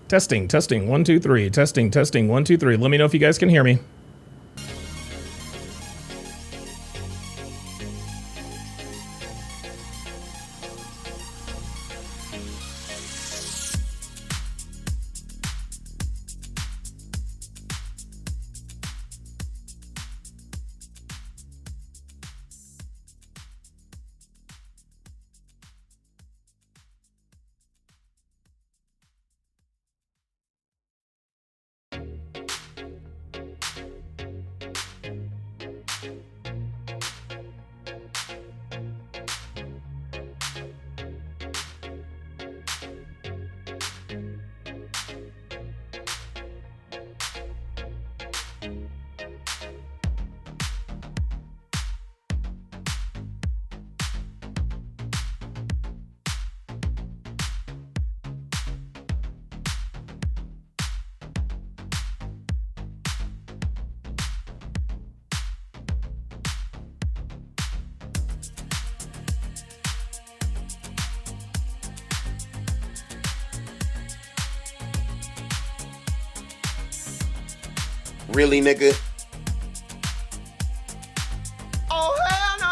Testing, testing, 1, 2, 3. Testing, testing, 1, 2, 3. Let me know if you guys can hear me. Really, nigga? Oh, hell no.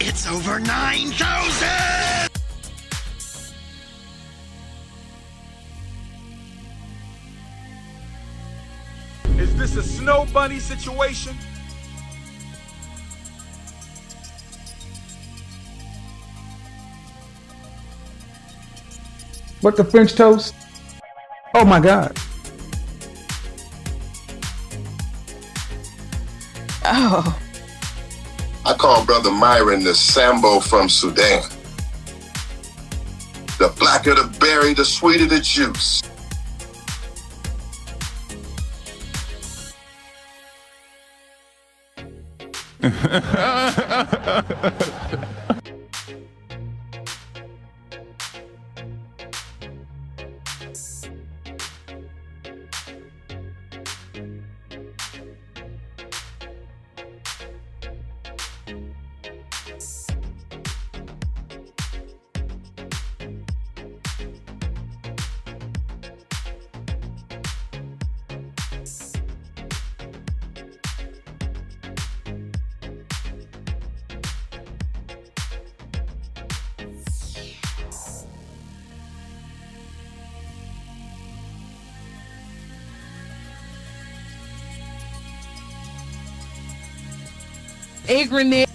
It's over 9,000! Is this a snow bunny situation? What the French toast? Oh my God. Oh. I call Brother Myron the Sambo from Sudan. The blacker the berry, the sweeter the juice. Ignorant.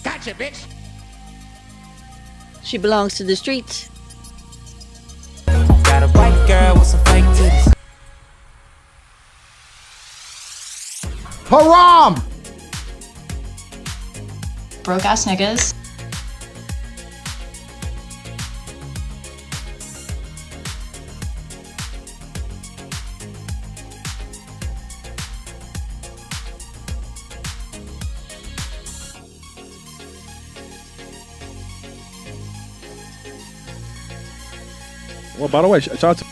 Gotcha, bitch! She belongs to the streets. Got a white girl with some fake titties. Haram! Broke ass niggas. Well, by the way, shout out to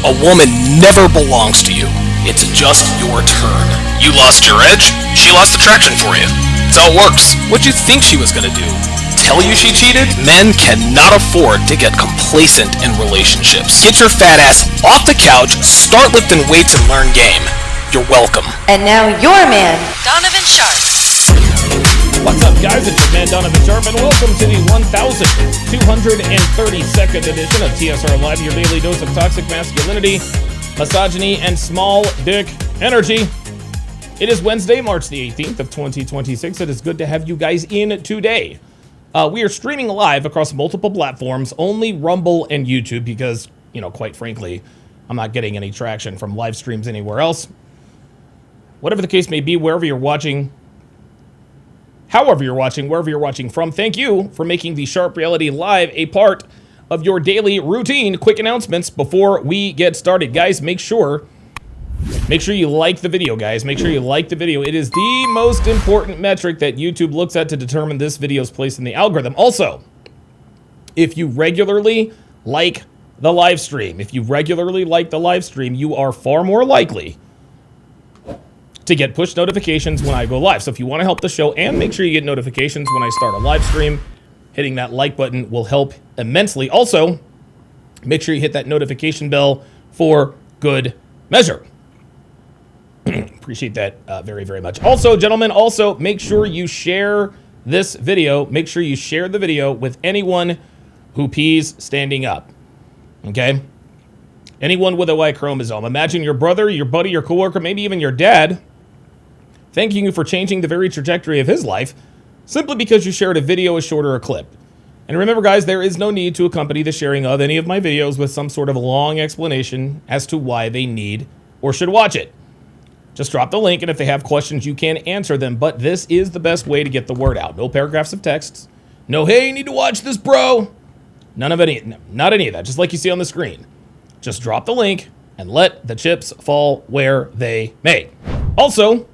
A woman never belongs to you. It's just your turn. You lost your edge, she lost attraction for you. That's how it works. What'd you think she was gonna do? Tell you she cheated? Men cannot afford to get complacent in relationships. Get your fat ass off the couch, start lifting weights, and learn game. You're welcome. And now your man, Donovan Sharp. What's up, guys? It's your man, Donovan Sharp, and welcome to the 1232nd edition of TSR Live, your daily dose of toxic masculinity, misogyny, and small dick energy. It is Wednesday, March the 18th of 2026. It is good to have you guys in today. We are streaming live across multiple platforms, only Rumble and YouTube, because, quite frankly, I'm not getting any traction from live streams anywhere else. Whatever the case may be, wherever you're watching, however you're watching, wherever you're watching from, thank you for making the Sharp Reality Live a part of your daily routine. Quick announcements before we get started. Guys, make sure you like the video, guys. Make sure you like the video. It is the most important metric that YouTube looks at to determine this video's place in the algorithm. Also, if you regularly like the live stream, you are far more likely to get push notifications when I go live. So if you want to help the show and make sure you get notifications when I start a live stream, hitting that like button will help immensely. Also, make sure you hit that notification bell for good measure. Appreciate that very, very much. Also, gentlemen, make sure you share this video. Make sure you share the video with anyone who pees standing up. Okay? Anyone with a Y chromosome. Imagine your brother, your buddy, your coworker, maybe even your dad thanking you for changing the very trajectory of his life simply because you shared a video, a short, or a clip. And remember, guys, there is no need to accompany the sharing of any of my videos with some sort of a long explanation as to why they need or should watch it. Just drop the link, and if they have questions, you can answer them. But this is the best way to get the word out. No paragraphs of texts. No, hey, you need to watch this, bro. Not any of that. Just like you see on the screen. Just drop the link and let the chips fall where they may. Also,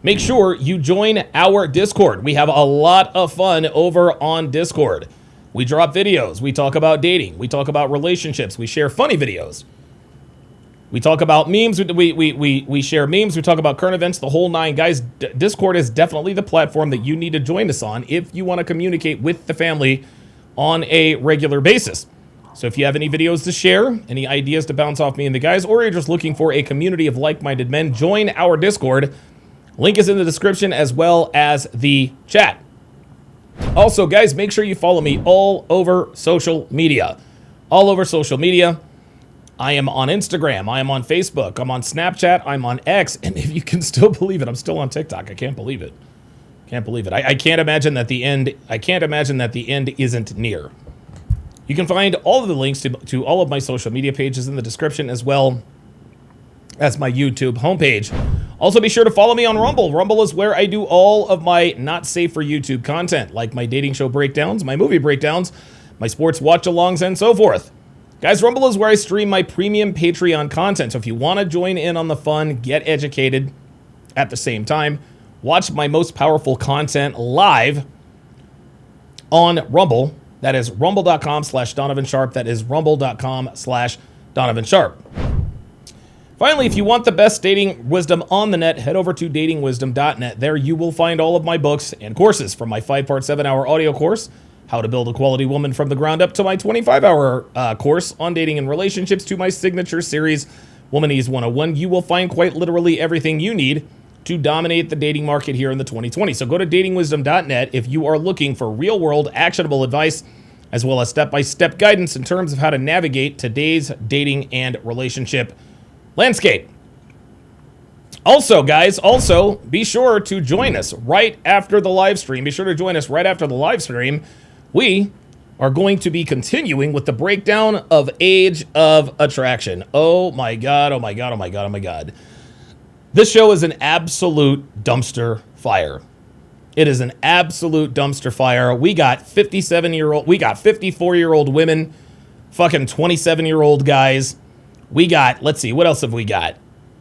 make sure you join our Discord. We have a lot of fun over on Discord. We drop videos. We talk about dating. We talk about relationships. We share funny videos. We talk about memes. We share memes. We talk about current events, the whole nine. Guys, Discord is definitely the platform that you need to join us on if you want to communicate with the family on a regular basis. So if you have any videos to share, any ideas to bounce off me and the guys, or you're just looking for a community of like-minded men, join our Discord. Link is in the description as well as the chat. Also, guys, make sure you follow me all over social media. I am on Instagram. I am on Facebook. I'm on Snapchat. I'm on X. And if you can still believe it, I'm still on TikTok. I can't believe it. I can't imagine that the end isn't near. You can find all of the links to all of my social media pages in the description as well as my YouTube homepage. Also, be sure to follow me on Rumble. Rumble is where I do all of my not safe for YouTube content, like my dating show breakdowns, my movie breakdowns, my sports watch-alongs, and so forth. Guys, Rumble is where I stream my premium Patreon content. So if you want to join in on the fun, get educated at the same time, watch my most powerful content live on Rumble. That is rumble.com/Donovan Sharp. That is rumble.com/Donovan Sharp. Finally, if you want the best dating wisdom on the net, head over to datingwisdom.net. There you will find all of my books and courses, from my 5-part 7-hour audio course, How to Build a Quality Woman from the Ground Up, to my 25-hour course on dating and relationships, to my signature series, Womanese 101. You will find quite literally everything you need to dominate the dating market here in the 2020s. So go to datingwisdom.net if you are looking for real-world, actionable advice, as well as step-by-step guidance in terms of how to navigate today's dating and relationship landscape. Also, guys, be sure to join us right after the live stream. We are going to be continuing with the breakdown of Age of Attraction. Oh my God. This show is an absolute dumpster fire. It is an absolute dumpster fire. We got 54-year-old women, fucking 27-year-old guys. We got, let's see, what else have we got?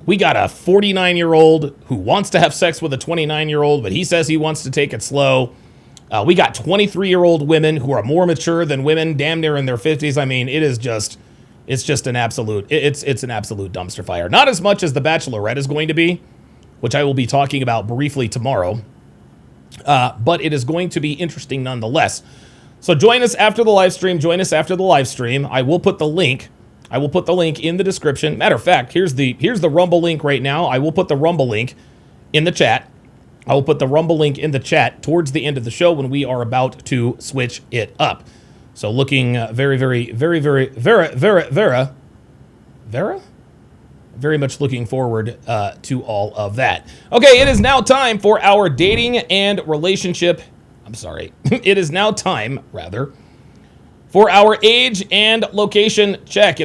We got a 49-year-old who wants to have sex with a 29-year-old, but he says he wants to take it slow. We got 23-year-old women who are more mature than women damn near in their 50s. I mean, it is It's just an absolute, it's an absolute dumpster fire. Not as much as The Bachelorette is going to be, which I will be talking about briefly tomorrow. But it is going to be interesting nonetheless. So join us after the live stream. I will put the link. In the description. Matter of fact, here's the Rumble link right now. I will put the Rumble link in the chat. Towards the end of the show when we are about to switch it up. So looking very much looking forward to all of that. Okay, it is now time for our dating and relationship. It is now time, rather, for our age and location check.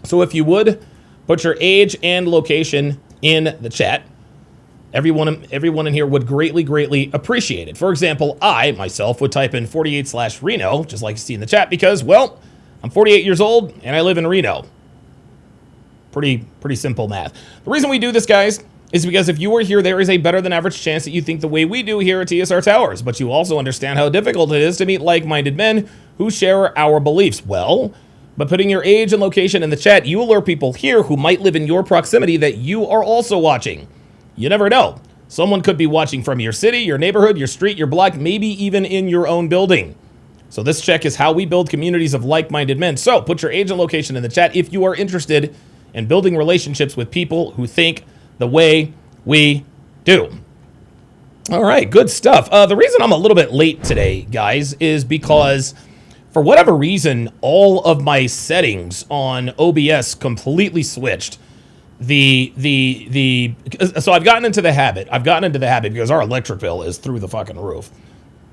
So if you would, put your age and location in the chat. Everyone in here would greatly appreciate it. For example, I, myself, would type in 48/Reno, just like you see in the chat, because, well, I'm 48 years old, and I live in Reno. Pretty simple math. The reason we do this, guys, is because if you were here, there is a better than average chance that you think the way we do here at TSR Towers, but you also understand how difficult it is to meet like-minded men who share our beliefs. Well, by putting your age and location in the chat, you alert people here who might live in your proximity that you are also watching. You never know. Someone could be watching from your city, your neighborhood, your street, your block, maybe even in your own building. So this check is how we build communities of like-minded men. So put your age and location in the chat if you are interested in building relationships with people who think the way we do. All right, good stuff. The reason I'm a little bit late today, guys, is because for whatever reason, all of my settings on OBS completely switched. So I've gotten into the habit because our electric bill is through the fucking roof.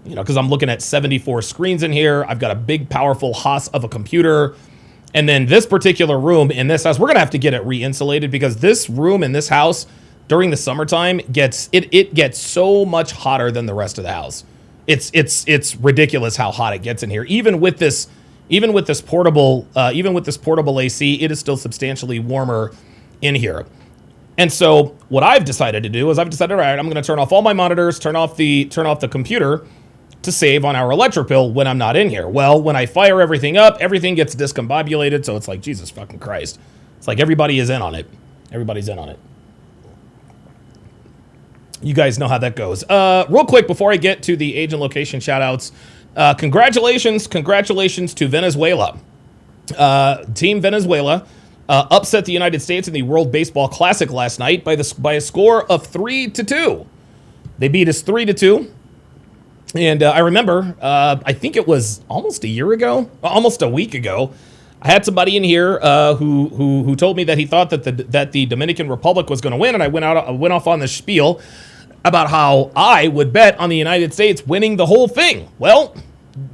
You know, because I'm looking at 74 screens in here. I've got a big, powerful Haas of a computer. And then this particular room in this house, we're going to have to get it re-insulated because this room in this house during the summertime gets so much hotter than the rest of the house. It's ridiculous how hot it gets in here. Even with this portable AC, it is still substantially warmer in here. And so what I've decided to do is all right, I'm going to turn off all my monitors, turn off the computer to save on our electric bill when I'm not in here. Well, when I fire everything up, everything gets discombobulated, so it's like, Jesus fucking Christ. It's like everybody is in on it. Everybody's in on it. You guys know how that goes. Real quick, before I get to the age and location shoutouts, congratulations to Venezuela. Team Venezuela upset the United States in the World Baseball Classic last night by a score of 3-2. They beat us 3-2. And I remember, I think it was almost a week ago, I had somebody in here who told me that he thought that the Dominican Republic was going to win, and I went off on the spiel about how I would bet on the United States winning the whole thing. Well,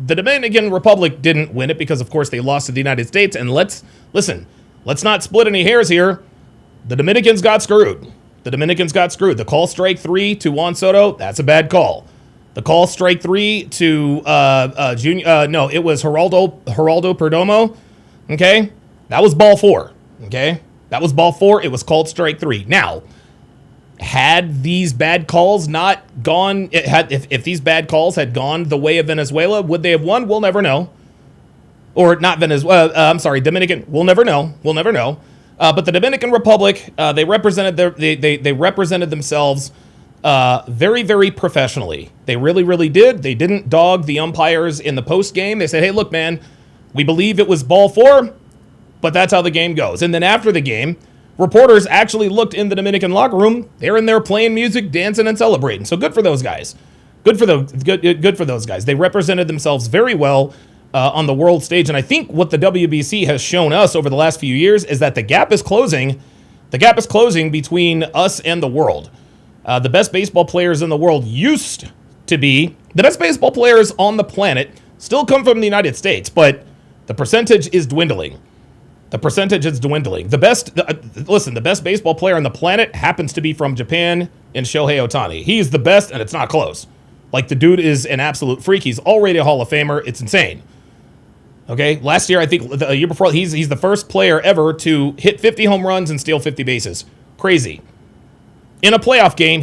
the Dominican Republic didn't win it because, of course, they lost to the United States. And let's not split any hairs here. The Dominicans got screwed. The call strike 3 to Juan Soto, that's a bad call. The call strike 3 to it was Geraldo Perdomo. Okay, that was ball 4. Okay, that was ball 4. It was called strike 3. Now, had these bad calls not gone, if these bad calls had gone the way of Venezuela, would they have won? We'll never know. Or not Venezuela. I'm sorry, Dominican. We'll never know. But the Dominican Republic, they represented they represented themselves very, very professionally. They really did. They didn't dog the umpires in the post game. They said, "Hey, look, man, we believe it was ball 4, but that's how the game goes." And then after the game, reporters actually looked in the Dominican locker room. They're in there playing music, dancing, and celebrating. So good for those guys. Good for those guys. They represented themselves very well on the world stage. And I think what the WBC has shown us over the last few years is that the gap is closing. The gap is closing between us and the world. The best baseball players in the world used to be, the best baseball players on the planet still come from the United States, but the percentage is dwindling. The best baseball player on the planet happens to be from Japan in Shohei Ohtani. He's the best, and it's not close. Like, the dude is an absolute freak. He's already a Hall of Famer. It's insane. Okay, last year, I think the year before, he's the first player ever to hit 50 home runs and steal 50 bases. Crazy. In a playoff game,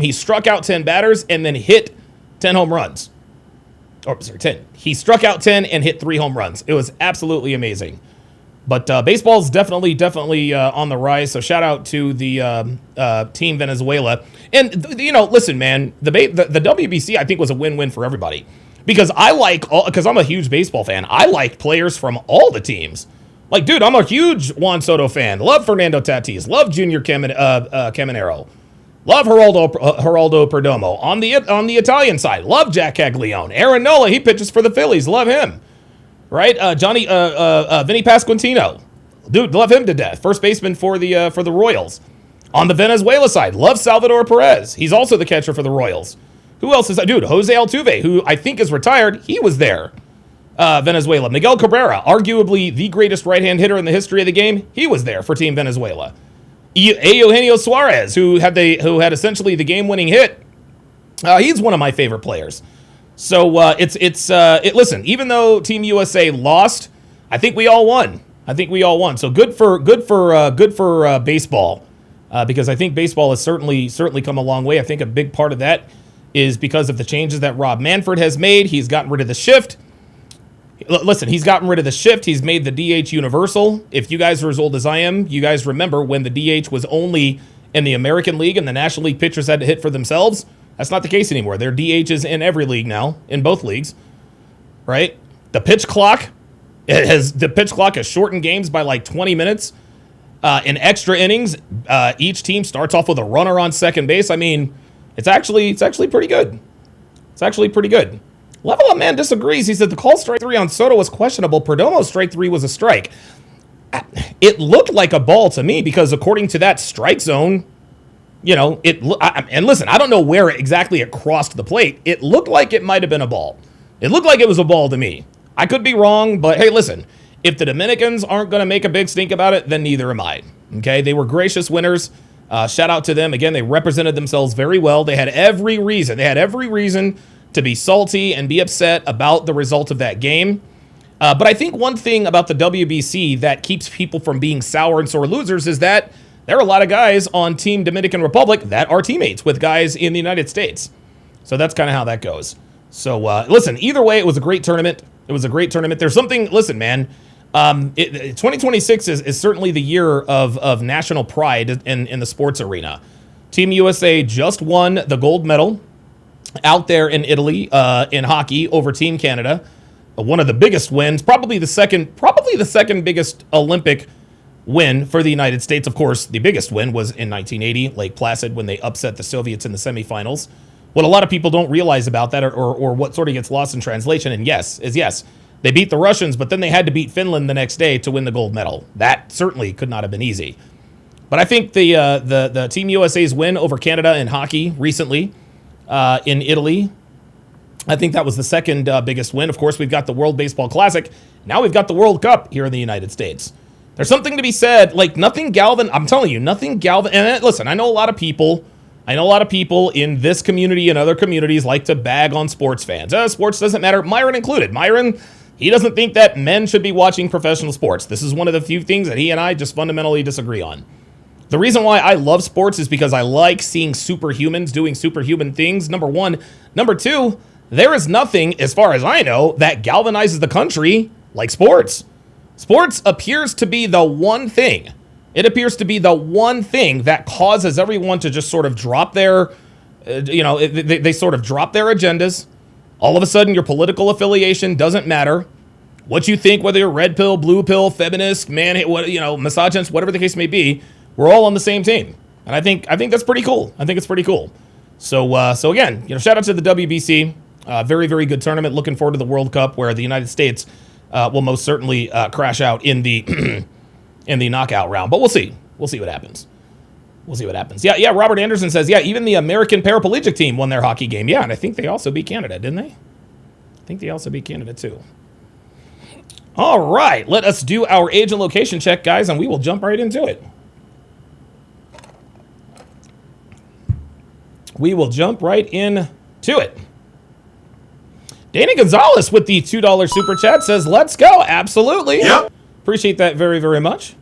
he struck out 10 batters and then hit 10 home runs. or sorry, 10. He struck out 10 and hit 3 home runs. It was absolutely amazing. But baseball's definitely on the rise. So shout out to the team Venezuela. And listen, man, the WBC I think was a win-win for everybody because because I'm a huge baseball fan. I like players from all the teams. Like, dude, I'm a huge Juan Soto fan. Love Fernando Tatis. Love Junior Caminero. Love Geraldo Perdomo. On the Italian side, love Jack Caglione. Aaron Nola, he pitches for the Phillies. Love him. Right? Vinny Pasquantino. Dude, love him to death. First baseman for the Royals. On the Venezuela side, love Salvador Perez. He's also the catcher for the Royals. Who else is that? Dude, Jose Altuve, who I think is retired. He was there. Venezuela. Miguel Cabrera, arguably the greatest right-hand hitter in the history of the game. He was there for Team Venezuela. Eugenio Suarez, who had essentially the game-winning hit. He's one of my favorite players. So listen, even though Team USA lost, I think we all won. So good for baseball, because I think baseball has certainly come a long way. I think a big part of that is because of the changes that Rob Manfred has made. He's gotten rid of the shift. Listen, he's gotten rid of the shift. He's made the DH universal. If you guys are as old as I am, you guys remember when the DH was only in the American League and the National League pitchers had to hit for themselves. That's not the case anymore. There are DHs in every league now, in both leagues, right? The pitch clock has shortened games by like 20 minutes. In extra innings, each team starts off with a runner on second base. I mean, it's actually pretty good. It's actually pretty good. Level Up Man disagrees. He said the call strike 3 on Soto was questionable. Perdomo's strike 3 was a strike. It looked like a ball to me because according to that strike zone, and listen, I don't know where exactly it crossed the plate. It looked like it might have been a ball. It looked like it was a ball to me. I could be wrong, but hey, listen, if the Dominicans aren't going to make a big stink about it, then neither am I. Okay, they were gracious winners. Shout out to them. Again, they represented themselves very well. They had every reason to be salty and be upset about the result of that game. But I think one thing about the WBC that keeps people from being sour and sore losers is that there are a lot of guys on Team Dominican Republic that are teammates with guys in the United States. So that's kind of how that goes. So listen, either way, it was a great tournament. There's something, listen, man, 2026 is certainly the year of national pride in the sports arena. Team USA just won the gold medal out there in Italy in hockey over Team Canada. One of the biggest wins, probably the second biggest Olympic win for the United States. Of course, the biggest win was in 1980, Lake Placid, when they upset the Soviets in the semifinals. What a lot of people don't realize about that, or what sort of gets lost in translation, and yes, they beat the Russians, but then they had to beat Finland the next day to win the gold medal. That certainly could not have been easy. But I think the Team USA's win over Canada in hockey recently in Italy, I think that was the second biggest win. Of course, we've got the World Baseball Classic. Now we've got the World Cup here in the United States. There's something to be said, like nothing I'm telling you, nothing and listen, I know a lot of people in this community and other communities like to bag on sports fans. Sports doesn't matter, Myron included. Myron, he doesn't think that men should be watching professional sports. This is one of the few things that he and I just fundamentally disagree on. The reason why I love sports is because I like seeing superhumans doing superhuman things, number one. Number two, there is nothing, as far as I know, that galvanizes the country like sports. Sports appears to be the one thing. It appears to be the one thing that causes everyone to just sort of drop their, they sort of drop their agendas. All of a sudden, your political affiliation doesn't matter. What you think, whether you're red pill, blue pill, feminist, misogynist, whatever the case may be, we're all on the same team. And I think that's pretty cool. I think it's pretty cool. So again, shout out to the WBC. Very, very good tournament. Looking forward to the World Cup, where the United States will most certainly crash out in the in the knockout round. But we'll see. We'll see what happens. Yeah. Robert Anderson says, yeah, even the American paraplegic team won their hockey game. Yeah, and I think they also beat Canada, didn't they? I think they also beat Canada too. All right, let us do our age and location check, guys, and we will jump right into it. Danny Gonzalez with the $2 super chat says, let's go. Absolutely. Yep. Appreciate that very, very much.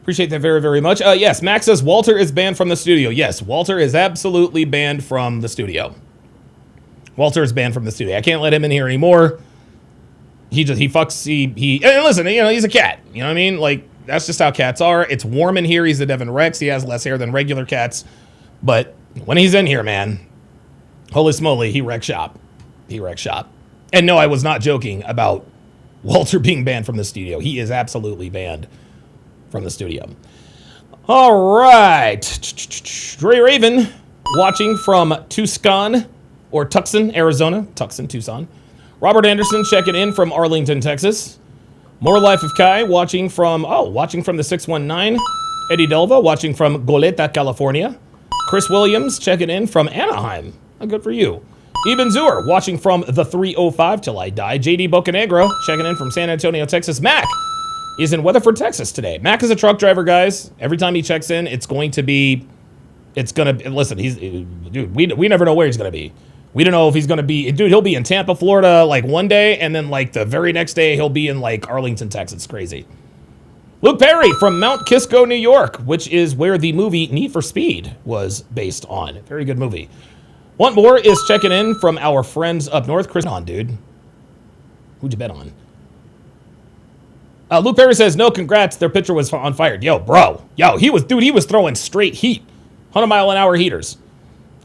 Yes, Max says Walter is banned from the studio. Yes, Walter is absolutely banned from the studio. Walter is banned from the studio. I can't let him in here anymore. He fucks, and listen, you know, he's a cat. You know what I mean? Like, that's just how cats are. It's warm in here. He's a Devon Rex. He has less hair than regular cats. But when he's in here, man, holy smoly, he wrecks shop. He wrecks shop. And no, I was not joking about Walter being banned from the studio. He is absolutely banned from the studio. All right. Dre Raven watching from Tucson, or Tucson, Arizona. Tucson, Tucson. Robert Anderson checking in from Arlington, Texas. More Life of Kai watching from the 619. Eddie Delva watching from Goleta, California. Chris Williams checking in from Anaheim. Oh, good for you. Eben Zur watching from the 305 Till I Die. JD Bocanegra checking in from San Antonio, Texas. Mac is in Weatherford, Texas today. Mac is a truck driver, guys. Every time he checks in, listen, we never know where he's going to be. We don't know if he's going to be, dude, he'll be in Tampa, Florida, like one day, and then like the very next day, he'll be in like Arlington, Texas. It's crazy. Luke Perry from Mount Kisco, New York, which is where the movie Need for Speed was based on. Very good movie. Want More is checking in from our friends up north. Chris, on, dude. Who'd you bet on? Luke Perry says, no, congrats. Their pitcher was on fire. Yo, bro. Yo, he was throwing straight heat. 100-mile-an-hour heaters.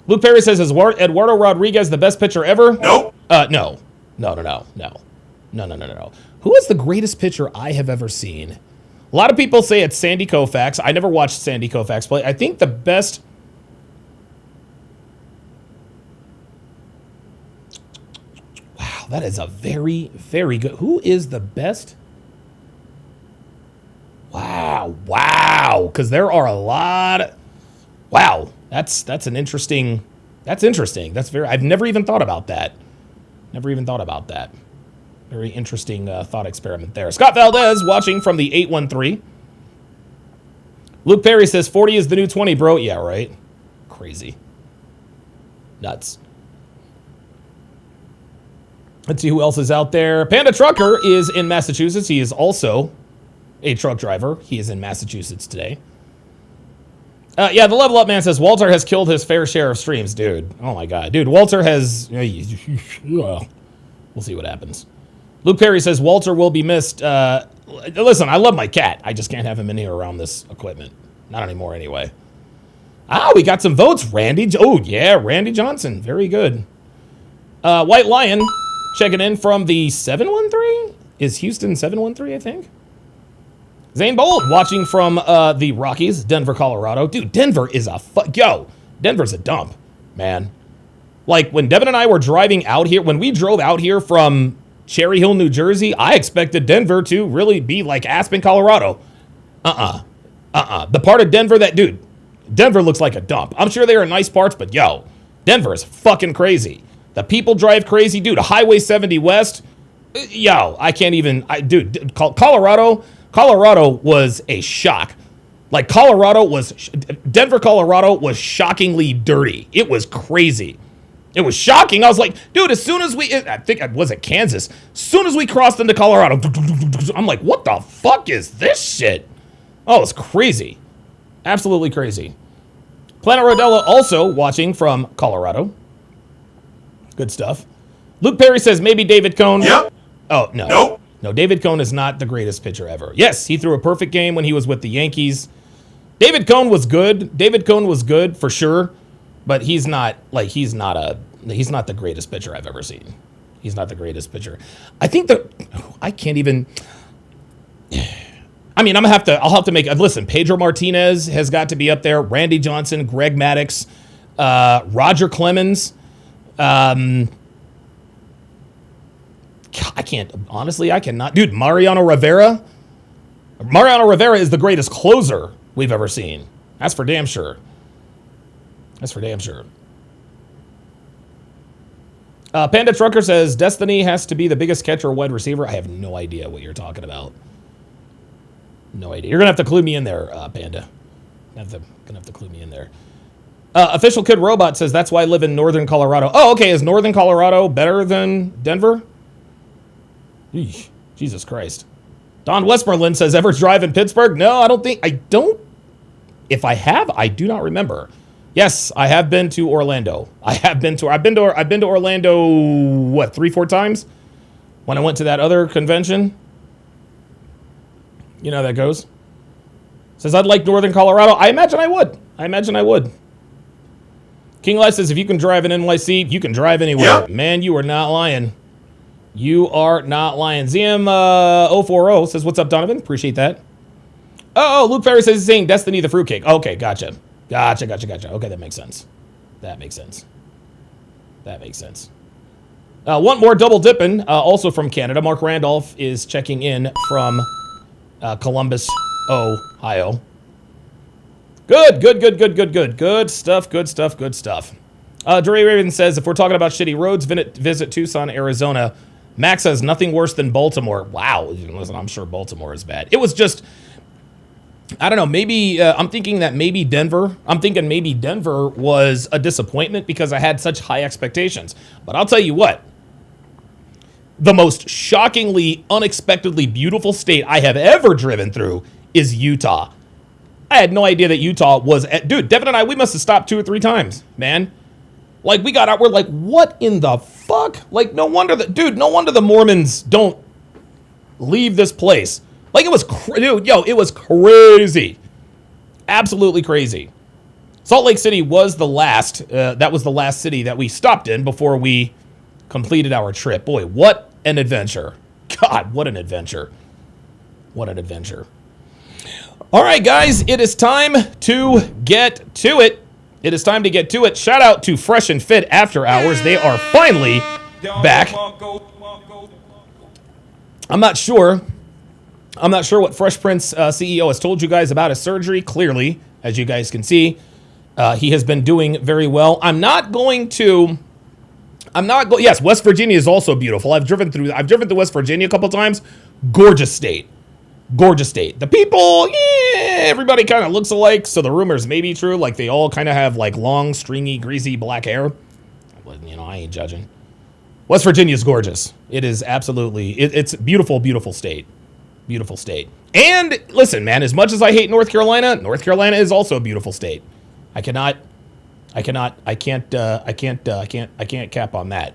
Luke Perry says, is Eduardo Rodriguez the best pitcher ever? Nope. No. Who is the greatest pitcher I have ever seen? A lot of people say it's Sandy Koufax. I never watched Sandy Koufax play. I think the best... Wow, that is a very, very good... Who is the best... Wow. Because there are a lot of... Wow. That's an interesting... That's interesting. That's very... I've never even thought about that. Very interesting thought experiment there. Scott Valdez watching from the 813. Luke Perry says 40 is the new 20, bro. Yeah, right. Crazy. Nuts. Let's see who else is out there. Panda Trucker is in Massachusetts. He is also a truck driver. He is in Massachusetts today. Yeah, the Level Up Man says Walter has killed his fair share of streams, dude. Oh my god, dude. Walter has... We'll see what happens. Luke Perry says Walter will be missed. Listen, I love my cat. I just can't have him in here around this equipment. Not anymore, anyway. We got some votes. Randy Johnson. Very good. White Lion checking in from the 713. Is Houston 713, I think? Zane Bold watching from the Rockies, Denver, Colorado. Dude, Denver is Denver's a dump, man. Like, when Devin and I were driving out here, when we drove out here from Cherry Hill, New Jersey, I expected Denver to really be like Aspen, Colorado. The part of Denver Denver looks like a dump. I'm sure there are nice parts, but Denver is fucking crazy. The people drive crazy, dude. Highway 70 West, I can't even, Colorado was a shock. Like, Denver, Colorado was shockingly dirty. It was crazy. It was shocking. I was like, dude, as soon as was it Kansas? As soon as we crossed into Colorado, I'm like, what the fuck is this shit? Oh, it's crazy. Absolutely crazy. Planet Rodella also watching from Colorado. Good stuff. Luke Perry says maybe David Cone. Yep. Oh, no. Nope. No, David Cone is not the greatest pitcher ever. Yes, he threw a perfect game when he was with the Yankees. David Cone was good. David Cone was good for sure, but he's not the greatest pitcher I've ever seen. He's not the greatest pitcher. I think I can't even. I mean, I'll have to make. Listen, Pedro Martinez has got to be up there. Randy Johnson, Greg Maddux, Roger Clemens. I cannot. Dude, Mariano Rivera. Mariano Rivera is the greatest closer we've ever seen. That's for damn sure. Panda Trucker says Destiny has to be the biggest catcher or wide receiver. I have no idea what you're talking about. No idea. You're gonna have to clue me in there, Panda. Gonna have to clue me in there. Official Kid Robot says that's why I live in northern Colorado. Oh, okay. Is northern Colorado better than Denver? Eesh, Jesus Christ. Don Westmoreland says, ever drive in Pittsburgh? No, I don't. If I have, I do not remember. Yes, I have been to Orlando. I've been to Orlando, what, 3-4 times? When I went to that other convention. You know how that goes. Says, I'd like Northern Colorado. I imagine I would. King Life says, if you can drive in NYC, you can drive anywhere. Yep. Man, you are not lying. You are not lying. ZM040 says, what's up, Donovan? Appreciate that. Oh, Luke Perry says he's saying Destiny the Fruitcake. Okay, gotcha. Gotcha. Okay, that makes sense. One more double dipping, also from Canada. Mark Randolph is checking in from Columbus, Ohio. Good stuff. Dre Raven says, if we're talking about shitty roads, visit Tucson, Arizona. Max says, nothing worse than Baltimore. Wow, listen, I'm sure Baltimore is bad. It was just, I don't know, maybe, I'm thinking maybe Denver was a disappointment because I had such high expectations. But I'll tell you what, the most shockingly, unexpectedly beautiful state I have ever driven through is Utah. I had no idea that Utah was, dude, Devin and I, we must have stopped 2 or 3 times, man. Like, we got out, we're like, what in the fuck? Like, no wonder the Mormons don't leave this place. Like, it was, it was crazy. Absolutely crazy. Salt Lake City was the last, that was the last city that we stopped in before we completed our trip. Boy, what an adventure. God, what an adventure. All right, guys, it is time to get to it. Shout out to Fresh and Fit After Hours. They are finally back. I'm not sure what Fresh Prince CEO has told you guys about his surgery. Clearly, as you guys can see, he has been doing very well. Yes, West Virginia is also beautiful. I've driven to West Virginia a couple times. Gorgeous state. The people, everybody kind of looks alike, so the rumors may be true. Like, they all kind of have, like, long, stringy, greasy black hair. But, I ain't judging. West Virginia is gorgeous. It is absolutely, it's beautiful, beautiful state. And, listen, man, as much as I hate North Carolina is also a beautiful state. I can't cap on that.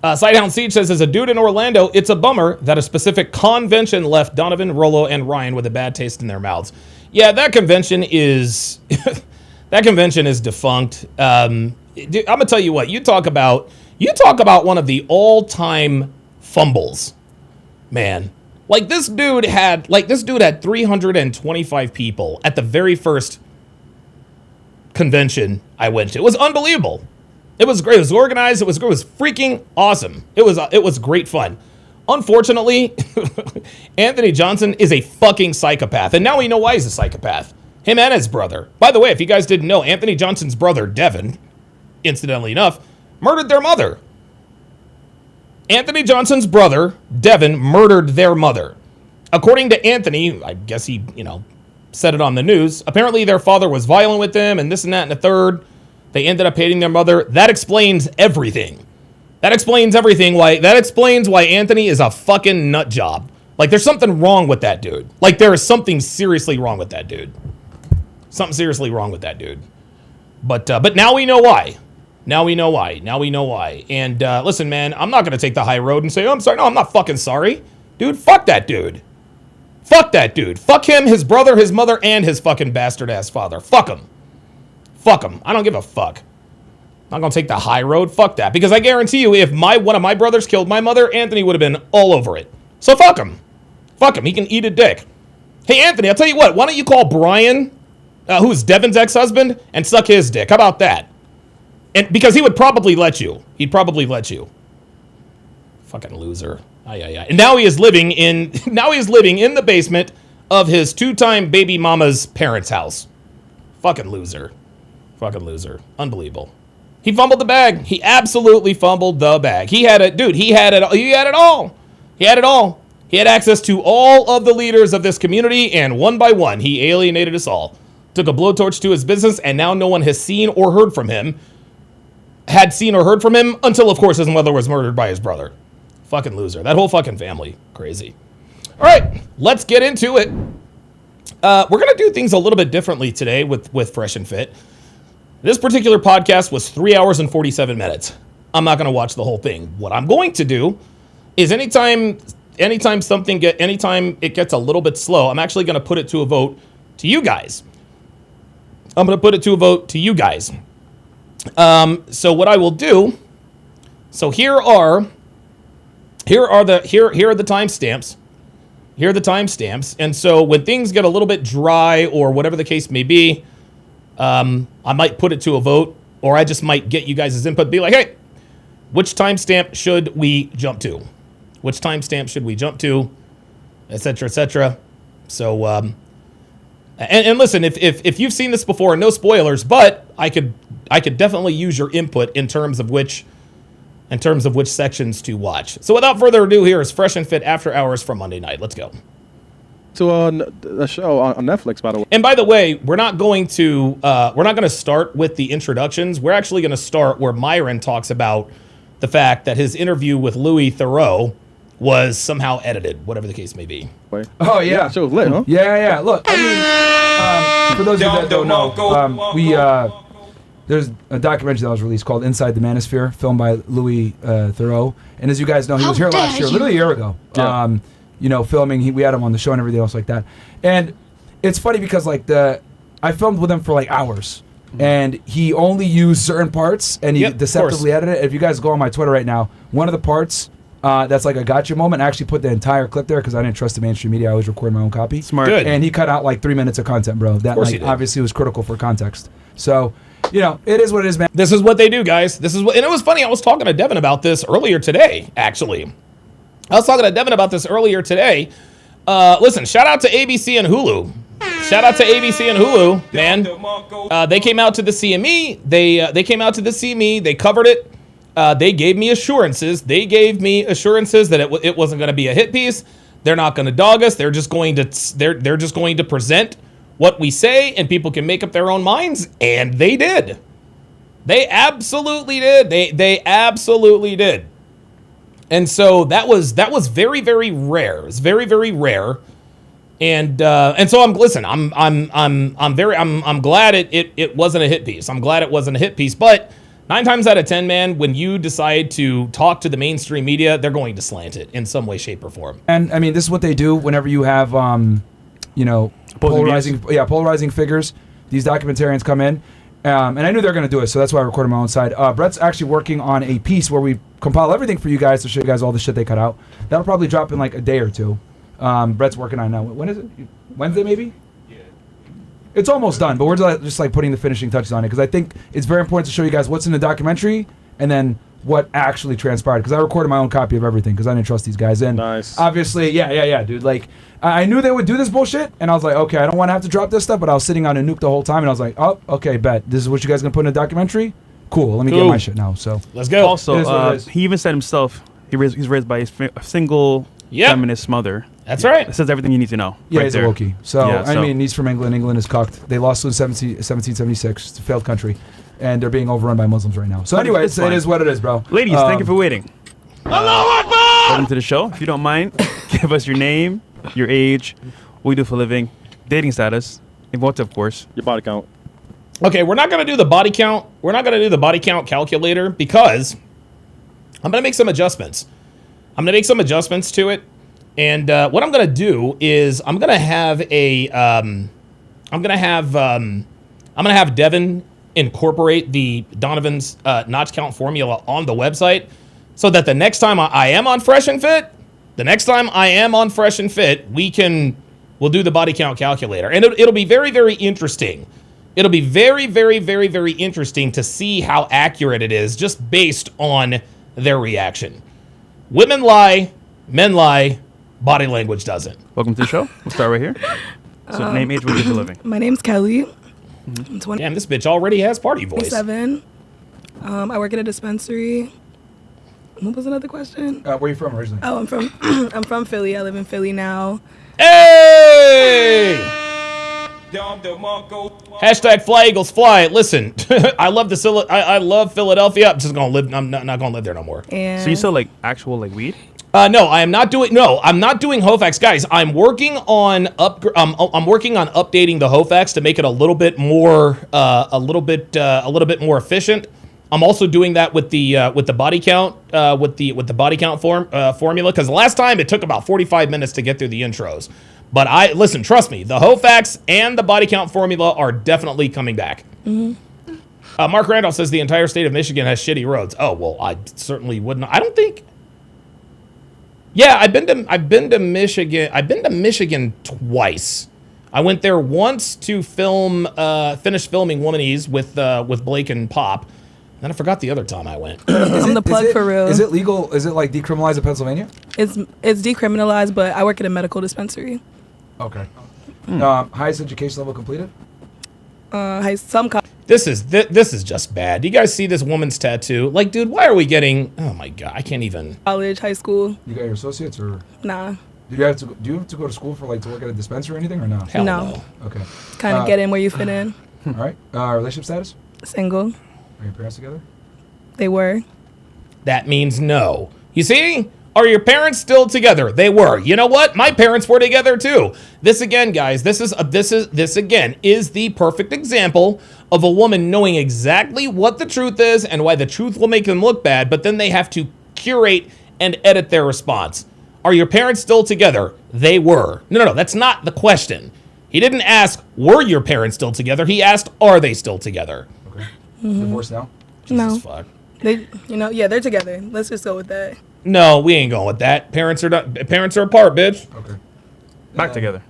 Sidehound Siege says, as a dude in Orlando, it's a bummer that a specific convention left Donovan, Rollo, and Ryan with a bad taste in their mouths. Yeah, that convention is defunct. I'm gonna tell you what. You talk about one of the all-time fumbles, man. Like, this dude had 325 people at the very first convention I went to. It was unbelievable. It was great. It was organized. It was freaking awesome. It was great fun. Unfortunately, Anthony Johnson is a fucking psychopath. And now we know why he's a psychopath. Him and his brother. By the way, if you guys didn't know, Anthony Johnson's brother, Devin, incidentally enough, murdered their mother. Anthony Johnson's brother, Devin, murdered their mother. According to Anthony, I guess he, said it on the news, apparently their father was violent with them and this and that and the third. They ended up hating their mother. That explains everything. That explains why Anthony is a fucking nut job. Like, there's something wrong with that dude. Like, there is something seriously wrong with that dude. But now we know why. And listen, man, I'm not going to take the high road and say, oh, I'm sorry. No, I'm not fucking sorry. Dude, fuck that dude. Fuck him, his brother, his mother, and his fucking bastard-ass father. Fuck him. I don't give a fuck. I'm not going to take the high road. Fuck that. Because I guarantee you, if one of my brothers killed my mother, Anthony would have been all over it. So fuck him. He can eat a dick. Hey, Anthony, I'll tell you what. Why don't you call Brian, who's Devin's ex-husband, and suck his dick? How about that? And because he would probably let you. Fucking loser. And now he is living in the basement of his 2-time baby mama's parents' house. Fucking loser. Unbelievable. He fumbled the bag. He absolutely fumbled the bag. He had it all. He had access to all of the leaders of this community, and one by one, he alienated us all. Took a blowtorch to his business, and now no one has seen or heard from him. Until, of course, his mother was murdered by his brother. Fucking loser. That whole fucking family. Crazy. All right, let's get into it. We're going to do things a little bit differently today with Fresh and Fit. This particular podcast was 3 hours and 47 minutes. I'm not going to watch the whole thing. What I'm going to do is anytime it gets a little bit slow, I'm actually going to put it to a vote to you guys. I'm going to put it to a vote to you guys. So what I will do, so here are the timestamps. Here are the timestamps. And so when things get a little bit dry or whatever the case may be, I might put it to a vote, or I just might get you guys' input, be like, hey, which timestamp should we jump to? Which timestamp should we jump to? Et cetera, et cetera. So, and listen, if you've seen this before, no spoilers, but I could definitely use your input in terms of which sections to watch. So without further ado, here is Fresh and Fit After Hours from Monday night. Let's go. To a show on Netflix, by the way. And by the way, we're not going to start with the introductions. We're actually going to start where Myron talks about the fact that his interview with Louis Theroux was somehow edited, whatever the case may be. Oh yeah, Show was lit, huh? yeah. Look, I mean, for those of you that don't know, there's a documentary that was released called Inside the Manosphere, filmed by Louis Theroux. And as you guys know, he was here last year, literally a year ago. Yeah. Filming. We had him on the show and everything else like that. And it's funny because I filmed with him for like hours, and he only used certain parts, and he deceptively edited it. If you guys go on my Twitter right now, one of the parts that's like a gotcha moment, I actually put the entire clip there because I didn't trust the mainstream media. I always record my own copy. Smart. Good. And he cut out like 3 minutes of content, bro. That obviously was critical for context. So, it is what it is, man. This is what they do, guys. And it was funny. I was talking to Devin about this earlier today, actually. Listen, shout out to ABC and Hulu. Man. They came out to the CME. They came out to the CME. They covered it. They gave me assurances. That it wasn't going to be a hit piece. They're not going to dog us. They're just going to present what we say, and people can make up their own minds. And they did. They absolutely did. They absolutely did. And so that was very, very rare. It's very, very rare. And so I'm glad it wasn't a hit piece. I'm glad it wasn't a hit piece. But 9 times out of 10, man, when you decide to talk to the mainstream media, they're going to slant it in some way, shape, or form. And I mean, this is what they do whenever you have, polarizing figures. These documentarians come in, and I knew they were going to do it, so that's why I recorded my own side. Brett's actually working on a piece where we compile everything for you guys to show you guys all the shit they cut out. That'll probably drop in like a day or two. Brett's working on it now. When is it? Wednesday, maybe? Yeah. It's almost done, but we're just like putting the finishing touches on it because I think it's very important to show you guys what's in the documentary and then what actually transpired. Because I recorded my own copy of everything because I didn't trust these guys. And obviously, yeah, dude. Like, I knew they would do this bullshit, and I was like, okay, I don't want to have to drop this stuff, but I was sitting on a nuke the whole time, and I was like, oh, okay, bet. This is what you guys going to put in a documentary? Cool, let me get my shit now. So let's go. Also, he even said himself, he's raised by a single feminist mother. That's right. It says everything you need to know. Yeah, right he's there. a Wookiee. So, I mean, he's from England. England is cucked. They lost in 1776. It's a failed country. And they're being overrun by Muslims right now. So anyway, it is what it is, bro. Ladies, thank you for waiting. Welcome to the show. If you don't mind, give us your name, your age, what you do for a living, dating status, and what, of course, your body count. Okay, we're not going to do the body count. We're not going to do the body count calculator because I'm going to make some adjustments. I'm going to make some adjustments to it. And what I'm going to do is I'm going to have Devin incorporate the Donovan's notch count formula on the website so that the next time I am on Fresh and Fit, we'll do the body count calculator. And it'll be very, very interesting. It'll be very, very, very, very interesting to see how accurate it is just based on their reaction. Women lie, men lie, body language doesn't. Welcome to the show. We'll start right here. So name, age, what you do for a living. My name's Kelly. I'm 20. Damn, this bitch already has party voice. 27. I work at a dispensary. What was another question? Where are you from originally? Oh, I'm from Philly. I live in Philly now. Hey! Hashtag Fly Eagles Fly. Listen, I love Philadelphia. I'm not gonna live there no more. And so you sell like actual like weed? No, I am not doing. No, I'm not doing HOFAX, guys. I'm working on I'm working on updating the HOFAX to make it a little bit more more efficient. I'm also doing that with the body count with the body count formula, because last time it took about 45 minutes to get through the intros. But listen, trust me, the HOFAX and the body count formula are definitely coming back. Mark Randolph says the entire state of Michigan has shitty roads. Oh well, I certainly wouldn't. I don't think. Yeah, I've been to Michigan. I've been to Michigan twice. I went there once to finish filming Womanese with Blake and Pop. Then I forgot the other time I went. I'm the plug for real. Is it legal? Is it like decriminalized in Pennsylvania? It's decriminalized, but I work at a medical dispensary. Okay. Highest education level completed? This is just bad. Do you guys see this woman's tattoo? Like, dude, why are we getting? Oh my god, I can't even. College, high school. You got your associates or? Nah. Do you have to go to school for to work at a dispensary or anything or no? Hell no. Okay. Kind of get in where you fit in. All right. Relationship status? Single. Are your parents together? They were. That means no. You see? Are your parents still together? They were. You know what? My parents were together too. This again, guys. This again is the perfect example of a woman knowing exactly what the truth is and why the truth will make them look bad, but then they have to curate and edit their response. Are your parents still together? They were. No. That's not the question. He didn't ask, were your parents still together? He asked, are they still together? Okay. Divorced now? No. Jesus fuck. They're together. Let's just go with that. No, we ain't going with that. Parents are apart, bitch. Okay. Back together.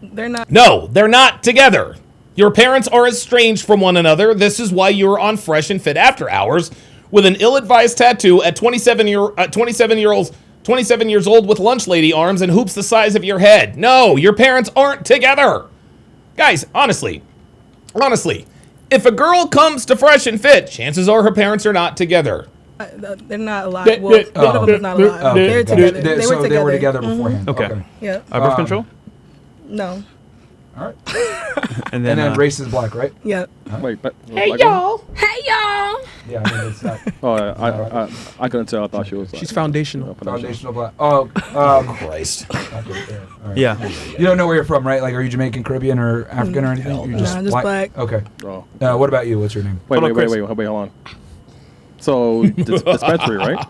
They're not. No, they're not together. Your parents are estranged from one another. This is why you're on Fresh and Fit After Hours with an ill-advised tattoo at 27 years old with lunch lady arms and hoops the size of your head. No, your parents aren't together. Guys, honestly, if a girl comes to Fresh and Fit, chances are her parents are not together. They're not alive. Well, one of them is not alive. They're together. They were together beforehand. Okay. Yeah. Birth control? No. All right. And then race is black, right? Yeah. Wait, but Hey y'all. Yeah, I mean, it's not. Oh, I couldn't tell. I thought she was. She's foundational. Foundational black. Oh, Christ. Right. Yeah. You don't know where you're from, right? Like, are you Jamaican, Caribbean, or African, or anything? You're just black. Okay. Oh. What about you? What's your name? Wait, hold on. So dispensary, right?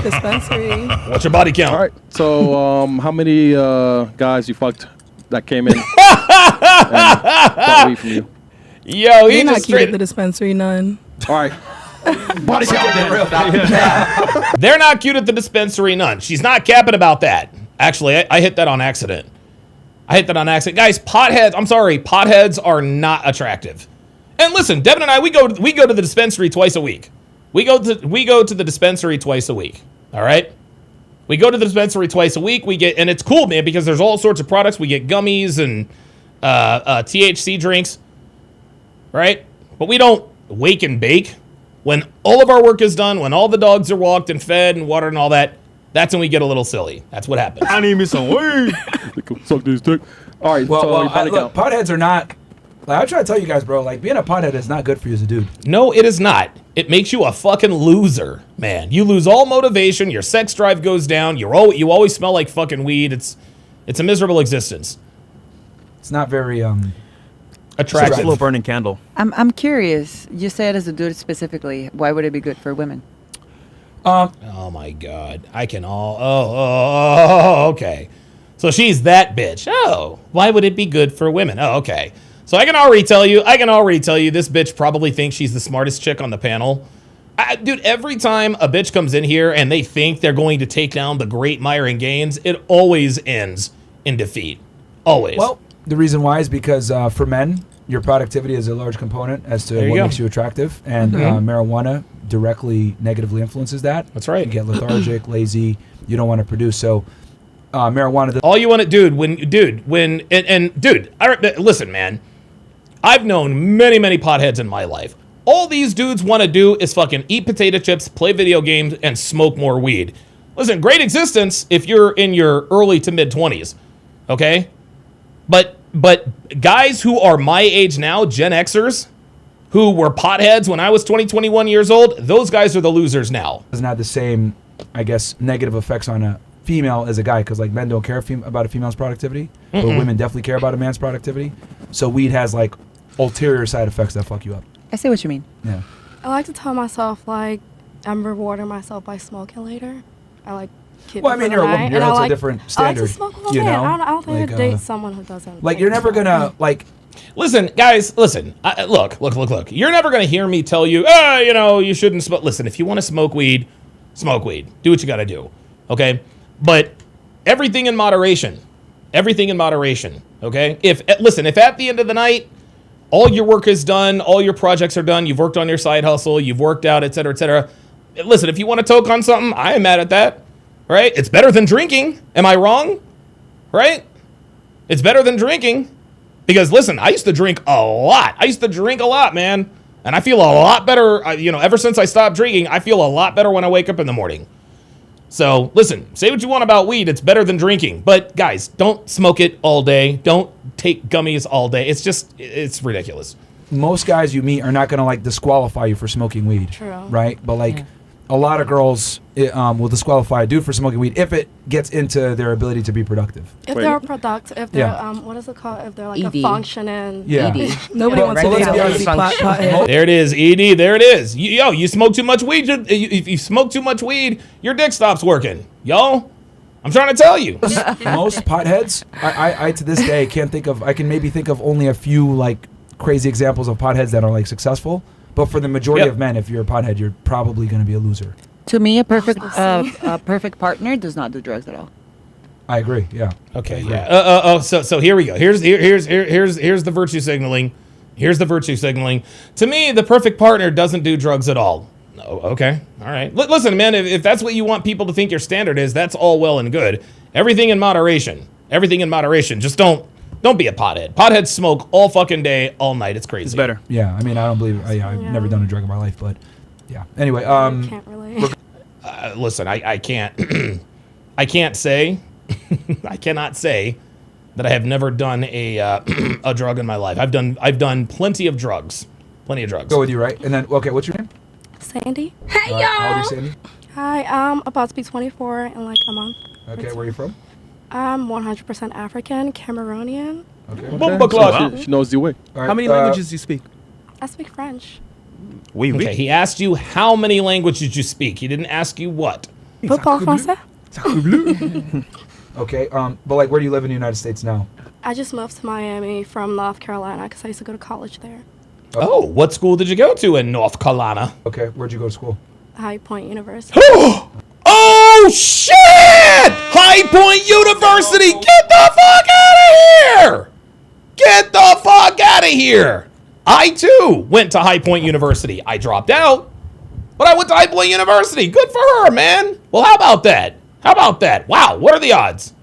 Dispensary. What's your body count? All right. So how many guys you fucked that came in and bought weed from you? Yo, You're not cute at the dispensary, none. All right. Body count. They're not cute at the dispensary, none. She's not capping about that. Actually, I hit that on accident. Guys, potheads are not attractive. And listen, Devin and I, we go to the dispensary twice a week. We go to the dispensary twice a week. All right? We go to the dispensary twice a week. And it's cool, man, because there's all sorts of products. We get gummies and THC drinks, right? But we don't wake and bake. When all of our work is done, when all the dogs are walked and fed and watered and all that, that's when we get a little silly. That's what happens. I need me some weed. Suck this dick. All right. Well, look, potheads are not. Like, I try to tell you guys, bro. Like, being a pothead is not good for you as a dude. No, it is not. It makes you a fucking loser, man. You lose all motivation. Your sex drive goes down. You always smell like fucking weed. It's a miserable existence. It's not very attractive. It's a slow burning candle. I'm curious. You said as a dude specifically, why would it be good for women? Oh my God. Okay. So she's that bitch. Oh, why would it be good for women? Oh, okay. So I can already tell you this bitch probably thinks she's the smartest chick on the panel. Dude, every time a bitch comes in here and they think they're going to take down the great Myron Gaines, it always ends in defeat. Always. Well, the reason why is because for men, your productivity is a large component as to what makes you attractive. And marijuana directly negatively influences that. That's right. You get lethargic, lazy. You don't want to produce. So marijuana. All you want to, listen, man. I've known many, many potheads in my life. All these dudes want to do is fucking eat potato chips, play video games, and smoke more weed. Listen, great existence if you're in your early to mid 20s, okay? But guys who are my age now, Gen Xers, who were potheads when I was 21 years old, those guys are the losers now. Doesn't have the same, I guess, negative effects on a female as a guy, because like men don't care about a female's productivity, but women definitely care about a man's productivity. So weed has like ulterior side effects that fuck you up. I see what you mean. Yeah. I like to tell myself like I'm rewarding myself by smoking later. I like. Well, I mean, you're a woman. You're held to a different standard. I like to smoke all you day. know? I don't think like, I'd date someone who doesn't. Like, you're never gonna like. Listen, guys. Listen. Look. You're never gonna hear me tell you, you know, you shouldn't smoke. Listen, if you want to smoke weed, smoke weed. Do what you got to do. Okay. But everything in moderation. Everything in moderation. Okay. If at the end of the night, all your work is done, all your projects are done, you've worked on your side hustle, you've worked out, et cetera, et cetera. Listen, if you want to toke on something, I am mad at that. Right? It's better than drinking. Am I wrong? Right? It's better than drinking. Because listen, I used to drink a lot. Man. And I feel a lot better, ever since I stopped drinking, I feel a lot better when I wake up in the morning. So listen, say what you want about weed, it's better than drinking. But guys, don't smoke it all day. Don't take gummies all day. It's ridiculous. Most guys you meet are not gonna like disqualify you for smoking weed. True. Right? But like a lot of girls will disqualify a dude for smoking weed if it gets into their ability to be productive. If they're productive, if they're what is it called? If they're like a functioning. Nobody wants to date a lazy pothead. There it is, Edie. There it is. You smoke too much weed. If you smoke too much weed, your dick stops working. Yo, I'm trying to tell you. Most potheads, I to this day I can maybe think of only a few like crazy examples of potheads that are like successful. But for the majority of men, if you're a pothead, you're probably going to be a loser. To me, a perfect partner does not do drugs at all. I agree. Yeah. Okay. Yeah. So here we go. Here's the virtue signaling. Here's the virtue signaling. To me, the perfect partner doesn't do drugs at all. Oh, okay. All right. Listen, man. If that's what you want people to think your standard is, that's all well and good. Everything in moderation. Everything in moderation. Just don't be a pothead. Potheads smoke all fucking day, all night. It's crazy. It's better. Yeah. I mean, I don't believe. I've never done a drug in my life, but yeah. Anyway. Can't relate. Listen, I can't. I can't say. I cannot say that I have never done a drug in my life. I've done plenty of drugs. Plenty of drugs. Go with you, right? And then, okay, what's your name? Sandy. Hey, y'all. How old are you, Sandy? Hi, I'm about to be 24 in like a month. Okay, where are you from? I'm 100% African, Cameroonian. Okay. She knows the way. Right, How many languages do you speak? I speak French. Okay, he asked you how many languages you speak. He didn't ask you what. Vous parlez français? Okay, but like, where do you live in the United States now? I just moved to Miami from North Carolina because I used to go to college there. Oh, what school did you go to in North Carolina? Okay, where'd you go to school? High Point University. Oh, shit! High Point University! Get the fuck out of here! Get the fuck out of here! I, too, went to High Point University. I dropped out, but I went to High Point University. Good for her, man. Well, how about that? Wow, what are the odds?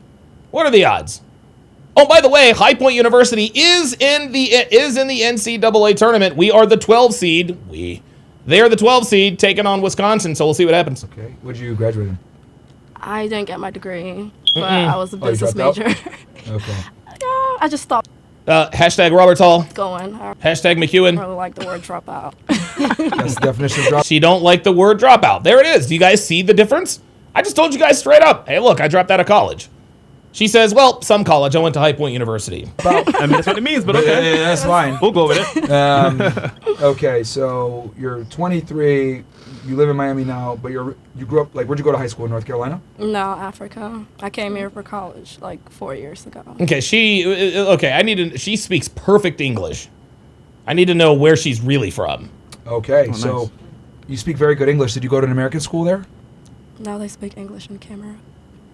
Oh, by the way, High Point University is in the NCAA tournament. We are the 12 seed. They are the 12 seed taking on Wisconsin, so we'll see what happens. Okay, what'd you graduate in? I didn't get my degree, but I was a business major. Okay. Yeah, I just stopped Hashtag Robert Hall. going. Hashtag McEwen. I really like the word dropout. That's the definition of drop. She don't like the word dropout. There it is. Do you guys see the difference? I just told you guys straight up. Hey, look, I dropped out of college. She says, well, some college. I went to High Point University. I mean, that's what it means, but okay. Yeah, that's fine. We'll go with it. Okay, so you're 23. You live in Miami now, but you grew up, like, where'd you go to high school in North Carolina? No, Africa. I came here for college like 4 years ago. Okay, she speaks perfect English. I need to know where she's really from. Okay, so you speak very good English. Did you go to an American school there? No, they speak English in Canberra.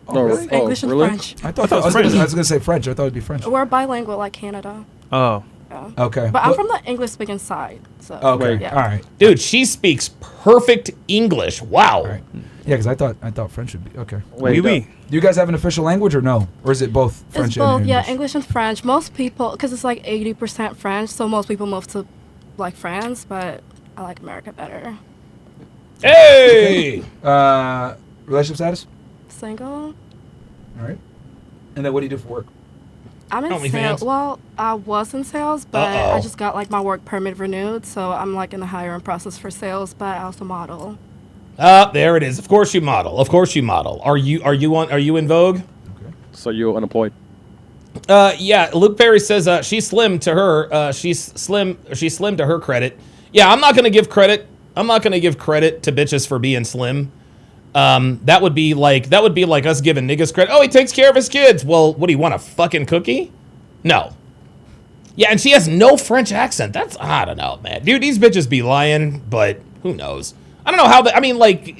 Oh, really? English and French. I thought I was going to say French. I thought it would be French. We're bilingual like Canada. Oh. Yeah. Okay. But I'm from the English-speaking side. So, okay. Yeah. All right. Dude, she speaks perfect English. Wow. All right. Yeah, because I thought French would be okay. Oui. Do you guys have an official language or no? Or is it both French it's both, and English? Yeah, English and French. Most people, because it's like 80% French, so most people move to like France, but I like America better. Hey! Relationship status? Single. All right. And then what do you do for work? I'm in OnlyFans? sales. Well, I was in sales, but I just got like my work permit renewed, so I'm like in the hiring process for sales, but I also model. There it is. Of course you model. Of course you model. Are you in Vogue? Okay. So you're unemployed. Yeah. Luke Perry says she's slim to her. She's slim to her credit. Yeah, I'm not gonna give credit. I'm not gonna give credit to bitches for being slim. That would be like us giving niggas credit. Oh, he takes care of his kids. Well, what do you want, a fucking cookie? No. Yeah, and she has no French accent. I don't know, man. Dude, these bitches be lying, but who knows? I don't know how I mean, like,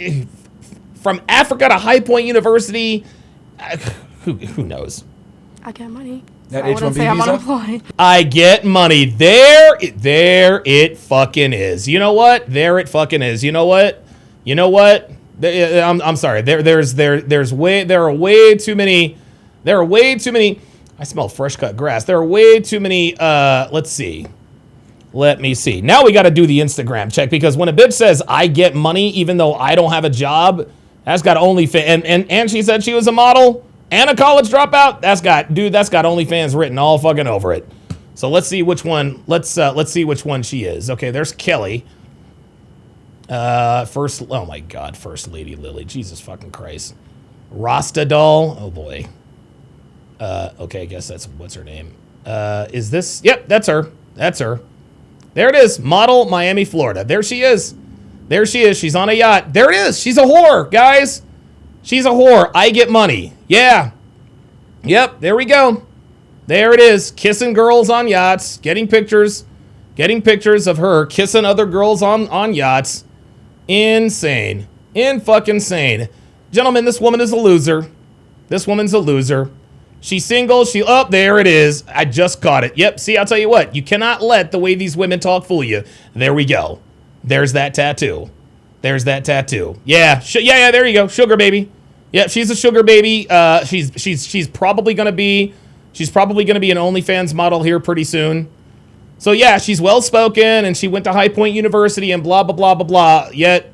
from Africa to High Point University, who knows? I get money. That I wouldn't H-1B say I'm visa? unemployed. I get money. There it fucking is. You know what? There it fucking is. You know what? I'm sorry. There are way too many. I smell fresh cut grass. There are way too many. Let's see. Let me see. Now we got to do the Instagram check, because when a bitch says I get money even though I don't have a job, that's got OnlyFans. And she said she was a model and a college dropout. That's got OnlyFans written all fucking over it. So let's see which one. Let's see which one she is. Okay, there's Kelly. Oh my God, First Lady Lily. Jesus fucking Christ. Rasta doll. Oh boy. Okay, I guess what's her name? Is this? Yep, that's her. That's her. There it is. Model, Miami, Florida. There she is. She's on a yacht. There it is. She's a whore, guys. She's a whore. I get money. Yeah. Yep, there we go. There it is. Kissing girls on yachts. Getting pictures of her kissing other girls on yachts. Insane. Fucking insane. Gentlemen, this woman is a loser. This woman's a loser. She's single. There it is. I just caught it. Yep. See, I'll tell you what. You cannot let the way these women talk fool you. There we go. There's that tattoo. Yeah. Yeah. There you go. Sugar baby. Yep. She's a sugar baby. She's probably gonna be an OnlyFans model here pretty soon. So yeah, she's well spoken and she went to High Point University and blah blah blah blah blah. Yet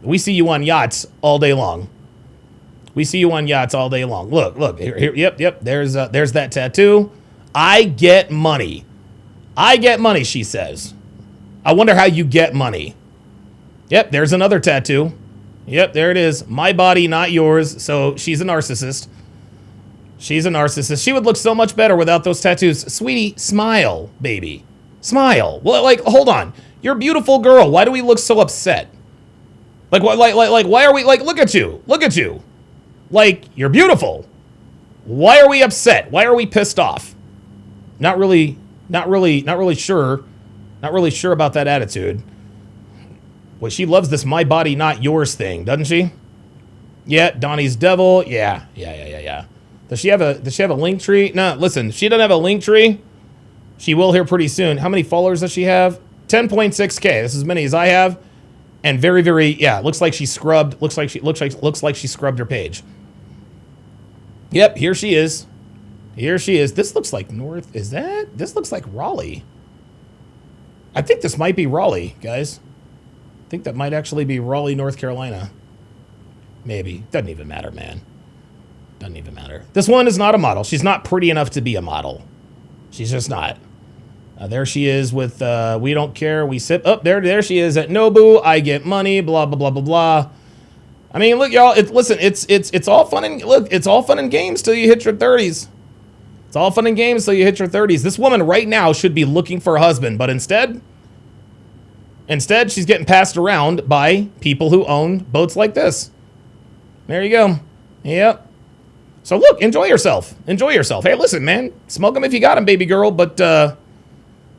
we see you on yachts all day long. Look. Here, yep. There's that tattoo. I get money. She says. I wonder how you get money. Yep. There's another tattoo. Yep. There it is. My body, not yours. So she's a narcissist. She would look so much better without those tattoos. Sweetie, smile, baby. Smile. Well, like, hold on. You're a beautiful girl. Why do we look so upset? Like, why are we, like, look at you. Like, you're beautiful. Why are we upset? Why are we pissed off? Not really sure about that attitude. Well, she loves this my body, not yours thing, doesn't she? Yeah, Donnie's devil. Yeah. Does she have a link tree? No, listen, she doesn't have a link tree. She will here pretty soon. How many followers does she have? 10.6K. This is as many as I have. And very, very, yeah, looks like she scrubbed her page. Yep, here she is. This looks like this looks like Raleigh. I think this might be Raleigh, guys. I think that might actually be Raleigh, North Carolina. Maybe. Doesn't even matter, man. Doesn't even matter. This one is not a model. She's not pretty enough to be a model. She's just not. There she is with We Don't Care. We Sip. Oh, there she is at Nobu. I get money. Blah blah blah blah blah. I mean, look, y'all. It's all fun and it's all fun and games till you hit your 30s. It's all fun and games till you hit your 30s. This woman right now should be looking for a husband, but instead she's getting passed around by people who own boats like this. There you go. Yep. So look, enjoy yourself. Hey, listen, man, smoke them if you got them, baby girl, but it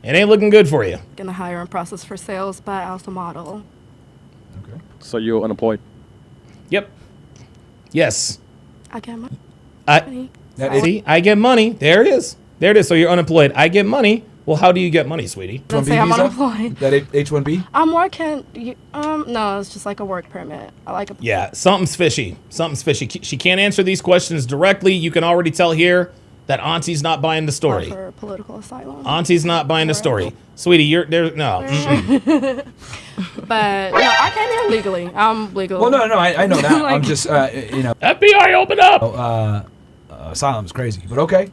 ain't looking good for you. In the hiring process for sales, but I also model. Okay. So you're unemployed? Yep. Yes. I get money. I get money. There it is. So you're unemployed. I get money. Well, how do you get money, sweetie? Let's say I'm unemployed. That H-1B? I'm working. No, it's just like a work permit. Yeah, something's fishy. She can't answer these questions directly. You can already tell here that Auntie's not buying the story. For political asylum. Auntie's not buying the story. Sweetie, you're there. No. But no, I came here legally. I'm legal. Well, no, I know that. I'm just, FBI, open up. Asylum's crazy, but okay.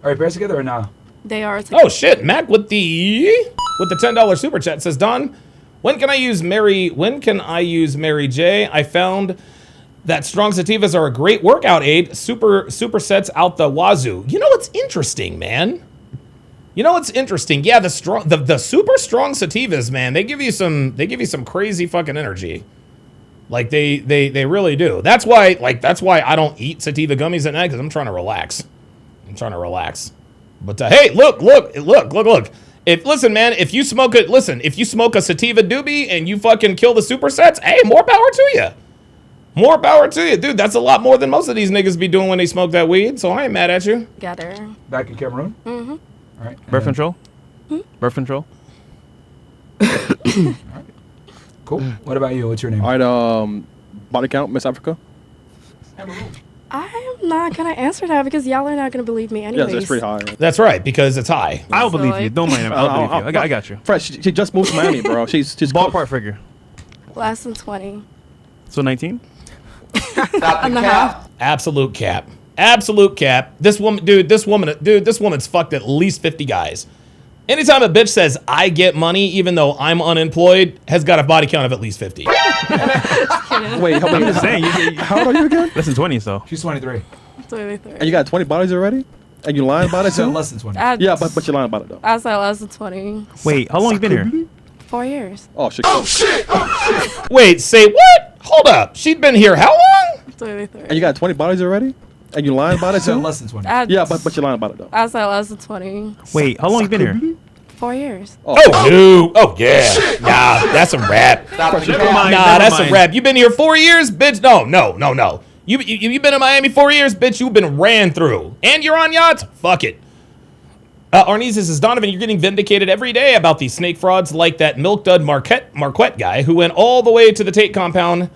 All right, pairs together or no? They are. Oh shit, Mac with the $10 super chat says, Don, when can I use Mary J? I found that strong sativas are a great workout aid. Super sets out the wazoo. You know what's interesting, man? You know what's interesting? Yeah, the super strong sativas, man. They give you some crazy fucking energy. Like they really do. That's why I don't eat sativa gummies at night, because I'm trying to relax. But hey, look. Listen, man, if you smoke a sativa doobie and you fucking kill the supersets, hey, more power to you. More power to you, dude. That's a lot more than most of these niggas be doing when they smoke that weed. So I ain't mad at you. Got her. Back in Cameroon. Mm-hmm. All right. Birth control. Birth control. All right. Cool. What about you? What's your name? All right. Body count, Miss Africa. I'm not gonna answer that because y'all are not gonna believe me anyways. Yes, it's pretty high. That's right, because it's high. I'll believe you. Don't mind him. I'll believe you. I got you. Fresh. She just moved to Miami, bro. She's ballpark figure. Less than 20. So 19. And a half. Absolute cap. Absolute cap. This woman's fucked at least 50 guys. Anytime a bitch says, I get money even though I'm unemployed, has got a body count of at least 50. Wait, I'm just saying. How old are you again? Less than 20, so. She's 23. 23. And you got 20 bodies already? And you lying about it too? Less than 20. Yeah, but you're lying about it though. I said less than 20. Wait, how long you been here? 4 years. Oh shit. Wait, say what? Hold up. She'd been here how long? 23. And you got 20 bodies already? And you lying about it too? Less than 20. Yeah, but you're lying about it though. I said less than 20. Wait, how long you been here? 4 years. Oh, no. Oh, yeah. Nah, that's a wrap. That's a wrap. You been here 4 years, bitch? No. You been in Miami 4 years, bitch? You've been ran through. And you're on yachts? Fuck it. Arnesis says, Donovan, you're getting vindicated every day about these snake frauds like that Milk Dud Marquette guy who went all the way to the Tate compound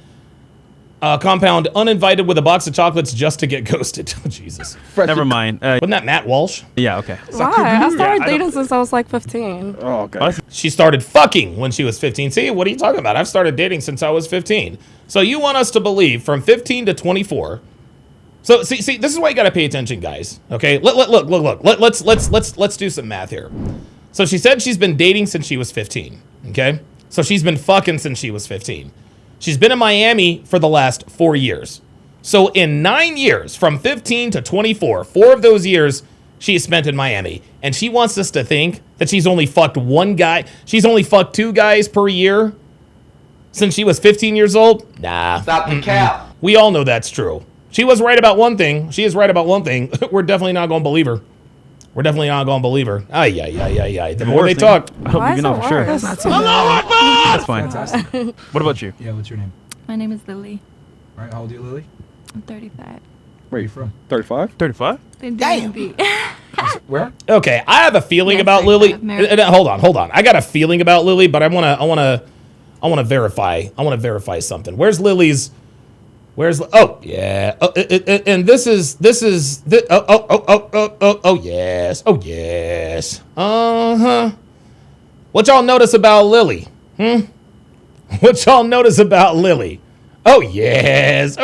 uninvited with a box of chocolates just to get ghosted. Oh, Jesus. Never mind. Wasn't that Matt Walsh? Yeah, okay. Why? I started dating since I was like 15. Oh, okay. She started fucking when she was 15. See, what are you talking about? I've started dating since I was 15. So you want us to believe from 15 to 24. So see, this is why you gotta pay attention, guys. Okay, look. Let's do some math here. So she said she's been dating since she was 15. Okay, so she's been fucking since she was 15. She's been in Miami for the last 4 years. So in 9 years, from 15 to 24, 4 of those years she spent in Miami, and she wants us to think that she's only fucked one guy. She's only fucked 2 guys per year since she was 15 years old. Nah. Stop the cap. We all know that's true. She was right about one thing. She is right about one thing. We're definitely not going to believe her. Ay. The more they talk. I hope you know for sure. That's fine. Fantastic. What about you? Yeah, what's your name? My name is Lily. All right, how old are you, Lily? I'm 35. Where are you from? 35? 35? Damn. Where? Okay, I have a feeling Yes, about I Lily. have married- Hold on. I got a feeling about Lily, but I want to verify. I want to verify something. Where's Lily's? Oh yeah. And this is. Oh yes. What y'all notice about Lily? What y'all notice about Lily? Oh yes.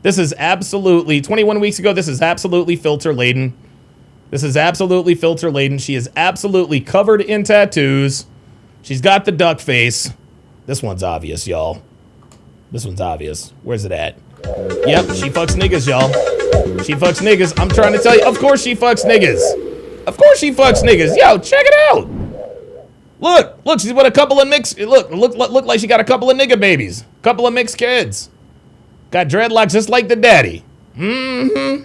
This is absolutely 21 weeks ago. This is absolutely filter laden. She is absolutely covered in tattoos. She's got the duck face. This one's obvious, y'all. Where's it at? Yep, she fucks niggas, y'all. I'm trying to tell you. Of course she fucks niggas. Yo, check it out. Look, she's with a couple of mixed. Look like she got a couple of nigga babies. Couple of mixed kids. Got dreadlocks just like the daddy. Mm-hmm.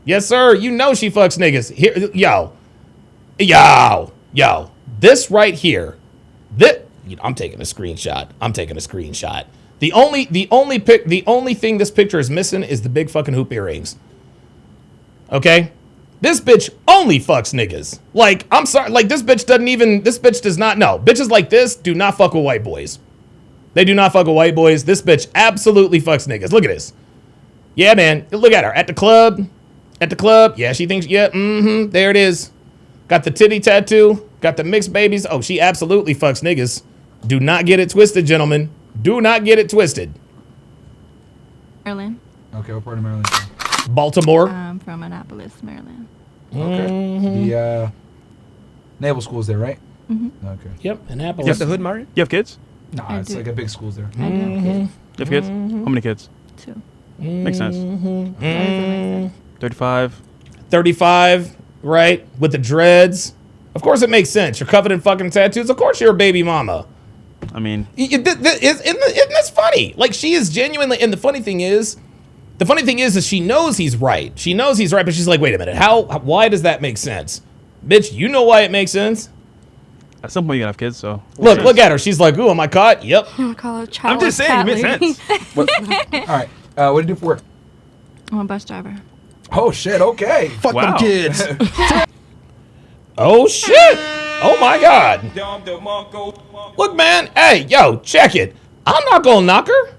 Yes, sir. You know she fucks niggas. Here, yo. This right here. I'm taking a screenshot. The only thing this picture is missing is the big fucking hoop earrings. Okay? This bitch only fucks niggas. Like, I'm sorry, like this bitch does not know. Bitches like this do not fuck with white boys. They do not fuck with white boys. This bitch absolutely fucks niggas. Look at this. Yeah, man. Look at her. At the club. Yeah, she thinks, there it is. Got the titty tattoo. Got the mixed babies. Oh, she absolutely fucks niggas. Do not get it twisted, gentlemen. Do not get it twisted. Maryland. Okay, what part of Maryland? Baltimore. I'm from Annapolis, Maryland. Okay. The naval school's there, right? Mm-hmm. Okay. Yep, Annapolis. You have the hood, Mario? You have kids? Nah, I it's do. like a big school's there. I do have kids. You have kids? How many kids? 2. Makes sense. That is amazing. 35. 35, right? With the dreads. Of course it makes sense. You're covered in fucking tattoos. Of course you're a baby mama. I mean, Isn't this funny? Like, she is genuinely, and the funny thing is she knows he's right. She knows he's right, but she's like, wait a minute, why does that make sense? Bitch, you know why it makes sense? at some point you gotta have kids, so. Look at her. She's like, ooh, am I caught? Yep. I call her child. I'm just saying, it makes sense. All right. What do you do for work? I'm a bus driver. Oh, shit. Okay. Fuck them kids. Oh, shit. Oh, my God. Look, man. Hey, yo, check it. I'm not going to knock her.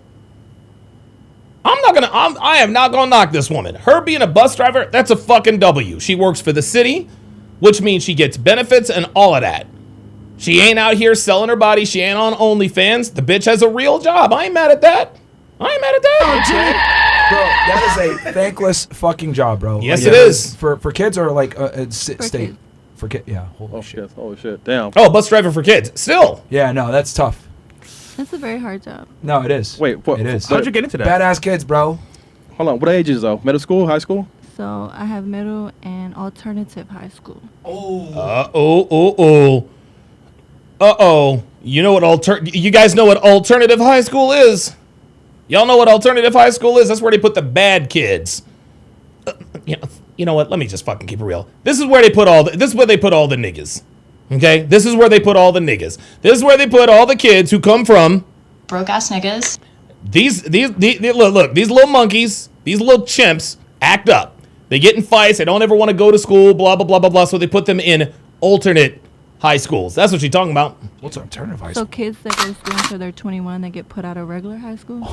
I am not going to knock this woman. Her being a bus driver, that's a fucking W. She works for the city, which means she gets benefits and all of that. She ain't out here selling her body. She ain't on OnlyFans. The bitch has a real job. I ain't mad at that. Bro, that is a thankless fucking job, bro. Yes, it is. For kids or like state? For kids, yeah. Holy shit. Holy shit. Damn. Oh, bus driver for kids. Still. Yeah, no, that's tough. That's a very hard job. No, it is. Wait, what? It is. How'd you get into that? Badass kids, bro. Hold on. What ages though? Middle school, high school? So I have middle and alternative high school. You know what you guys know what alternative high school is? Y'all know what alternative high school is? That's where they put the bad kids. You know what? Let me just fucking keep it real. This is where they put all the niggas. Okay? This is where they put all the niggas. This is where they put all the kids who come from broke ass niggas. These look, these little monkeys, these little chimps act up. They get in fights, they don't ever want to go to school, blah blah blah blah blah, so they put them in alternate high schools. That's what she's talking about. What's alternative high school? So kids that go to school until they're 21, they get put out of regular high school?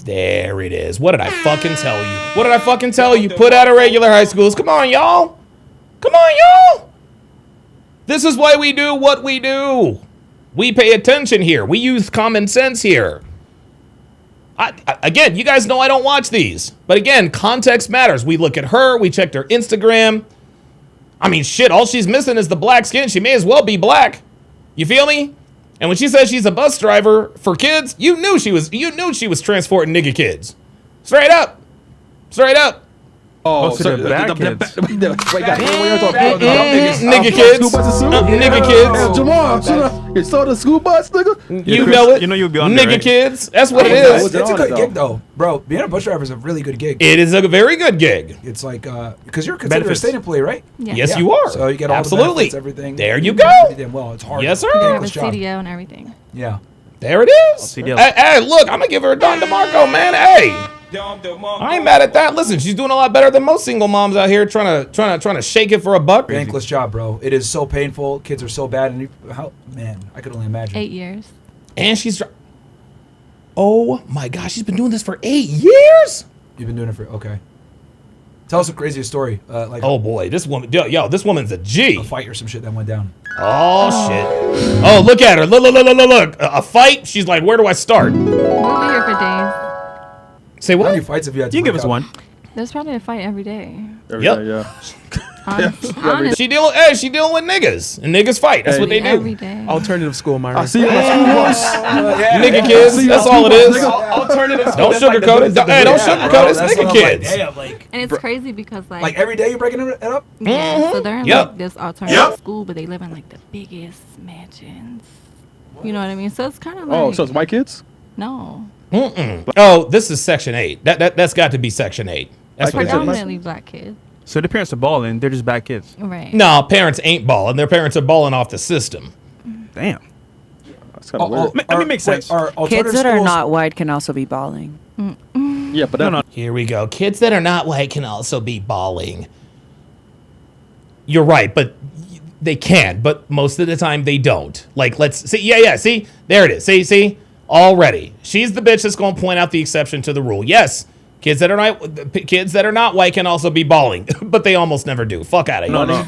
There it is. What did I fucking tell you? What did I fucking tell you? Put out of regular high schools. Come on, y'all. Come on, y'all. This is why we do what we do. We pay attention here. We use common sense here. Again, you guys know I don't watch these. But again, context matters. We look at her. We checked her Instagram. I mean, shit, all she's missing is the black skin. She may as well be black. You feel me? And when she says she's a bus driver for kids, you knew she was transporting nigga kids. Straight up. Straight up. Oh, so the bad kids. Nigga kids. Nigga kids. Jamal, you saw the school bus, nigga? You know it. You know you'll be on nigga there, right? kids. That's what it is. It's a good gig, though. Bro, being a bus driver is a really good gig. It is a very good gig. It's like, because you're considered a state employee, right? Yeah. Yes, you are. So you get all absolutely the benefits, everything. There you go. Well, it's hard. Yes, sir. You have a Thankless job. CDL and everything. Yeah. There it is. CDL. Hey, look, I'm gonna give her a Don DeMarco, man. Hey. I ain't mad at that. Listen, she's doing a lot better than most single moms out here trying to shake it for a buck. Thankless job, bro. It is so painful. Kids are so bad, and man, I could only imagine. 8 years. And oh my gosh, she's been doing this for 8 years. You've been doing it for okay. Tell us a craziest story. Oh boy, this woman, yo, this woman's a G. A fight or some shit that went down. Oh shit. Oh, look at her. Look. A fight. She's like, where do I start? We'll be here for days. Say what? How many fights have you had to You can give break us up? one. There's probably a fight every day. Yeah. Honest. She dealing with niggas, and niggas fight. That's what they do. Every day. Alternative school, Myra. I see you at school bus. Nigga kids. That's all it is. Alternative. Don't sugarcoat it. Hey, don't sugarcoat it. It's That's nigga what I'm kids. like, And it's crazy because like every day you're breaking it up. yeah, so they're in Yep. like this alternative school, but they live in like the biggest mansions. You know what I mean? So it's kind of like Oh, so it's white kids? no, Oh, this is Section 8. That's got to be Section 8. That's what it is. predominantly black kids. So the parents are balling, they're just bad kids. Right. No, parents ain't balling. Their parents are balling off the system. Damn. That's kind of weird. I mean, makes sense. Kids that are not white can also be balling. Yeah, but that, Here we go. Kids that are not white can also be balling. You're right, but they can. But most of the time they don't. Like, let's see. Yeah. See, there it is. See. Already, she's the bitch that's going to point out the exception to the rule. Yes, kids that are not white can also be balling, but they almost never do. Fuck out of here. no.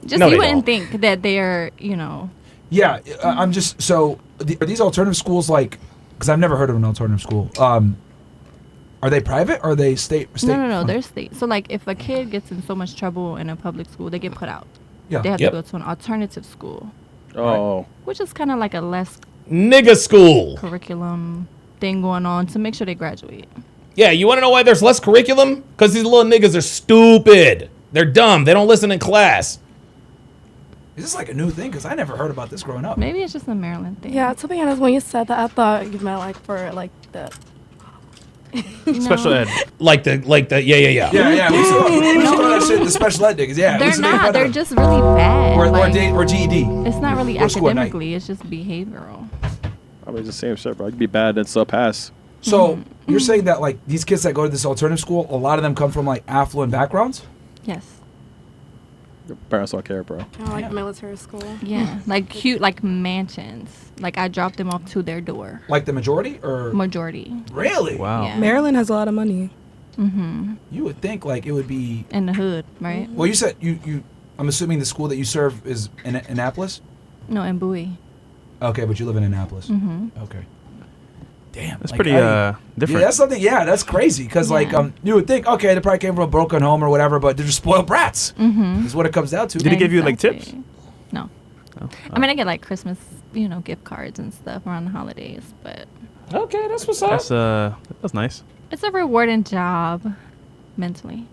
Just No, they you wouldn't don't. think that they're, you know. Yeah, I'm just so. Are these alternative schools like? Because I've never heard of an alternative school. Are they private or are they state? No, they're state. So like, if a kid gets in so much trouble in a public school, they get put out. Yeah. They have to go to an alternative school. Oh. Which is kind of like a less nigga school curriculum thing going on to make sure they graduate. Yeah, you want to know why there's less curriculum? Because these little niggas are stupid. They're dumb. They don't listen in class. Is this like a new thing? Because I never heard about this growing up. Maybe it's just a Maryland thing. Yeah, to be honest, when you said that, I thought you meant like for like the Special ed. Like the yeah. Yeah. We used to call that shit the special ed niggas. Yeah. They're not. They're just really bad. Or GED. It's not really Or school at night. academically. It's just behavioral. I mean, it's the same shit, bro. You can be bad and still pass. So you're saying that like these kids that go to this alternative school, a lot of them come from like affluent backgrounds? Yes. Your parents don't care, bro. Kind of like military school. Yeah, like cute, like mansions. Like I dropped them off to their door. Like the majority or majority? Really? Wow. Yeah. Maryland has a lot of money. Mm-hmm. You would think like it would be in the hood, right? Well, you said you. I'm assuming the school that you serve is in Annapolis. No, in Bowie. Okay, but you live in Annapolis. Mm-hmm. Okay. Damn, That's like, pretty yeah, different. that's something. Yeah, that's crazy. Because like you would think, okay, they probably came from a broken home or whatever, but they're just spoiled brats. Mm-hmm. Is what it comes down to. Did he give you like tips? No. Oh. I mean, I get like Christmas, gift cards and stuff around the holidays, but okay, that's what's up. That's nice. It's a rewarding job, mentally.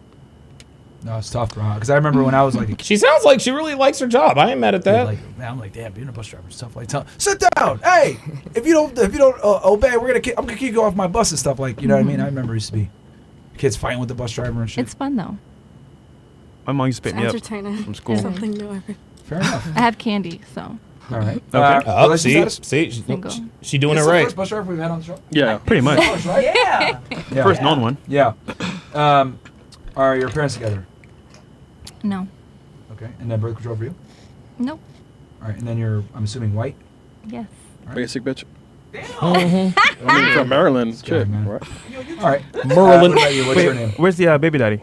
No, it's tough, bro. Because I remember when I was like, she sounds like she really likes her job. I ain't mad at that. I'm like, damn, being a bus driver is tough. Like, sit down. Hey, if you don't obey, I'm gonna kick you off my bus and stuff. Like, you know what I mean? I remember it used to be kids fighting with the bus driver and shit. It's fun though. My mom used to pick me up entertaining. from school. Something new every. Fair enough. I have candy, so. All right. Okay. See, she doing it right. First bus driver we've had on the show. Yeah, pretty much. Right? Yeah. First known one. Yeah. Are your parents together? No. Okay. And then birth control for you? Nope. All right. And then you're, I'm assuming, white? Yes. Right. Basic bitch. Damn. I mean, from Maryland. Scared, Shit. man. Right. All right. Merlin. What about you? What's your name? Where's the baby daddy?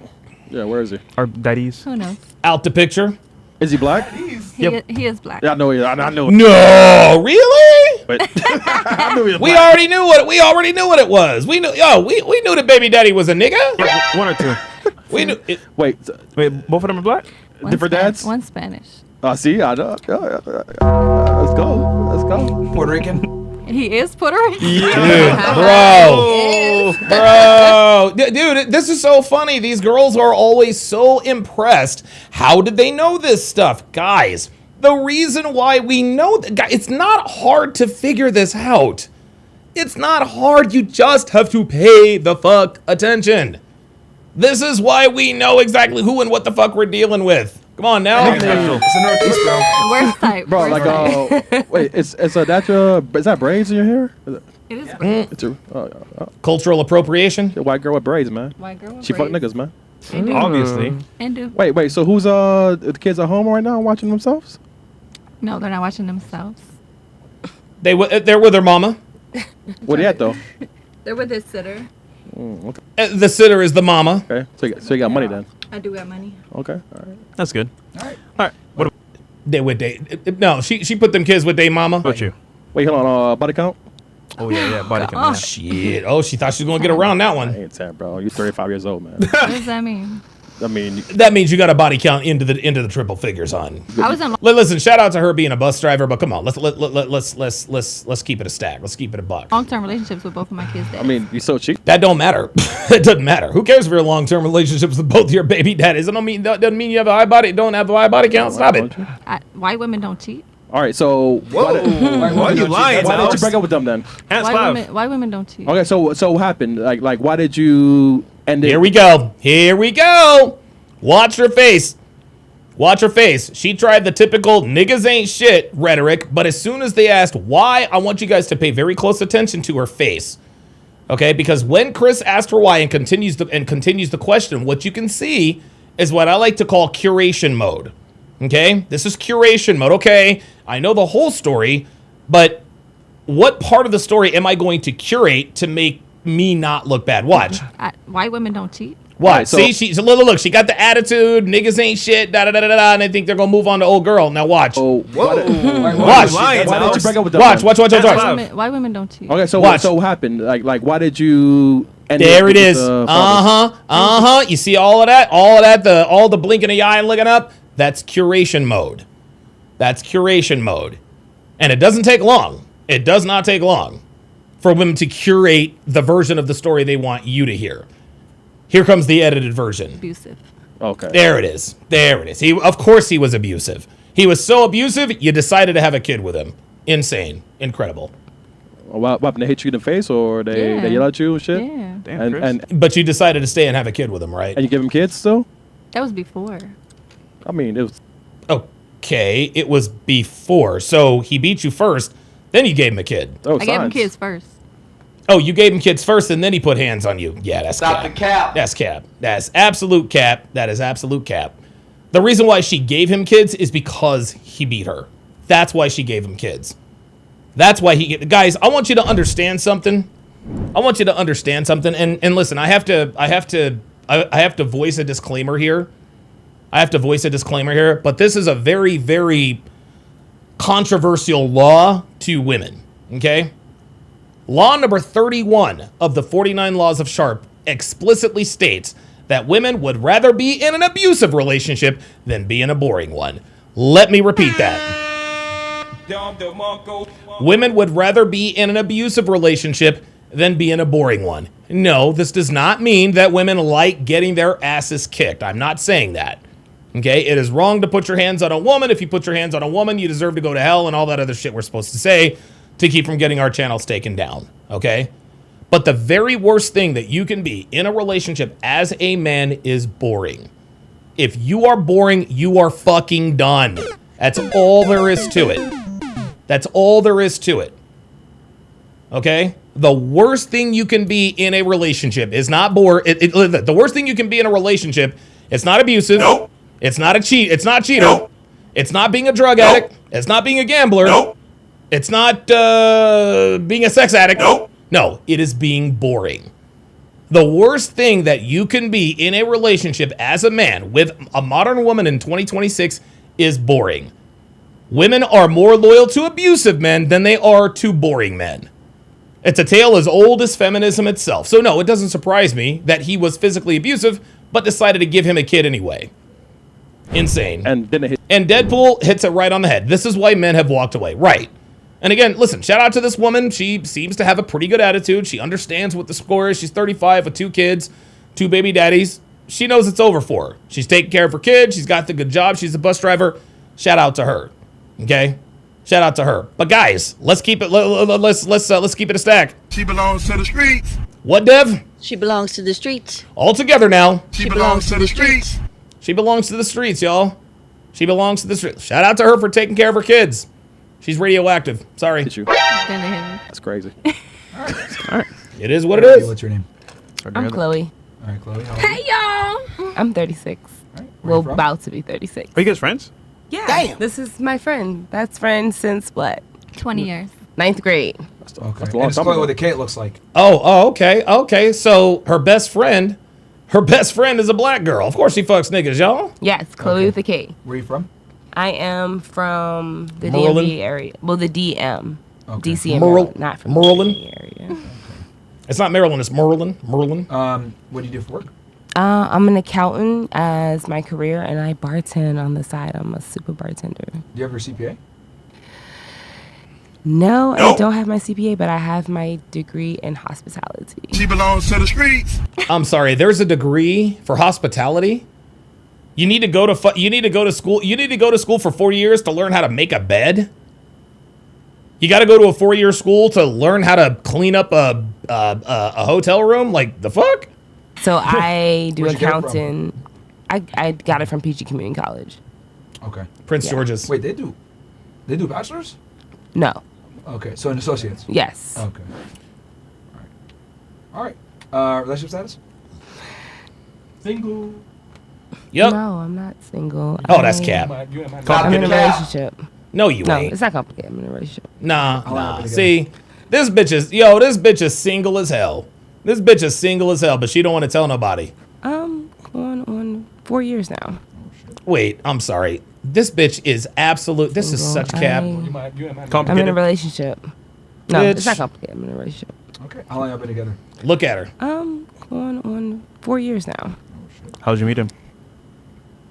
Yeah, where is he? Our daddies. Who knows? Out the picture. Is he black? He is black. Yeah, I know he is. I know. No, really? But I knew he was We black. already knew what it was. We knew. We knew that baby daddy was a nigga. Yeah, one or two. We knew. Wait, both of them are black? One different dads? One Spanish. See, I know. Let's go. Puerto Rican? He is Puerto Rican. Dude, this is so funny. These girls are always so impressed. How did they know this stuff? Guys, the reason why we know that, it's not hard to figure this out. It's not hard. You just have to pay the fuck attention. This is why we know exactly who and what the fuck we're dealing with. Come on now. It's the Northeast, bro. Worst type. Bro, like, wait, is that braids in your hair? It is. It's a Cultural appropriation. the white girl with braids, man. White girl with She fuck braids. niggas, man. They do. Obviously. And do. Wait, so who's the kids at home right now watching themselves? No, they're not watching themselves. They're with their mama. Where they at though? They're with their sitter. Okay. The sitter is the mama. Okay. So you got money then. I do got money. Okay. All right. That's good. All right. What They with they. No, she put them kids with their mama. about you? Wait, hold on. Body count? Oh, yeah. Body count. Oh. yeah. Shit. Oh, she thought she was gonna get around that I one. ain't 10, bro. You're 35 years old, man. What does that mean? I mean, That means you got a body count into the triple figures on. I was in. Listen, shout out to her being a bus driver, but come on, let's keep it a stack. Let's keep it a buck. Long-term relationships with both of my kids. I mean, you so cheap. That don't matter. It doesn't matter. Who cares if you're in long-term relationships with both your baby daddies? It doesn't mean you have a high body. Don't have a high body count. Stop it. White women don't cheat. All right, so Why are you lying? Why did you Alex? break up with them then? Ask White five. women don't cheat. Okay, so what happened? Like, why did you end it? Here we go. Watch her face. She tried the typical niggas ain't shit rhetoric, but as soon as they asked why, I want you guys to pay very close attention to her face. Okay, because when Chris asked her why and continues the question, what you can see is what I like to call curation mode. Okay, this is curation mode. Okay, I know the whole story, but what part of the story am I going to curate to make me not look bad? Watch. White women don't cheat. What? Right, so- See, look, she got the attitude, niggas ain't shit, and I think they're gonna move on to old girl. Now watch. Oh, why did you break up with them? Watch. White women don't cheat. Okay, so Watch. what happened? Like, why did you And There it with is. the fathers. You see all of that? All the blinking of the eye and looking up? That's curation mode. That's curation mode. And it doesn't take long. It does not take long for women to curate the version of the story they want you to hear. Here comes the edited version. Abusive. Okay. There it is. There it is. Of course he was abusive. He was so abusive, you decided to have a kid with him. Insane. Incredible. What happened? They hit you in the face, or they yell at you and shit? Yeah. Damn, But you decided to stay and have a kid with him, right? And you give him kids still? That was before. I mean, it was. Okay, it was before. So he beat you first, then you gave him a kid. Oh, I gave him kids first. Oh, you gave him kids first, and then he put hands on you. Yeah, that's Stop cap. the cap. That's cap. That's absolute cap. That is absolute cap. The reason why she gave him kids is because he beat her. That's why she gave him kids. That's why guys, I want you to understand something. I want you to understand something. And listen, I have to voice a disclaimer here. But this is a very, very controversial law to women. Okay? Law number 31 of the 49 Laws of Sharp explicitly states that women would rather be in an abusive relationship than be in a boring one. Let me repeat that. Women would rather be in an abusive relationship than be in a boring one. No, this does not mean that women like getting their asses kicked. I'm not saying that. Okay? It is wrong to put your hands on a woman. If you put your hands on a woman, you deserve to go to hell and all that other shit we're supposed to say to keep from getting our channels taken down. Okay? But the very worst thing that you can be in a relationship as a man is boring. If you are boring, you are fucking done. That's all there is to it. That's all there is to it. Okay? The worst thing you can be in a relationship is not the worst thing you can be in a relationship, it's not abusive. Nope. It's not cheater. Nope. It's not being a drug addict. It's not being a gambler. Nope. It's not being a sex addict. Nope. No, it is being boring. The worst thing that you can be in a relationship as a man with a modern woman in 2026 is boring. Women are more loyal to abusive men than they are to boring men. It's a tale as old as feminism itself. So no, it doesn't surprise me that he was physically abusive, but decided to give him a kid anyway. Insane. And Deadpool hits it right on the head. This is why men have walked away. Right. And again, listen, shout out to this woman. She seems to have a pretty good attitude. She understands what the score is. She's 35 with 2 kids, 2 baby daddies. She knows it's over for her. She's taking care of her kids. She's got the good job. She's a bus driver. Shout out to her. Okay? Shout out to her. But guys, let's keep it let's keep it a stack. She belongs to the streets. What, Dev? She belongs to the streets. All together now. She belongs to the streets. She belongs to the streets, y'all. She belongs to the streets. Shout out to her for taking care of her kids. She's radioactive. Sorry. That's crazy. All right. It is what it is. What's your name? I'm Chloe. All right, Chloe. Hey, y'all. I'm 36. Well, about to be 36. Are you guys friends? Yeah. Damn. This is my friend. Best friend since what? 20 years. 9th grade. Okay. And it's Chloe with a K, it looks like. Oh, okay. Okay. So her best friend is a black girl. Of course she fucks niggas, y'all. Yes, Chloe with a K. Where are you from? I am from the Maryland? DMV area. Well, the DM. Okay. DC and Maryland, not from Maryland? the DMV area. Okay. It's not Maryland, it's Merlin. What do you do for work? I'm an accountant as my career, and I bartend on the side. I'm a super bartender. Do you have your CPA? No, I don't have my CPA, but I have my degree in hospitality. She belongs to the streets. I'm sorry, there's a degree for hospitality? You need to go to school. You need to go to school for 4 years to learn how to make a bed? You got to go to a 4-year school to learn how to clean up a hotel room? Like, the fuck? So I do Where'd you get it from? accounting. I got it from PG Community College. Okay. Prince George's. Wait, they do bachelors? No. Okay, so an associate's? Yes. Okay. All right. Relationship status? Single. Yep. No, I'm not single. Oh, that's cap. I'm in a relationship. No, you No, ain't. it's not complicated. I'm in a relationship. Nah. See, this bitch is single as hell. This bitch is single as hell, but she don't want to tell nobody. Going on 4 years now. Wait, I'm sorry. This bitch is absolute. This is such cap. I'm in a relationship. No, it's not complicated. I'm in a relationship. Okay. How long have you been together? Look at her. Going on 4 years now. How'd you meet him?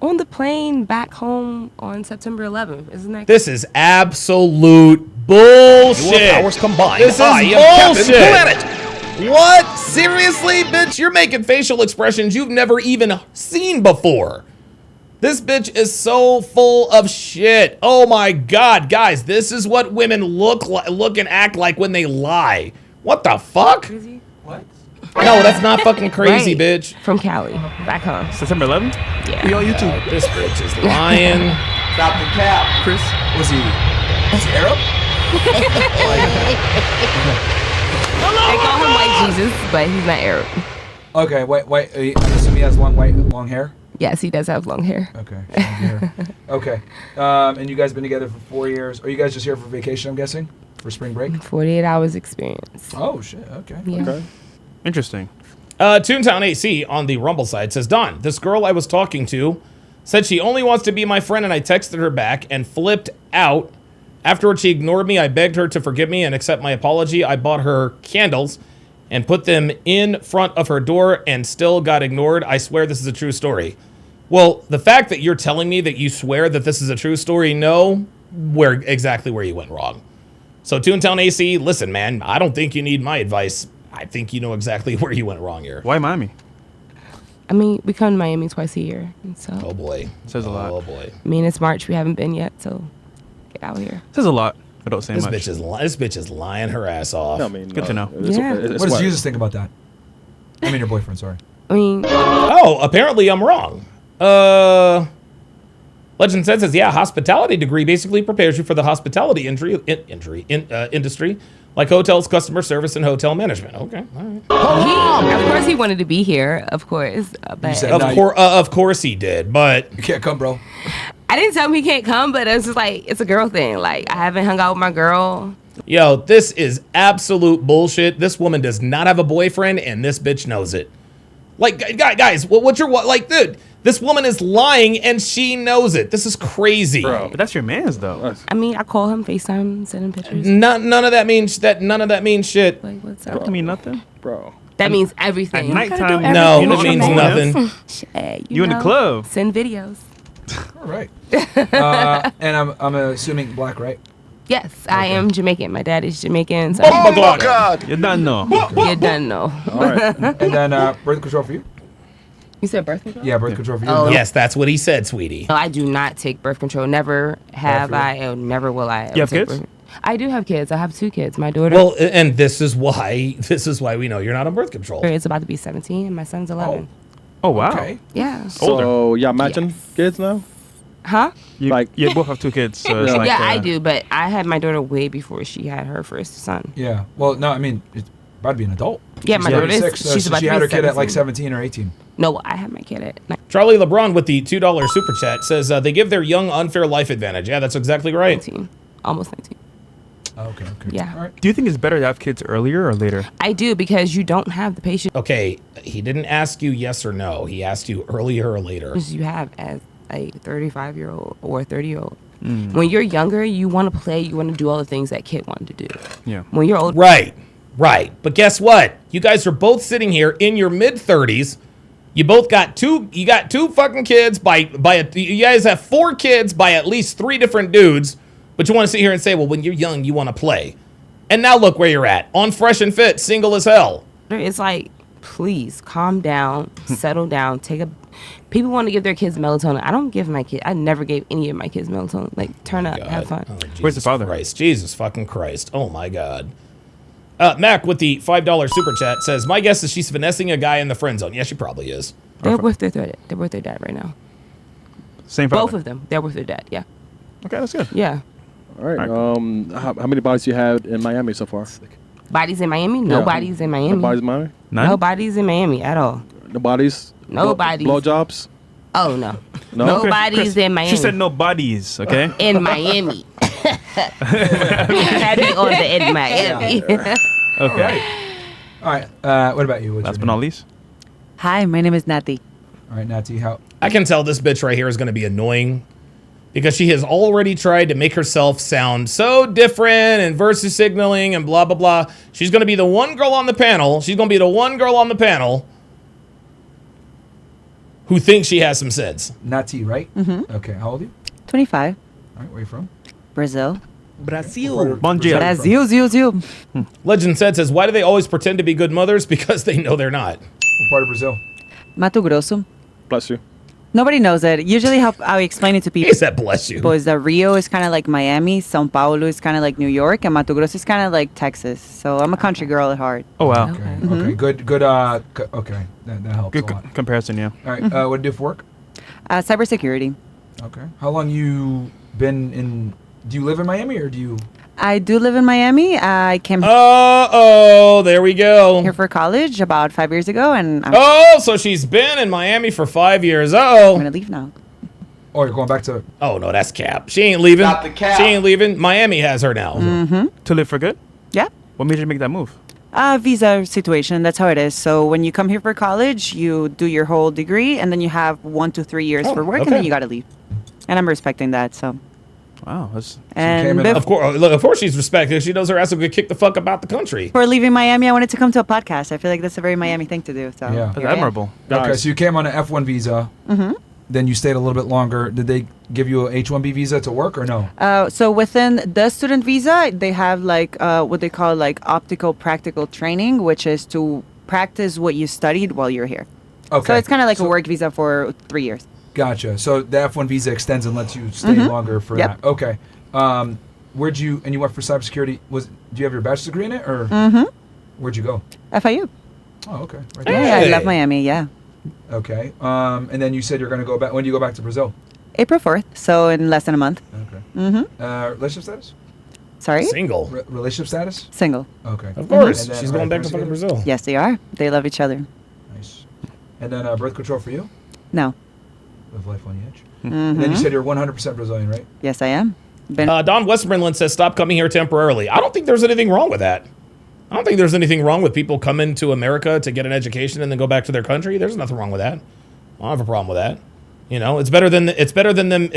On the plane back home on September 11th. Isn't that? This is absolute bullshit. Your powers combined. This is I am Captain bullshit. Planet. What? Seriously, bitch? You're making facial expressions you've never even seen before. This bitch is so full of shit. Oh my God, guys, this is what women look and act like when they lie. What the fuck? What? No, that's not fucking crazy, Right. bitch. From Cali, back home. September 11th? Yeah. We on YouTube. This bitch is lying. Stop the cap. Chris? Was he Arab? They call him White Jesus, but he's not Arab. Okay, wait. I'm assuming he has long hair? Yes, he does have long hair. Okay. Long hair. Okay. And you guys been together for 4 years. Are you guys just here for vacation, I'm guessing? For spring break? 48 hours experience. Oh, shit. Okay. Yeah. Okay. Interesting. Toontown AC on the Rumble side says, Don, this girl I was talking to said she only wants to be my friend, and I texted her back and flipped out. Afterwards, she ignored me. I begged her to forgive me and accept my apology. I bought her candles and put them in front of her door and still got ignored. I swear this is a true story. Well, the fact that you're telling me that you swear that this is a true story, no, exactly where you went wrong. So Toontown AC, listen, man, I don't think you need my advice. I think you know exactly where you went wrong here. Why Miami? I mean, we come to Miami twice a year. And so, Oh, boy. Says a lot. Oh, boy. I mean, it's March. We haven't been yet, so get out here. Says a lot. I don't say This much. bitch is lying her ass off. I mean, Good to know. Yeah. What does Jesus think about that? I mean, your boyfriend, sorry. I mean, Oh, apparently I'm wrong. Legend says, yeah, hospitality degree basically prepares you for the hospitality industry, like hotels, customer service, and hotel management. Okay, all right. of course he wanted to be here, of course. But said- Of course he did, but You can't come, bro. I didn't tell him he can't come, but it's just like, it's a girl thing. Like, I haven't hung out with my girl. yo, this is absolute bullshit. This woman does not have a boyfriend, and this bitch knows it. Like, guys, like, dude, this woman is lying, and she knows it. This is crazy. Bro. But that's your man's, though. I mean, I call him FaceTime, send him pictures. None of that means shit. Like, what's That up? don't mean nothing. Bro. That means everything. At nighttime, No, you know it means what I'm doing. nothing. Shit, You in the club. Send videos. All right. And I'm assuming black, right? Yes, I am Jamaican. My dad is Jamaican. So Oh my God. You done know. you done know. All right. And then birth control for you? You said birth control? Yeah, birth control for you. Oh. No? Yes, that's what he said, sweetie. No, I do not take birth control. Never have for you? I, and never will I. You have take kids? birth- I do have kids. I have 2 kids. My daughter Well, and this is why we know you're not on birth control. is about to be 17, and my son's 11. Oh, wow. Okay. Yeah. So, y'all matching kids now? Huh? You, Like- you both have 2 kids, so it's like... yeah, I do, but I had my daughter way before she had her first son. Yeah. Well, no, I mean, it's about to be an adult. Yeah, my daughter is. 36, so She's about she to had be her kid at like 17. 17 or 18. No, I had my kid at Charlie LeBron with the $2 super chat says they give their young unfair life advantage. Yeah, that's exactly right. 19. Almost 19. Okay. Yeah. All right. Do you think it's better to have kids earlier or later? I do, because you don't have the patience Okay, he didn't ask you yes or no. He asked you earlier or later. you have as a 35-year-old or a 30-year-old. When you're younger, you want to play, you want to do all the things that kid wanted to do. Yeah. When you're older, Right. But guess what? You guys are both sitting here in your mid-30s. You both got two fucking kids you guys have 4 kids by at least 3 different dudes, but you want to sit here and say, well, when you're young, you want to play. And now look where you're at. On Fresh and Fit, single as hell. it's like, please calm down, settle down, people want to give their kids melatonin. I don't give my kid. I never gave any of my kids melatonin. Like, turn up, have fun. Oh, Where's the father? Christ. Jesus fucking Christ. Oh, my God. Mac with the $5 super chat says, my guess is she's finessing a guy in the friend zone. Yeah, she probably is. They're with their dad right now. Same father? Both of them. They're with their dad. Yeah. Okay, that's good. Yeah. All right. How many bodies you had in Miami so far? Bodies in Miami? Nobody's in Miami. No bodies in Miami? None? Nobody's in Miami at all. No bodies? Nobody's. Blowjobs? Oh, no. No? Nobody's in Miami. She said no bodies, okay? In Miami. Had me on the in Miami. Okay. All right. What about you? What's Last your but not name? least. Hi, my name is Nati. All right, Nati. How? I can tell this bitch right here is going to be annoying because she has already tried to make herself sound so different and virtue signaling and blah, blah, blah. She's going to be the one girl on the panel. She's going to be the one girl on the panel who thinks she has some sense. Nati, right? Mm-hmm. Okay, how old are you? 25. All right, where are you from? Brazil. Brazil. Bom dia. Brasil. Legend says, why do they always pretend to be good mothers? Because they know they're not. What part of Brazil? Mato Grosso. Bless you. Nobody knows it. Usually how I explain it to people He said, bless you. is that Rio is kind of like Miami, São Paulo is kind of like New York, and Mato Grosso is kind of like Texas. So I'm a country girl at heart. Oh, wow. Okay, Mm-hmm. okay, good, okay, that helps Good a lot. comparison, yeah. All right, what do you do for work? Cybersecurity. Okay. How long you been in, do you live in Miami or do you? I do live in Miami. I came Uh-oh, there we go. here for college about 5 years ago, and I'm Oh, so she's been in Miami for 5 years. Uh-oh. going to leave now. Oh, you're going back to, Oh, no, that's cap. She ain't leaving. Stop the cap. She ain't leaving. Miami has her now. Mm-hmm. To live for good? Yeah. What made you make that move? Visa situation. That's how it is. So when you come here for college, you do your whole degree, and then you have 1 to 3 years for work, and okay. then you got to leave. And I'm respecting that. So Wow. That's, and came in Of course she's respected. She knows her ass will get kicked the fuck about the country. before leaving Miami, I wanted to come to a podcast. I feel like that's a very Miami thing to do. So Yeah. that's here I am. admirable. okay, Guys. so you came on an F1 visa. Mm-hmm. Then you stayed a little bit longer. Did they give you a H-1B visa to work or no? So within the student visa, they have like what they call like optical practical training, which is to practice what you studied while you're here. Okay. So it's kind of like a work visa for 3 years. Gotcha. So the F1 visa extends and lets you stay longer for Yep. that. Okay. Where'd you, and you went for cybersecurity, do you have your bachelor's degree in it or where'd you go? FIU. Oh, okay. Right Yeah, there. I love Miami. Yeah. Okay. And then you said you're going to go back, when do you go back to Brazil? April 4th. So in less than a month. Okay. Mm-hmm. Relationship status? Sorry? Single. Relationship status? Single. Okay. Of course. And then, She's going back to together? fucking Brazil. Yes, they are. They love each other. Nice. And then birth control for you? No. Live life on the edge. And then you said you're 100% Brazilian, right? Yes, I am. Been Don Westmoreland says, stop coming here temporarily. I don't think there's anything wrong with that. I don't think there's anything wrong with people coming to America to get an education and then go back to their country. There's nothing wrong with that. I don't have a problem with that. You know, it's better than them.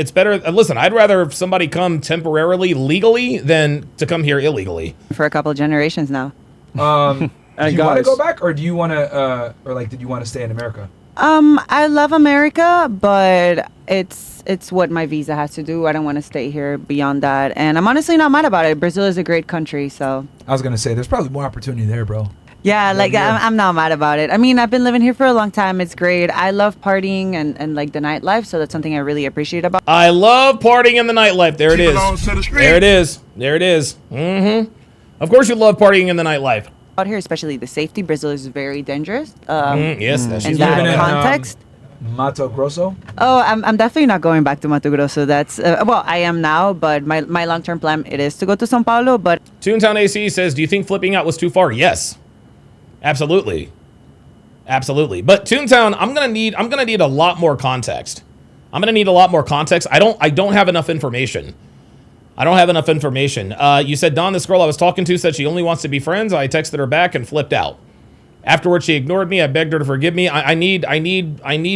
Listen, I'd rather somebody come temporarily legally than to come here illegally. for a couple of generations now. Do you want to guys- go back or do you want to, or like, did you want to stay in America? I love America, but it's what my visa has to do. I don't want to stay here beyond that, and I'm honestly not mad about it. Brazil is a great country, so I was going to say, there's probably more opportunity there, bro. yeah, like yeah. I'm not mad about it. I mean, I've been living here for a long time. It's great. I love partying and like the nightlife, so that's something I really appreciate about. I love partying in the nightlife. There it is. belongs to the street. There it is. There it is. Mm-hmm. Of course you love partying in the nightlife. Out here, especially the safety, Brazil is very dangerous. Yes, that's in she's that living in, context. Mato Grosso? Oh, I'm definitely not going back to Mato Grosso. That's well, I am now, but my long-term plan it is to go to São Paulo. But Toontown AC says, do you think flipping out was too far? Yes. Absolutely. Absolutely. But Toontown, I'm gonna need a lot more context. I don't have enough information. You said, Don, this girl I was talking to said she only wants to be friends. I texted her back and flipped out. Afterwards, she ignored me. I begged her to forgive me. I need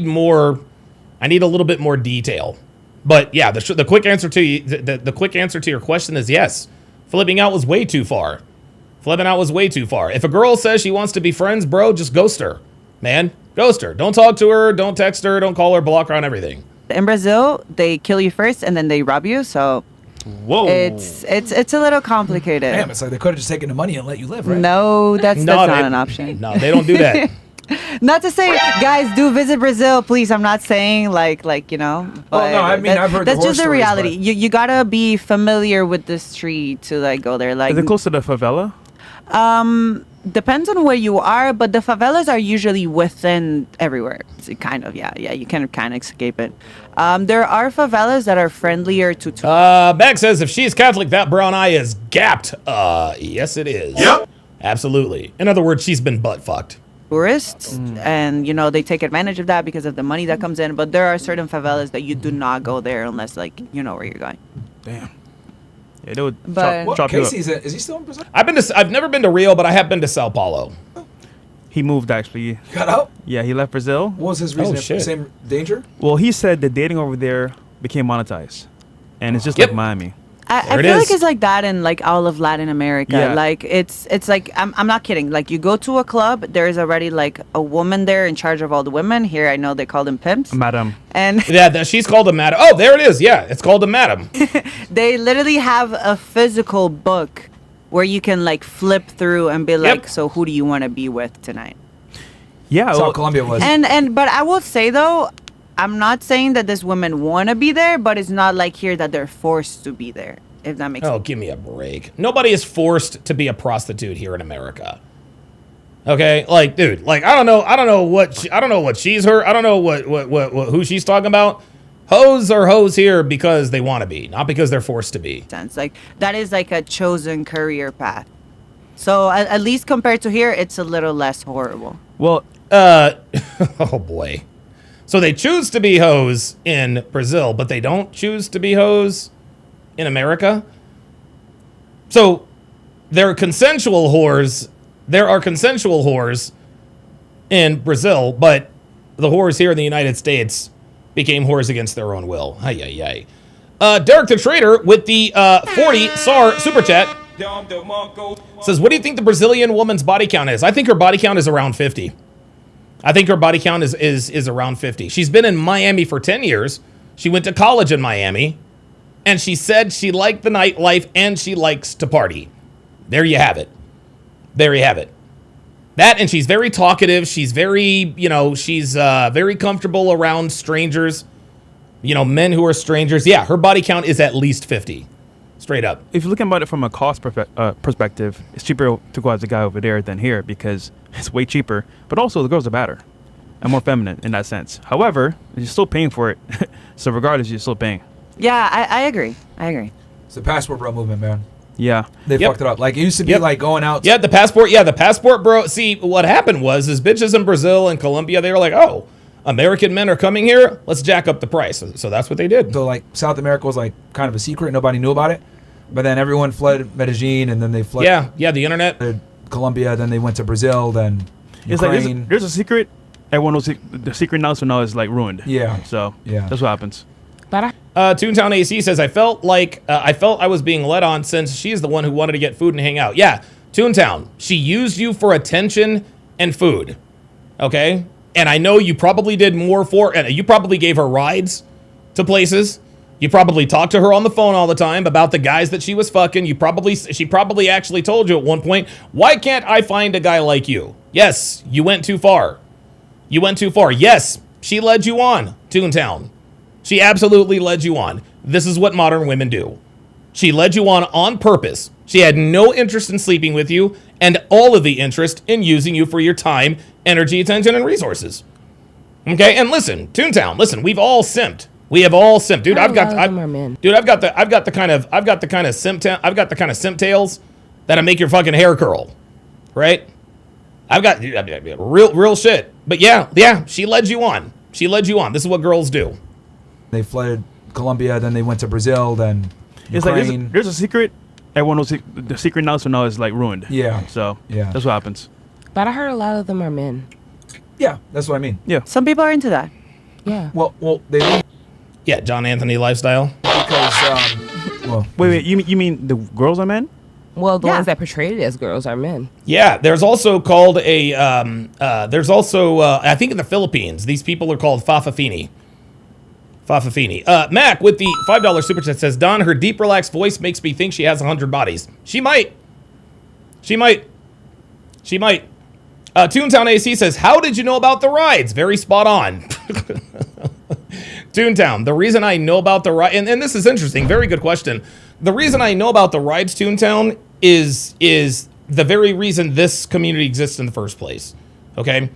more. I need a little bit more detail. But yeah, the quick answer to you, the quick answer to your question is yes. Flipping out was way too far. If a girl says she wants to be friends, bro, just ghost her, man. Ghost her. Don't talk to her. Don't text her. Don't call her. Block her on everything. in Brazil, they kill you first and then they rob you. So whoa, it's a little complicated. Damn, it's like they could have just taken the money and let you live, right? No, that's not an option. No, they don't do that. Not to say, guys, do visit Brazil, please. I'm not saying like you know. But no, I mean I've heard that's the horror just the stories, reality. but- You gotta be familiar with the street to like go there. Like, is it close to the favela? Depends on where you are, but the favelas are usually within everywhere. It's kind of, yeah. You can kind of escape it. There are favelas that are friendlier to. Beck says if she's Catholic, that brown eye is gapped. Yes, it is. Yep. Absolutely. In other words, she's been butt fucked. Tourists, and you know they take advantage of that because of the money that comes in. But there are certain favelas that you do not go there unless like you know where you're going. Damn. Yeah, they would But- chop you up. Casey's is he still in Brazil? I've never been to Rio, but I have been to Sao Paulo. He moved actually. Got out? Yeah, he left Brazil. What was his reason? shit. Same danger? Well, he said the dating over there became monetized. and it's just Yep. like Miami. I feel like it's like that in like all of Latin America. Yeah. Like it's like I'm not kidding. Like you go to a club, there's already like a woman there in charge of all the women. Here I know they call them pimps. Madam. And Yeah, she's called a madam. Oh, there it is. Yeah, it's called a madam. they literally have a physical book where you can like flip through and be like, so who do you want to be with tonight? Yeah, That's how Colombia was. And but I will say though, I'm not saying that these women want to be there, but it's not like here that they're forced to be there. If that makes Oh, sense. give me a break. Nobody is forced to be a prostitute here in America. Okay, like, dude, like, I don't know what she's heard. I don't know what who she's talking about. Hoes are hoes here because they want to be, not because they're forced to be. Sense like that is like a chosen career path. So at least compared to here, it's a little less horrible. Well, oh boy. So they choose to be hoes in Brazil, but they don't choose to be hoes in America. So there are consensual whores. There are consensual whores in Brazil, but the whores here in the United States became whores against their own will. Ay, ay, ay. Derek the Trader with the 40 SAR super chat says, what do you think the Brazilian woman's body count is? I think her body count is around 50. I think her body count is around 50. She's been in Miami for 10 years. She went to college in Miami. And she said she liked the nightlife and she likes to party. There you have it. There you have it. That, and she's very talkative. She's very, she's very comfortable around strangers. Men who are strangers. Yeah, her body count is at least 50. Straight up. If you're looking about it from a cost perspective, it's cheaper to go as a guy over there than here because it's way cheaper. But also, the girls are better and more feminine in that sense. However, you're still paying for it. So regardless, you're still paying. Yeah, I agree. I agree. It's the passport bro movement, man. Yeah. They fucked it up. Like, it used to be like going out. Yeah, the passport bro. See, what happened was bitches in Brazil and Colombia, they were like, oh, American men are coming here. Let's jack up the price. So that's what they did. So, like, South America was, like, kind of a secret. Nobody knew about it. But then everyone fled Medellin, and then they fled. Yeah, the internet. Colombia, then they went to Brazil, then It's Ukraine. like, there's a secret. Everyone knows the secret now, so now it's, like, ruined. Yeah. So, yeah, that's what happens. But Toontown AC says, I felt I was being led on since she's the one who wanted to get food and hang out. Yeah, Toontown, she used you for attention and food. Okay? And I know you probably did more and you probably gave her rides to places. You probably talked to her on the phone all the time about the guys that she was fucking. She probably actually told you at one point, why can't I find a guy like you? Yes, you went too far. You went too far. Yes, she led you on, Toontown. She absolutely led you on. This is what modern women do. She led you on purpose. She had no interest in sleeping with you and all of the interest in using you for your time, energy, attention, and resources. Okay, and listen, Toontown, listen, we've all simped. We have all simped. Dude, I've got the kind of simp tails that'll make your fucking hair curl. Right? I've got real shit. But yeah, she led you on. She led you on. This is what girls do. They fled Colombia, then they went to Brazil, then It's Ukraine. like there's a secret. Everyone knows the secret now, so now it's like ruined. Yeah. So yeah, that's what happens. But I heard a lot of them are men. Yeah, that's what I mean. Yeah. Some people are into that. Yeah. Well, they leave Yeah, John Anthony lifestyle. because wait, you mean the girls are men? Well, the ones that portrayed it as girls are men. Yeah, there's also called I think in the Philippines, these people are called Fafafini. Mac with the $5 super chat says, Don, her deep, relaxed voice makes me think she has 100 bodies. She might. Toontown AC says, how did you know about the rides? Very spot on. Toontown, the reason I know about the ride, and this is interesting, very good question. The reason I know about the rides, Toontown, is the very reason this community exists in the first place. Okay?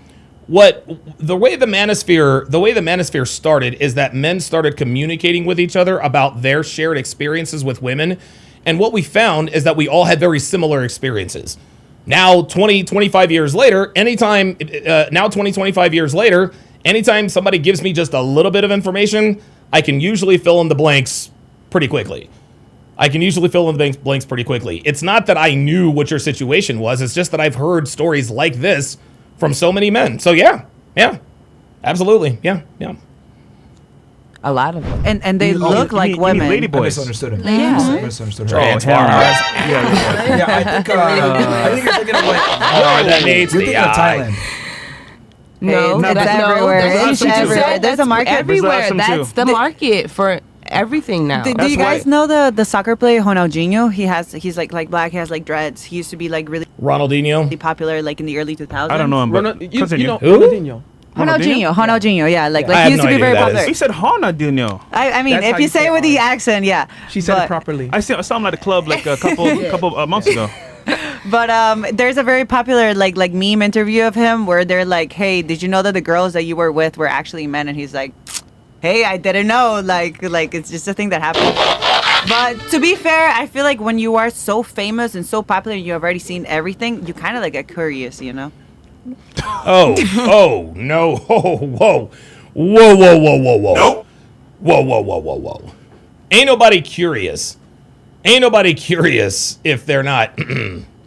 The way the manosphere started is that men started communicating with each other about their shared experiences with women. And what we found is that we all had very similar experiences. Now, 25 years later, anytime somebody gives me just a little bit of information, I can usually fill in the blanks pretty quickly. It's not that I knew what your situation was. It's just that I've heard stories like this from so many men. So yeah, absolutely. Yeah. A lot of them. And they look like women. Lady I boys. misunderstood him. Yeah. I misunderstood her. Trans hell no. bars. Yeah, I think you're thinking of like. that needs you're the thinking of eye. Thailand. No, It's everywhere. It's everywhere. There's a market. everywhere. Brazil has some That's too. the market for everything now. Do you guys know the soccer player Ronaldinho? He's like black. He has like dreads. He used to be like really Ronaldinho. popular like in the early 2000s. I don't know him, but You continue. know, Who? Ronaldinho. Ronaldinho, yeah, like I he have used no to be idea very who that popular. is. He said Ronaldinho. I mean, That's if how you you say say it with it. the accent, yeah. She said But- it properly. I saw him at the club like a couple months ago. But there's a very popular like meme interview of him where they're like, "Hey, did you know that the girls that you were with were actually men?" And he's like, "Hey, I didn't know." Like it's just a thing that happened. But to be fair, I feel like when you are so famous and so popular, and you have already seen everything, you kind of like get curious, you know? Oh no! Whoa! Nope. Whoa! Ain't nobody curious. Ain't nobody curious if they're not.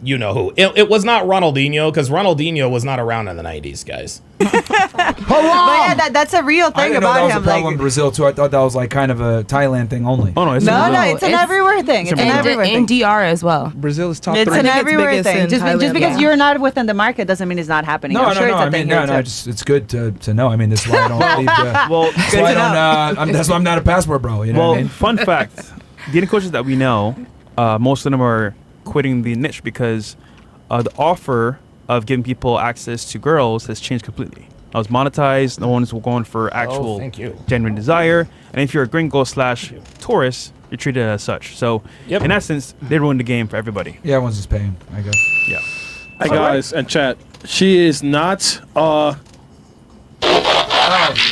You know who? It was not Ronaldinho because Ronaldinho was not around in the '90s, guys. But yeah, that's a real I thing didn't know that about was a him. problem Like, in Brazil too. I thought that was like kind of a Thailand thing only. Oh no, it's no, Brazil. it's an everywhere thing. It's an And everywhere in thing. DR as well. Brazil is top It's 3. an everywhere biggest thing. in Just Thailand, because yeah. you're not within the market doesn't mean it's not happening. No, I'm sure it's I a thing mean, here too. just it's good to know. I mean, this is why I don't leave. Well, That's why I don't. That's why I'm not a passport bro. You know well, what I mean? fun fact: dating coaches that we know, most of them are quitting the niche because the offer of giving people access to girls has changed completely. I was monetized. No one's going for actual thank you. genuine desire. And if you're a gringo / tourist, you're treated as such. So, in essence, they ruined the game for everybody. Yeah, everyone's just paying, I guess. Yeah. Hey guys and chat. She is not.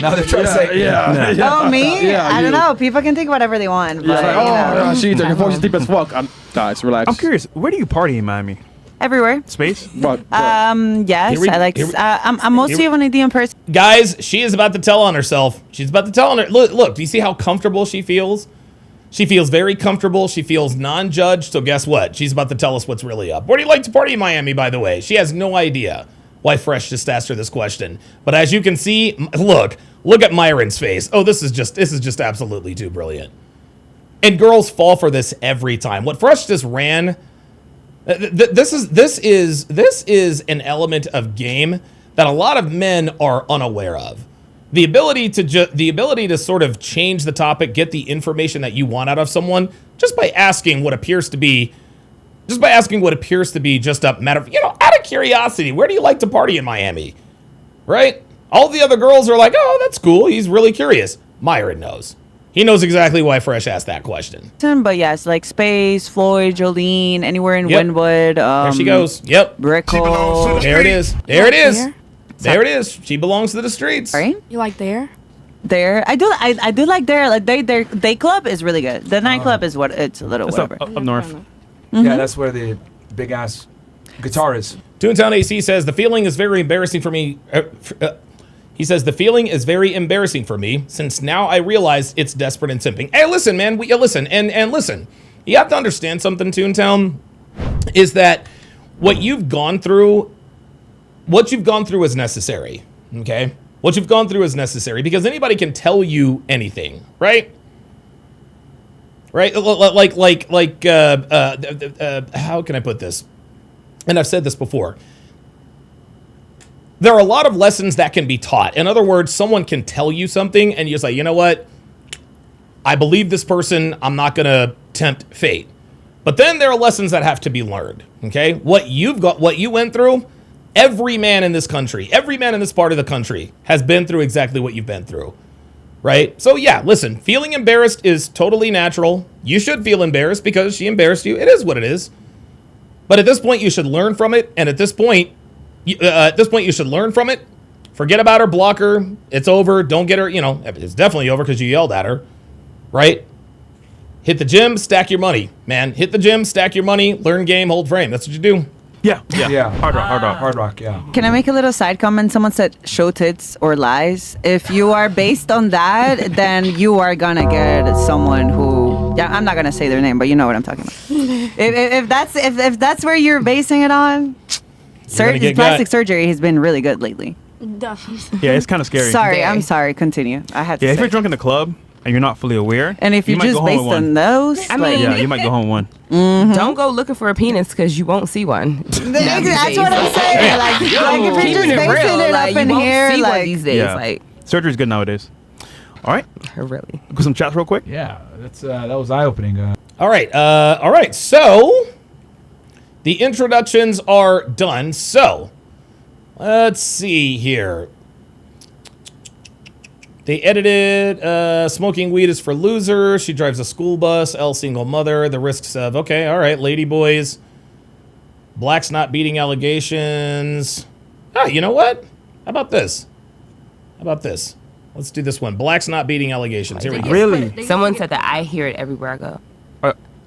Now they're trying to say. Yeah. Oh, me? Yeah, I don't you. know. People can think whatever they want. But, Like, oh, you know. yeah, she's your voice is deep as fuck. Guys, relax. I'm curious, where do you party in Miami? Everywhere. Space? What? Yes, Here we- I like. here we- I'm mostly one of the in person. Guys, she is about to tell on herself. She's about to tell on her. Look, do you see how comfortable she feels? She feels very comfortable. She feels non-judged. So guess what? She's about to tell us what's really up. Where do you like to party in Miami, by the way? She has no idea why Fresh just asked her this question. But as you can see, look at Myron's face. Oh, this is just absolutely too brilliant. And girls fall for this every time. What Fresh just ran. This is an element of game that a lot of men are unaware of. The ability to sort of change the topic, get the information that you want out of someone just by asking what appears to be just a matter of, out of curiosity, where do you like to party in Miami? Right? All the other girls are like, "Oh, that's cool. He's really curious." Myron knows. He knows exactly why Fresh asked that question. But yes, like Space, Floyd, Jolene, anywhere in Wynwood. There she goes. Yep. Brickell. There it is. There it is. There it is. She belongs to the streets. Right? You like there? There, I do like there. Like their day club is really good. The nightclub is what it's a little It's whatever. up north. Yeah, that's where the big ass guitar is. Toontown AC says the feeling is very embarrassing for me. He says the feeling is very embarrassing for me since now I realize it's desperate and simping. Hey, listen, man. Listen and listen. You have to understand something, Toontown, is that what you've gone through is necessary. Okay, what you've gone through is necessary because anybody can tell you anything, right? Right? How can I put this? And I've said this before. There are a lot of lessons that can be taught. In other words, someone can tell you something and you say, you know what? I believe this person. I'm not going to tempt fate. But then there are lessons that have to be learned. Okay? What you went through, every man in this country, every man in this part of the country has been through exactly what you've been through. Right? So yeah, listen, feeling embarrassed is totally natural. You should feel embarrassed because she embarrassed you. It is what it is. But at this point, you should learn from it. And at this point, you should learn from it. Forget about her, block her. It's over. Don't get her, it's definitely over because you yelled at her. Right? Hit the gym, stack your money, man. Hit the gym, stack your money, learn game, hold frame. That's what you do. Yeah. Hard rock, yeah. Can I make a little side comment? Someone said show tits or lies. If you are based on that, then you are gonna get someone who, I'm not gonna say their name, but you know what I'm talking about. if that's where you're basing it on, plastic surgery has been really good lately. Yeah, it's kind of scary. Sorry, I'm sorry. Continue. I had to Yeah, if say. you're drunk in the club, and you're not fully aware. And if you might just go home based with one. on those, I mean, Yeah, you might go home one. Don't go looking for a penis because you won't see one. That's what I'm saying. Like if you're just Keeping it basing real, it like, up in you won't here, see one like these days. Yeah. Like, Surgery's good nowadays. All right. really. Go some chats real quick. Yeah, that was eye opening. All right. So the introductions are done. So let's see here. They edited smoking weed is for losers. She drives a school bus. L single mother. The risks of okay. All right, lady boys. Black's not beating allegations. Ah, you know what? How about this? Let's do this one. Black's not beating allegations. Here we go. Really? Someone said that I hear it everywhere I go.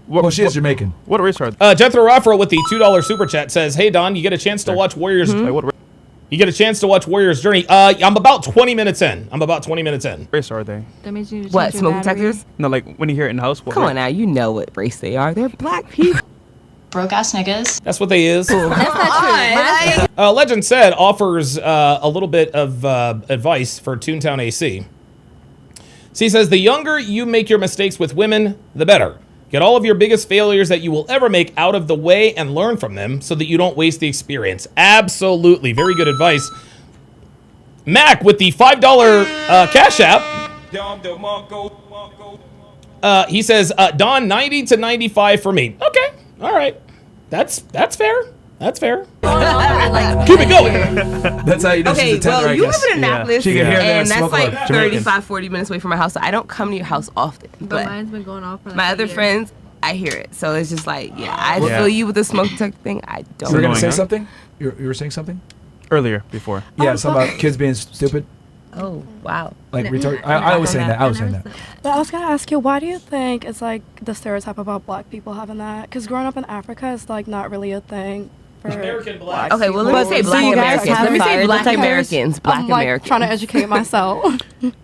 Well, she is Jamaican. What race are they? Jethro Raffro with the $2 super chat says, "Hey Don, you get a chance to watch Warriors. You get a chance to watch Warriors Journey. I'm about 20 minutes in. Race are they? That means you What, smoke detectors? No, like when you hear it in the house. Come on now, you know what race they are. They're black people. Broke ass niggas. That's what they is. That's not true. Legend said offers a little bit of advice for Toontown AC. So he says, the younger you make your mistakes with women, the better. Get all of your biggest failures that you will ever make out of the way and learn from them so that you don't waste the experience. Absolutely. Very good advice. Mac with the $5 Cash App. He says, Don, 90 to 95 for me. Okay. All right. That's fair. That's fair. Keep it going. That's how you know she's a tender, I you guess. live in Annapolis, She can hear and that that's smoke like like 35, 40 minutes away from my house. So I don't come to your house often. But mine's been going off for like my a other year. friends, I hear it. So it's just like, I Yeah. feel you with the smoke detector thing. I don't. You were gonna annoying, say huh? something? You were saying something? Earlier, before. Yeah, something about kids being stupid. Oh, wow. Like retarded. I was saying that. I was saying that. But I was gonna ask you, why do you think it's like the stereotype about black people having that? Because growing up in Africa is like not really a thing. For American black. Okay, well, let me say So black you guys Americans. have Let me say fire black detectors? Americans. Black I'm like Americans. trying to educate myself.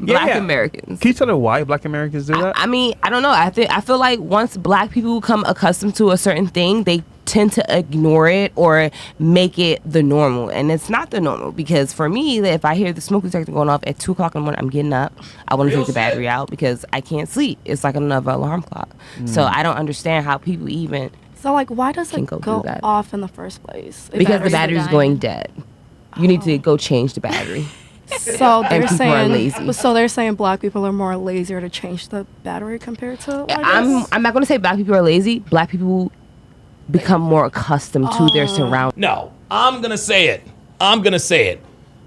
Black Yeah. Americans. Can you tell her why black Americans do that? I mean, I don't know. I feel like once black people become accustomed to a certain thing, they tend to ignore it or make it the normal, and it's not the normal. Because for me, if I hear the smoke detector going off at 2:00 in the morning, I'm getting up. I want to take the battery out because I can't sleep. It's like another alarm clock. So I don't understand how people even. So like, why does Can it go go do that. off in the first place? If Because the batteries are battery's dying? going dead. You need to go change the battery. So And they're people are lazy. saying. So they're saying black people are more lazier to change the battery compared to. white guys? I'm not going to say black people are lazy. Black people become more accustomed to their surroundings. No, I'm going to say it.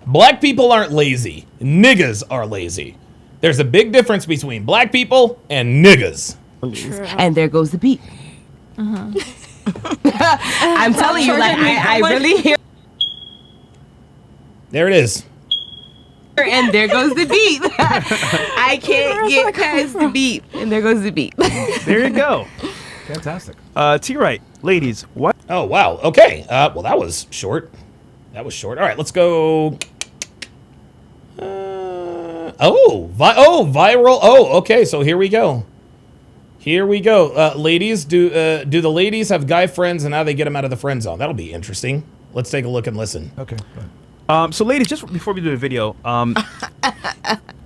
Black people aren't lazy. Niggas are lazy. There's a big difference between black people and niggas. And there goes the beat. I'm telling you, like, I really hear. There it is. And there goes the beat. I can't get past the beat. And there goes the beat. There you go. Fantastic. T-Right, ladies, what? Oh, wow. Okay. Well, that was short. All right, let's go. Viral. Oh, okay. So here we go. Ladies, do the ladies have guy friends and how they get them out of the friend zone? That'll be interesting. Let's take a look and listen. Okay. So ladies, just before we do the video,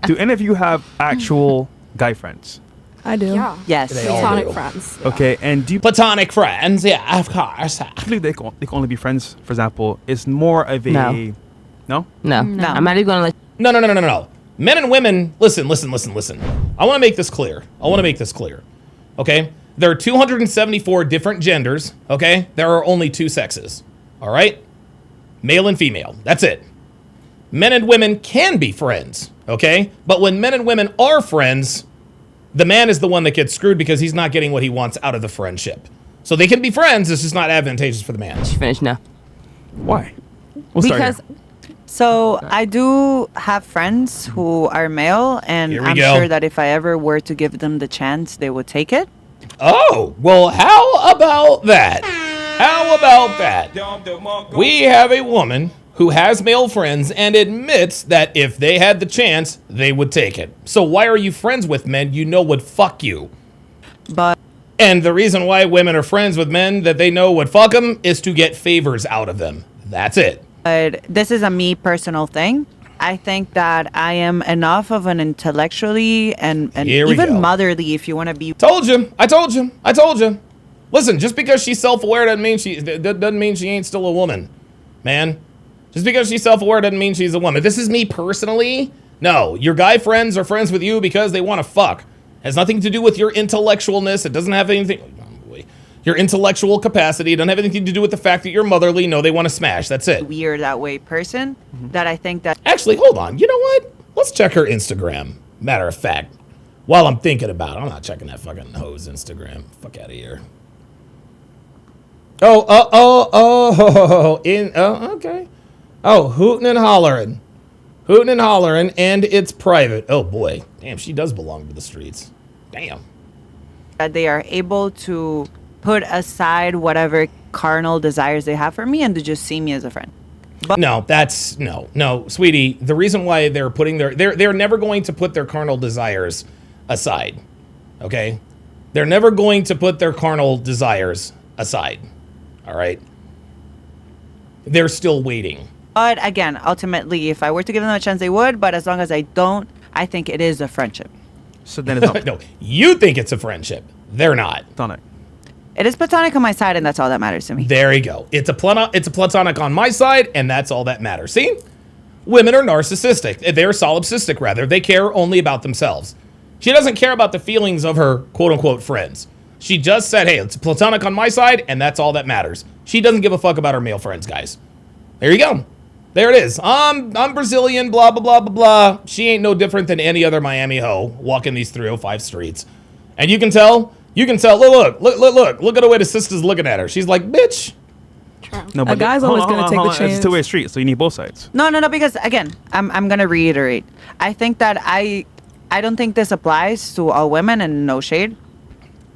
do any of you have actual guy friends? I do. Yeah. Yes. They all Platonic do. friends. Okay, and do you Platonic friends? Yeah, of course. I believe they can only be friends? For example, it's more of a No. No? No. I'm not even going to let No. Men and women, listen. I want to make this clear. Okay? There are 274 different genders, okay? There are only 2 sexes. All right? Male and female. That's it. Men and women can be friends, okay? But when men and women are friends, the man is the one that gets screwed because he's not getting what he wants out of the friendship. So they can be friends, it's just not advantageous for the man. finish now. Why? We'll start Because here. so I do have friends who are male, and Here we I'm go. sure that if I ever were to give them the chance, they would take it. Oh, well, how about that? We have a woman who has male friends and admits that if they had the chance, they would take it. So why are you friends with men you know would fuck you? But And the reason why women are friends with men that they know would fuck them is to get favors out of them. That's it. this is a me personal thing. I think that I am enough of an intellectually and Here we even go. motherly, if you want to be. Told you. I told you. I told you. Listen, just because she's self-aware doesn't mean she ain't still a woman, man. Just because she's self-aware doesn't mean she's a woman. This is me personally. No, your guy friends are friends with you because they want to fuck. Has nothing to do with your intellectualness. It doesn't have anything. Your intellectual capacity. It doesn't have anything to do with the fact that you're motherly. No, they want to smash. That's it. Weird that way person that I think that. Actually, hold on. You know what? Let's check her Instagram. Matter of fact, while I'm thinking about it, I'm not checking that fucking hoe's Instagram. Fuck out of here. Okay. Oh, hootin' and hollering. Hootin' and hollering, and it's private. Oh, boy. Damn, she does belong to the streets. Damn. That they are able to put aside whatever carnal desires they have for me and to just see me as a friend. But No, sweetie. The reason why they're putting they're never going to put their carnal desires aside. Okay? They're never going to put their carnal desires aside. All right? They're still waiting. But again, ultimately, if I were to give them a chance, they would. But as long as I don't, I think it is a friendship. So then it's not. No, you think it's a friendship. They're not. Platonic. It is platonic on my side, and that's all that matters to me. There you go. It's a platonic on my side, and that's all that matters. See? Women are narcissistic. They're solipsistic, rather. They care only about themselves. She doesn't care about the feelings of her quote-unquote friends. She just said, hey, it's platonic on my side, and that's all that matters. She doesn't give a fuck about her male friends, guys. There you go. There it is. I'm Brazilian, blah, blah, blah, blah, blah. She ain't no different than any other Miami hoe walking these 305 streets. And you can tell, look at the way the sister's looking at her. She's like, bitch. No, A guy's always gonna take the chance. It's a two-way street, so you need both sides. No, because again, I'm gonna reiterate. I think that I don't think this applies to all women, and no shade.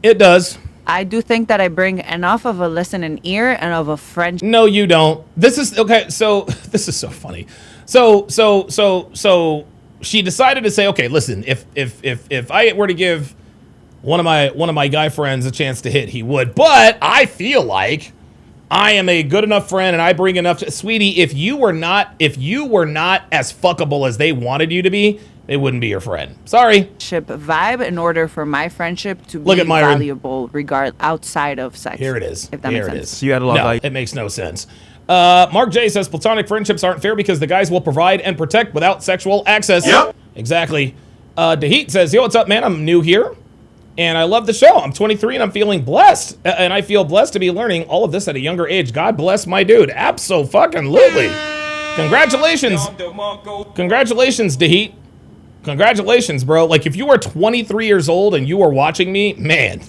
It does. I do think that I bring enough of a listening ear and of a friendship. No, you don't. This is okay. So this is so funny. So she decided to say, okay, listen, if I were to give one of my guy friends a chance to hit, he would. But I feel like I am a good enough friend, and I bring enough. Sweetie, if you were not as fuckable as they wanted you to be, they wouldn't be your friend. Sorry. Vibe in order for my friendship to Look be at Myron. valuable outside of sex. Here it is. If that Here makes it sense. is. So you had a lot of value. It makes no sense. Mark J says platonic friendships aren't fair because the guys will provide and protect without sexual access. Yep. Exactly. Dahit says, yo, what's up, man? I'm new here, and I love the show. I'm 23, and I'm feeling blessed. And I feel blessed to be learning all of this at a younger age. God bless my dude. Abso-fucking-lutely. Congratulations. Congratulations, Dahit. Congratulations, bro. Like, if you are 23 years old and you are watching me, man,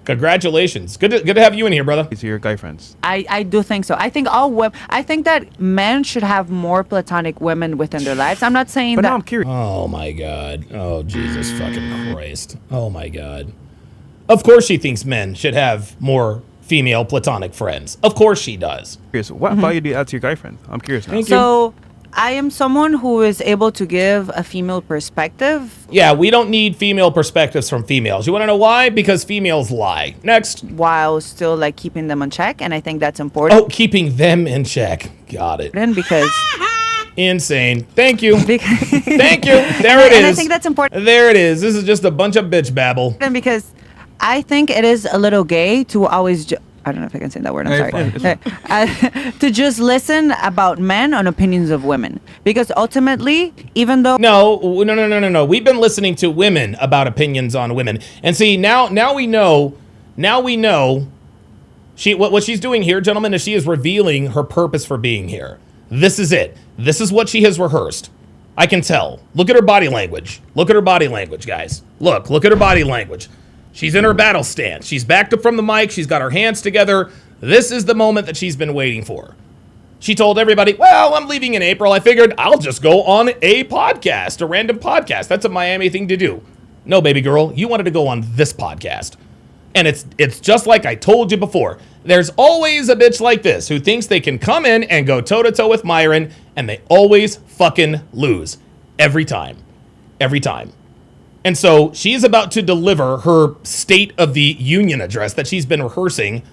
congratulations. Good to have you in here, brother. These are your guy friends. I do think so. I think I think that men should have more platonic women within their lives. I'm not saying But that. now I'm curious. Oh, my God. Oh, Jesus fucking Christ. Oh, my God. Of course she thinks men should have more female platonic friends. Of course she does. What value do you add to your guy friend? I'm curious now. So I am someone who is able to give a female perspective. Yeah, we don't need female perspectives from females. You want to know why? Because females lie. Next. While still like keeping them in check, and I think that's important. Oh, keeping them in check. Got it. Because insane. Thank you. Thank you. There it is. And I think that's important. There it is. This is just a bunch of bitch babble. And because I think it is a little gay to always. I don't know if I can say that word. I'm sorry. To just listen about men on opinions of women, because ultimately, even though no, we've been listening to women about opinions on women, and see now we know. What she's doing here, gentlemen, is she is revealing her purpose for being here. This is it. This is what she has rehearsed. I can tell. Look at her body language. Look at her body language, guys. Look at her body language. She's in her battle stance. She's backed up from the mic. She's got her hands together. This is the moment that she's been waiting for. She told everybody, well, I'm leaving in April. I figured I'll just go on a podcast, a random podcast. That's a Miami thing to do. No, baby girl, you wanted to go on this podcast. And it's just like I told you before. There's always a bitch like this who thinks they can come in and go toe-to-toe with Myron, and they always fucking lose. Every time. Every time. And so she's about to deliver her State of the Union address that she's been rehearsing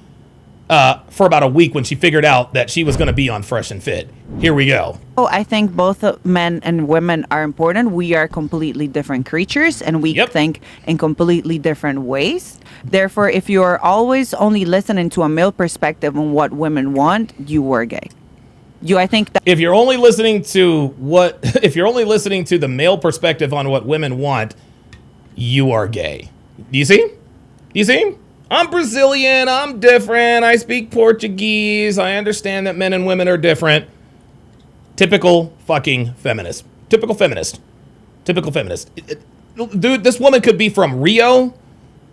for about a week when she figured out that she was going to be on Fresh and Fit. Here we go. Oh, I think both men and women are important. We are completely different creatures, and we think in completely different ways. Therefore, if you're always only listening to a male perspective on what women want, you are gay. I think that if you're only listening to the male perspective on what women want, you are gay. Do you see? Do you see? I'm Brazilian. I'm different. I speak Portuguese. I understand that men and women are different. Typical fucking feminist. Typical feminist. Typical feminist. Dude, this woman could be from Rio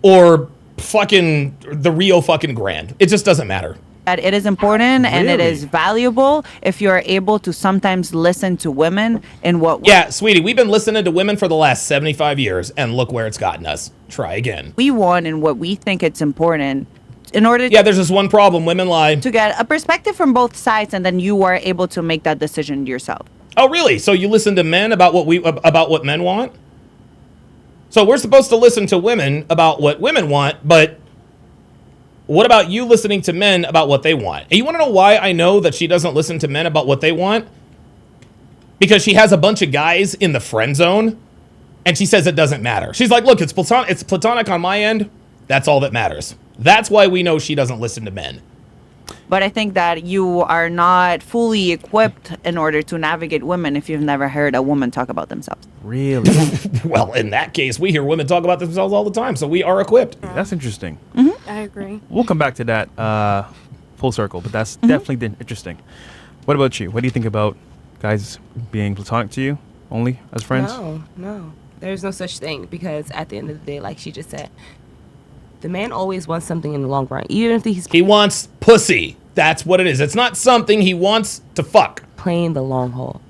or fucking the Rio fucking Grande. It just doesn't matter. That it is important and it is valuable if you're able to sometimes listen to women in what Yeah, sweetie, we've been listening to women for the last 75 years, and look where it's gotten us. Try again. we want and what we think it's important in order Yeah, there's just one problem. Women lie. to get a perspective from both sides, and then you are able to make that decision yourself. Oh, really? So you listen to men about what men want? So we're supposed to listen to women about what women want, but what about you listening to men about what they want? And you want to know why I know that she doesn't listen to men about what they want? Because she has a bunch of guys in the friend zone, and she says it doesn't matter. She's like, look, it's platonic on my end. That's all that matters. That's why we know she doesn't listen to men. But I think that you are not fully equipped in order to navigate women if you've never heard a woman talk about themselves. Really? Well, in that case, we hear women talk about themselves all the time, so we are equipped. That's interesting. I agree. We'll come back to that full circle, but that's definitely interesting. What about you? What do you think about guys being platonic to you only as friends? No. There's no such thing, because at the end of the day, like she just said, the man always wants something in the long run. Even if he wants pussy. That's what it is. It's not something he wants to fuck. Playing the long haul.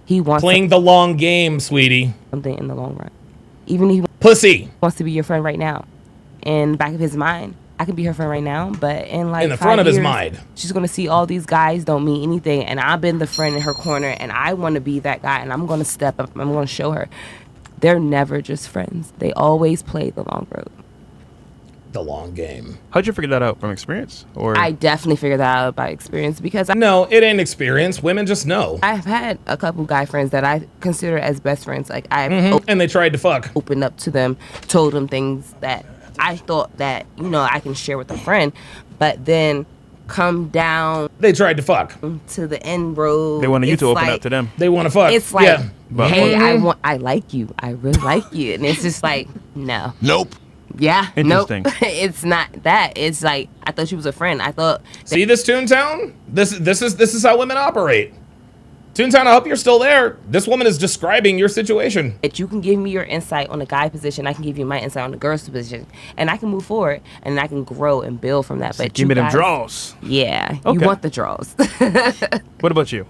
He wants playing the long game, sweetie. Something in the long run. Even if he pussy wants to be your friend right now. In the back of his mind, I can be her friend right now, but in like in the front of his years, mind, she's gonna see all these guys don't mean anything, and I've been the friend in her corner, and I want to be that guy, and I'm gonna step up. I'm gonna show her. They're never just friends. They always play the long road. The long game. How'd you figure that out? From experience? Or I definitely figured that out by experience, because no, it ain't experience. Women just know. I've had a couple guy friends that I consider as best friends. Like and they tried to fuck. Opened up to them, told them things that I thought that I can share with a friend, but then come down. They tried to fuck to the end road. They wanted you to open up to them. They want to fuck. It's like, yeah. Hey, I like you. I really like you, and it's just like, no. Nope. Yeah, interesting. Nope. It's not that. It's like, I thought she was a friend. I thought. See this Toontown? This is how women operate. Toontown, I hope you're still there. This woman is describing your situation. That you can give me your insight on the guy position, I can give you my insight on the girl's position, and I can move forward and I can grow and build from that. So but give me them draws. Yeah, Okay. you want the draws. What about you?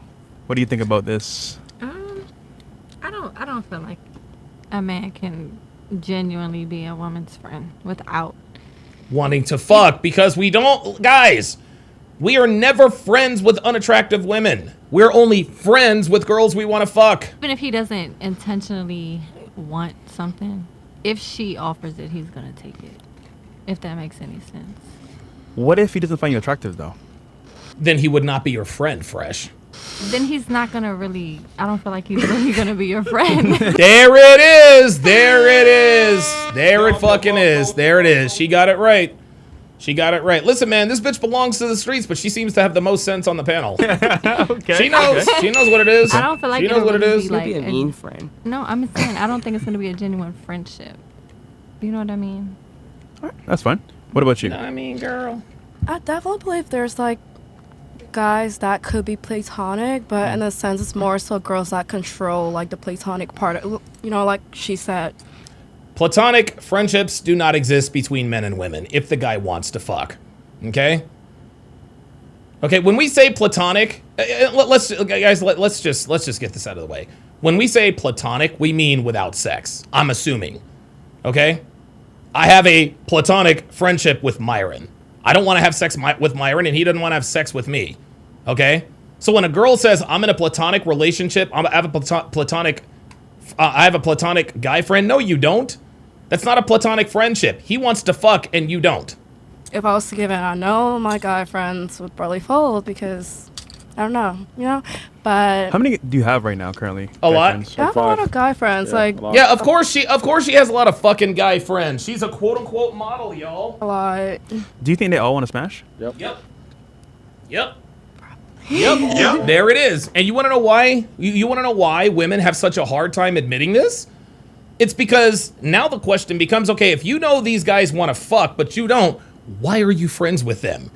What do you think about this? I don't feel like a man can genuinely be a woman's friend without wanting to fuck, because we don't, guys, we are never friends with unattractive women. We're only friends with girls we want to fuck. even if he doesn't intentionally want something, if she offers it, he's gonna take it, if that makes any sense. What if he doesn't find you attractive though? Then he would not be your friend, Fresh. Then he's not gonna really, I don't feel like he's really gonna be your friend. There it is. There it is. There it fucking is. There it is. She got it right. She got it right. Listen, man, this bitch belongs to the streets, but she seems to have the most sense on the panel. Okay. She knows. She knows what it is. I don't feel like she knows what it is. Like be a mean friend. No, I'm saying I don't think it's gonna be a genuine friendship. You know what I mean? All right, that's fine. What about you? You know what I mean, girl? I definitely believe there's like guys that could be platonic, but in a sense it's more so girls that control like the platonic part of, like she said. Platonic friendships do not exist between men and women if the guy wants to fuck. Okay? Okay, when we say platonic, let's just get this out of the way. When we say platonic, we mean without sex. I'm assuming. Okay? I have a platonic friendship with Myron. I don't want to have sex with Myron, and he doesn't want to have sex with me. Okay? So when a girl says, I'm in a platonic relationship, I have a platonic guy friend. No, you don't. That's not a platonic friendship. He wants to fuck, and you don't. if I was to give in, I know my guy friends would probably fold because I don't know, you know. But How many do you have right now currently? A guy lot. friends? I have a lot of guy friends. Like Yeah, of course she has a lot of fucking guy friends. She's a quote unquote model, y'all. a lot. Do you think they all want to smash? Yep. Yep. There it is. And you want to know why? You want to know why women have such a hard time admitting this? It's because now the question becomes, okay, if you know these guys want to fuck, but you don't, why are you friends with them?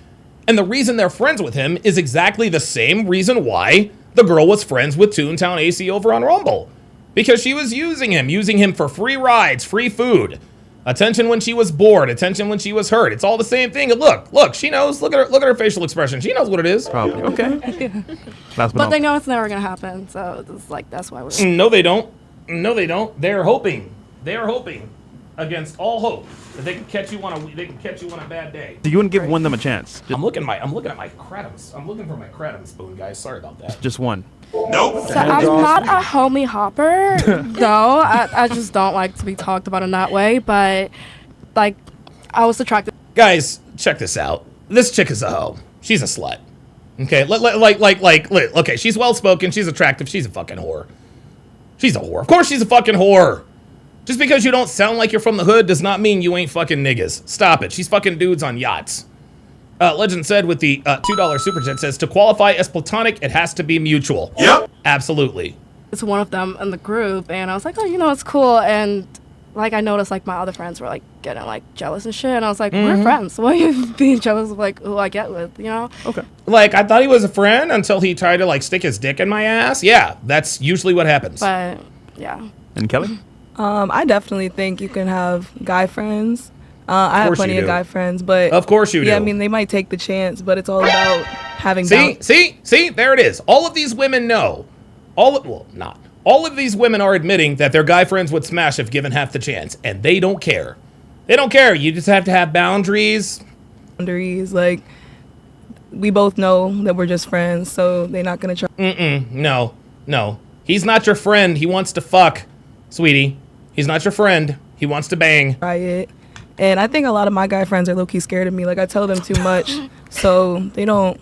And the reason they're friends with him is exactly the same reason why the girl was friends with Toontown AC over on Rumble. Because she was using him for free rides, free food, attention when she was bored, attention when she was hurt. It's all the same thing. And look, she knows. Look at her facial expression. She knows what it is. Probably. Okay. But they know it's never gonna happen. So it's like that's why we're. No, they don't. They're hoping. They are hoping against all hope that they can catch you on a bad day. So you wouldn't give one of them a chance? I'm looking at my Kratom. I'm looking for my Kratom spoon, guys. Sorry about that. Just one. Nope. So I'm not a homie hopper. No, I just don't like to be talked about in that way. But like, I was attracted. Guys, check this out. This chick is a hoe. She's a slut. Okay, okay, she's well spoken. She's attractive. She's a fucking whore. She's a whore. Of course, she's a fucking whore. Just because you don't sound like you're from the hood does not mean you ain't fucking niggas. Stop it. She's fucking dudes on yachts. Legend said with the $2 super chat says, to qualify as platonic, it has to be mutual. Yep. Absolutely. It's one of them in the group, and I was like, oh, you know, it's cool. And like, I noticed like my other friends were like getting like jealous and shit, and I was like, we're friends. Why are you being jealous of like who I get with? You know? Okay. Like, I thought he was a friend until he tried to like stick his dick in my ass. Yeah, that's usually what happens. But yeah. And Kelly? I definitely think you can have guy friends. I have plenty of guy friends, but of course you do. Yeah, I mean they might take the chance, but it's all about having. See, there it is. All of these women know. All of these women are admitting that their guy friends would smash if given half the chance, and they don't care. They don't care. You just have to have boundaries. Like, we both know that we're just friends, so they're not gonna try. No. He's not your friend. He wants to fuck, sweetie. He's not your friend. He wants to bang. Try it. And I think a lot of my guy friends are low-key scared of me. Like, I tell them too much, so they know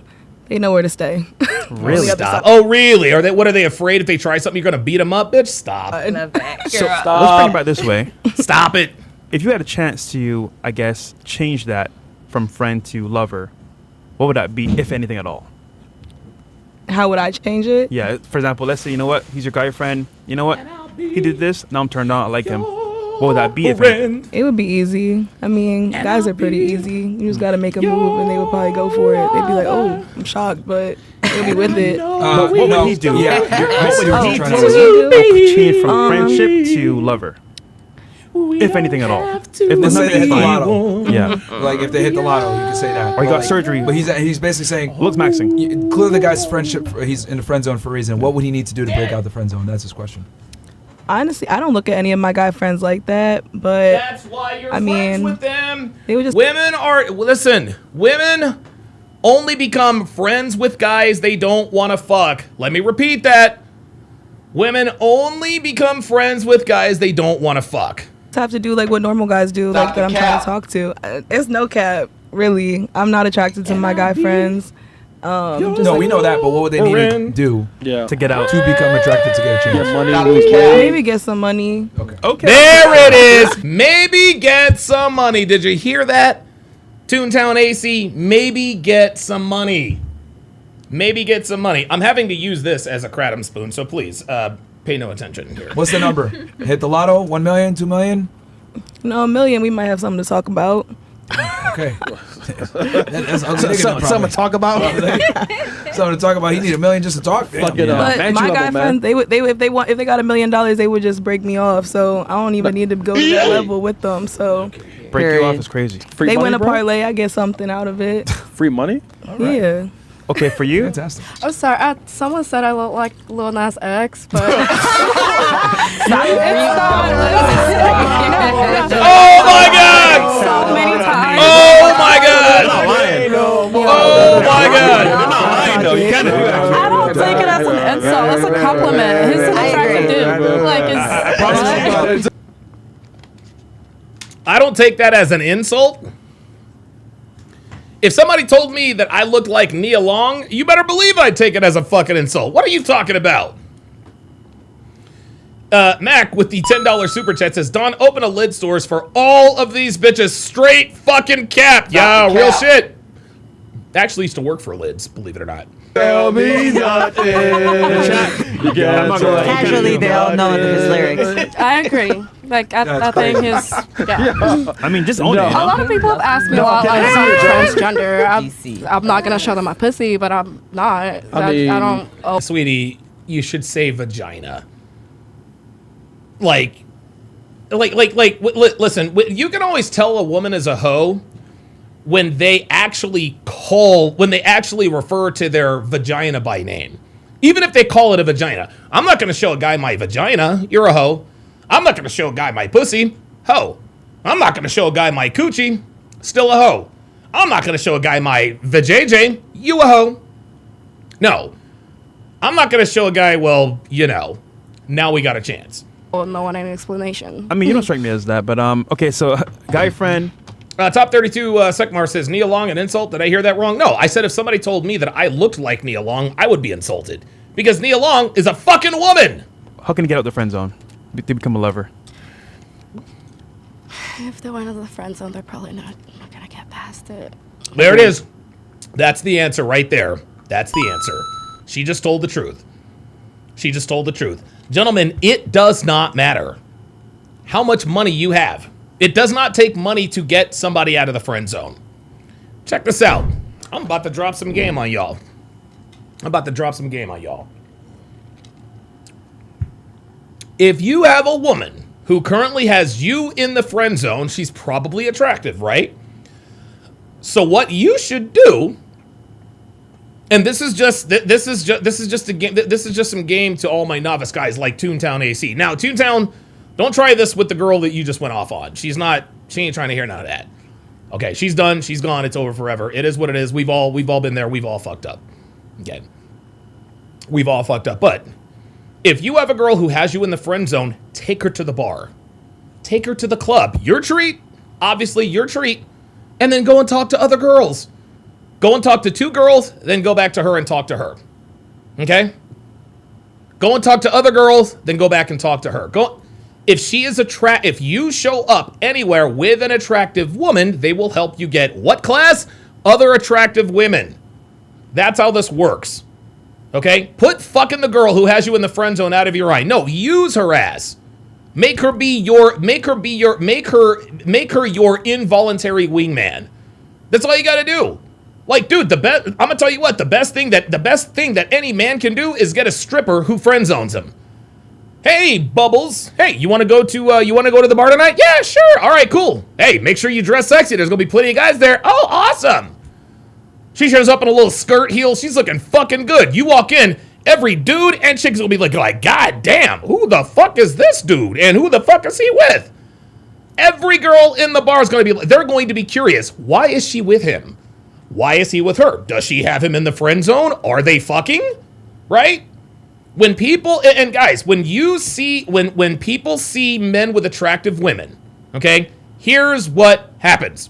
where to stay. Really? Stop. Oh, really? What are they afraid if they try something you're gonna beat them up, bitch? Stop. So let's bring it back this way. Stop it. If you had a chance to, I guess, change that from friend to lover, what would that be, if anything at all? How would I change it? Yeah, for example, let's say, you know what, he's your guy friend. You know what, he did this, now I'm turned on, I like him. What would that be if anything? It would be ezy. I mean, guys are pretty easy. You just gotta make a move and they would probably go for it. They'd be like, oh, I'm shocked, but they'll be with it. What would he do? Yeah. What would he change from friendship to lover? If anything at all. If they hit the lotto. Yeah. Like if they hit the lotto, you can say that. Or he got surgery. But he's basically saying, looks maxing. Clearly the guy's friendship, he's in the friend zone for a reason. What would he need to do to break out the friend zone? That's his question. Honestly, I don't look at any of my guy friends like that, but that's why you're friends with them. They would just women only become friends with guys they don't want to fuck. Let me repeat that. Women only become friends with guys they don't want to fuck. Have to do like what normal guys do, like that I'm trying to talk to. It's no cap, really. I'm not attracted to my guy friends. No, we know that, but what would they need to do to get out? To become attracted to get a chance? Maybe get some money. Okay. There it is. Maybe get some money. Did you hear that? Toontown AC, maybe get some money. Maybe get some money. I'm having to use this as a kratom spoon, so please pay no attention here. What's the number? Hit the lotto? 1 million? 2 million? No, $1 million. We might have something to talk about. Okay. Something to talk about. Something to talk about. He need $1 million just to talk. Fuck it up. But my guy friends, if they got $1 million, they would just break me off. So I don't even need to go to that level with them. So break you off is crazy. They win a parlay, I get something out of it. Free money? Yeah. Okay, for you? Fantastic. I'm sorry. Someone said I look like Lil Nas X, but Oh my God! So many times. Oh my God! Oh my God! I don't take it as an insult. That's a compliment. He's an attractive dude. Like, it's. I don't take that as an insult. If somebody told me that I looked like Nia Long, you better believe I'd take it as a fucking insult. What are you talking about? Mac with the $10 super chat says, Don, open a lid stores for all of these bitches. Straight fucking cap. Yeah, real shit. Actually used to work for lids, believe it or not. Tell me nothing. Casually, they all know his lyrics. I agree. Like, that thing is, yeah. I mean, just own it. A lot of people have asked me a lot, like, I'm transgender. I'm not going to show them my pussy, but I'm not. I don't. Oh. Sweetie, you should say vagina. Listen, you can always tell a woman is a hoe when they actually refer to their vagina by name. Even if they call it a vagina. I'm not going to show a guy my vagina. You're a hoe. I'm not going to show a guy my pussy. Hoe. I'm not going to show a guy my coochie. Still a hoe. I'm not going to show a guy my vajayjay. You a hoe. No. I'm not going to show a guy, well, you know, now we got a chance. No one any explanation. I mean, you don't strike me as that, but okay, so guy friend. Top 32 Sekmar says, Nia Long an insult? Did I hear that wrong? No, I said if somebody told me that I looked like Nia Long, I would be insulted. Because Nia Long is a fucking woman! How can you get out the friend zone? They become a lover. If they went into the friend zone, they're probably not gonna get past it. There it is. That's the answer right there. That's the answer. She just told the truth. She just told the truth. Gentlemen, it does not matter how much money you have. It does not take money to get somebody out of the friend zone. Check this out. I'm about to drop some game on y'all. If you have a woman who currently has you in the friend zone, she's probably attractive, right? So what you should do, and this is just some game to all my novice guys like Toontown AC. Now, Toontown, don't try this with the girl that you just went off on. She ain't trying to hear none of that. Okay, she's done, she's gone, it's over forever. It is what it is. We've all been there, we've all fucked up. Okay. We've all fucked up. But if you have a girl who has you in the friend zone, take her to the bar. Take her to the club. Your treat, obviously your treat, and then go and talk to other girls. Go and talk to 2 girls, then go back to her and talk to her. Okay? Go and talk to other girls, then go back and talk to her. If you show up anywhere with an attractive woman, they will help you get what class? Other attractive women. That's how this works. Okay? Put fucking the girl who has you in the friend zone out of your eye. No, use her ass. Make her your involuntary wingman. That's all you gotta do. Like, dude, I'm gonna tell you what, the best thing that any man can do is get a stripper who friend zones him. Hey, Bubbles. Hey, you wanna go to the bar tonight? Yeah, sure. All right, cool. Hey, make sure you dress sexy. There's gonna be plenty of guys there. Oh, awesome. She shows up in a little skirt heel. She's looking fucking good. You walk in, every dude and chicks will be like, God damn, who the fuck is this dude? And who the fuck is he with? Every girl in the bar is they're going to be curious. Why is she with him? Why is he with her? Does she have him in the friend zone? Are they fucking? Right? When people, and guys, when people see men with attractive women, okay, here's what happens.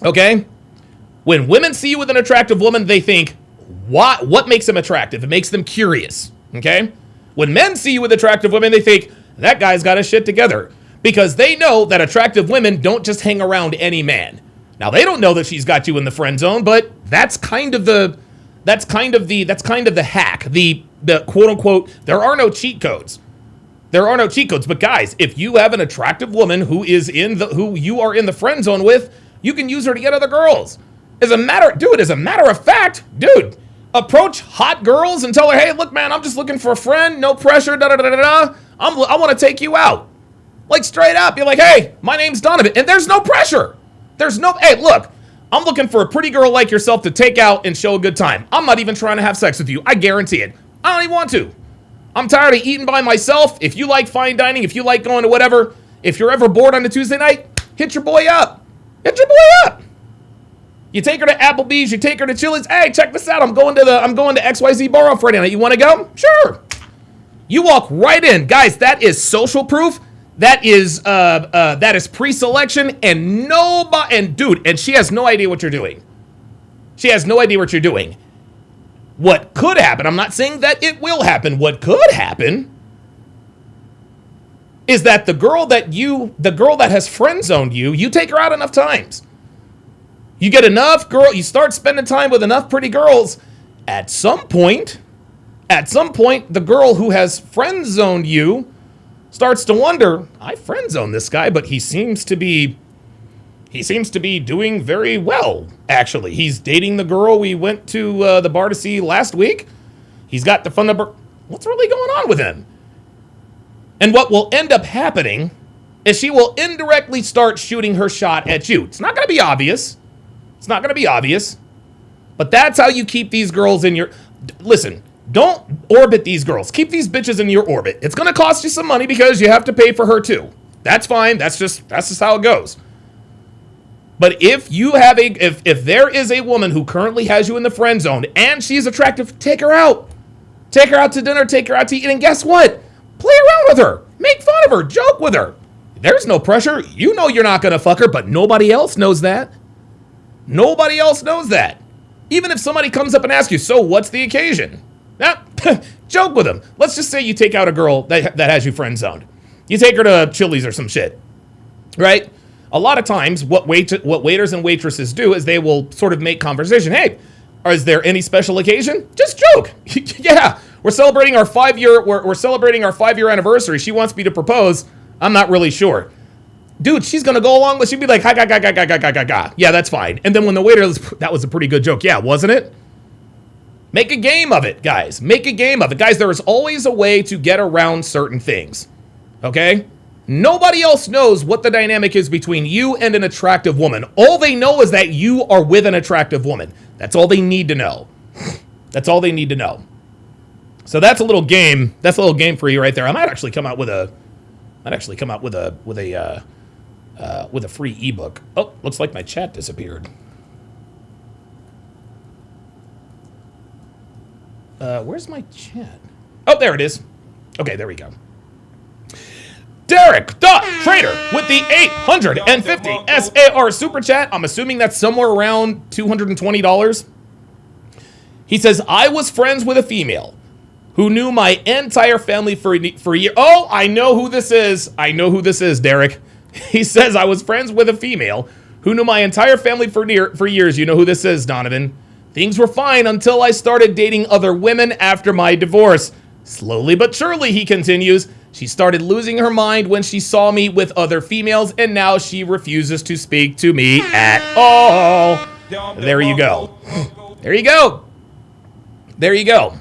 Okay? When women see you with an attractive woman, they think, what makes them attractive? It makes them curious, okay? When men see you with attractive women, they think, that guy's got his shit together. Because they know that attractive women don't just hang around any man. Now, they don't know that she's got you in the friend zone, but that's kind of the hack, the quote unquote, there are no cheat codes. There are no cheat codes. But guys, if you have an attractive woman who you are in the friend zone with, you can use her to get other girls. As a matter of fact, dude, approach hot girls and tell her, hey, look, man, I'm just looking for a friend, no pressure, I want to take you out. Like, straight up, you're like, hey, my name's Donovan, and there's no pressure. Hey, look, I'm looking for a pretty girl like yourself to take out and show a good time. I'm not even trying to have sex with you. I guarantee it. I don't even want to. I'm tired of eating by myself. If you like fine dining, if you like going to whatever, if you're ever bored on a Tuesday night, hit your boy up. You take her to Applebee's, you take her to Chili's. Hey, check this out. I'm going to XYZ bar on Friday night. You want to go? Sure. You walk right in. Guys, that is social proof That is pre-selection, and and she has no idea what you're doing. She has no idea what you're doing. What could happen, I'm not saying that it will happen, what could happen is that the girl that has friend zoned you, you take her out enough times. You get enough you start spending time with enough pretty girls. At some point, the girl who has friend zoned you starts to wonder, I friend zoned this guy, but he seems to be doing very well, actually. He's dating the girl we went to the bar to see last week. He's got the phone number. What's really going on with him? And what will end up happening is she will indirectly start shooting her shot at you. It's not going to be obvious. But that's how you keep these girls in your... Listen, don't orbit these girls. Keep these bitches in your orbit. It's going to cost you some money because you have to pay for her too. That's fine. That's just how it goes. But if you have if there is a woman who currently has you in the friend zone and she's attractive, take her out. Take her out to dinner, take her out to eat, and guess what? Play around with her. Make fun of her. Joke with her. There's no pressure. You know you're not going to fuck her, but nobody else knows that. Nobody else knows that. Even if somebody comes up and asks you, so what's the occasion? Joke with them. Let's just say you take out a girl that has you friend zoned. You take her to Chili's or some shit, right? A lot of times, what waiters and waitresses do is they will sort of make conversation. Hey, is there any special occasion? Just joke. Yeah, we're celebrating our 5-year. We're celebrating our 5-year anniversary. She wants me to propose. I'm not really sure. Dude, she's gonna go along with. She'd be like, "Hi, ga. Yeah, that's fine." And then when the waiter, that was a pretty good joke. Yeah, wasn't it? Make a game of it, guys. Make a game of it, guys. There is always a way to get around certain things. Okay. Nobody else knows what the dynamic is between you and an attractive woman. All they know is that you are with an attractive woman. That's all they need to know. That's all they need to know. So that's a little game. That's a little game for you right there. I might actually come out with a free ebook. Oh, looks like my chat disappeared. Where's my chat? Oh, there it is. Okay, there we go. Derek Trader with the 850 SAR super chat. I'm assuming that's somewhere around $220. He says, I was friends with a female who knew my entire family for a year. Oh, I know who this is. Derek. He says, I was friends with a female who knew my entire family for years. You know who this is, Donovan. Things were fine until I started dating other women after my divorce. Slowly but surely, he continues, she started losing her mind when she saw me with other females, and now she refuses to speak to me at all. There you go. There you go. There you go.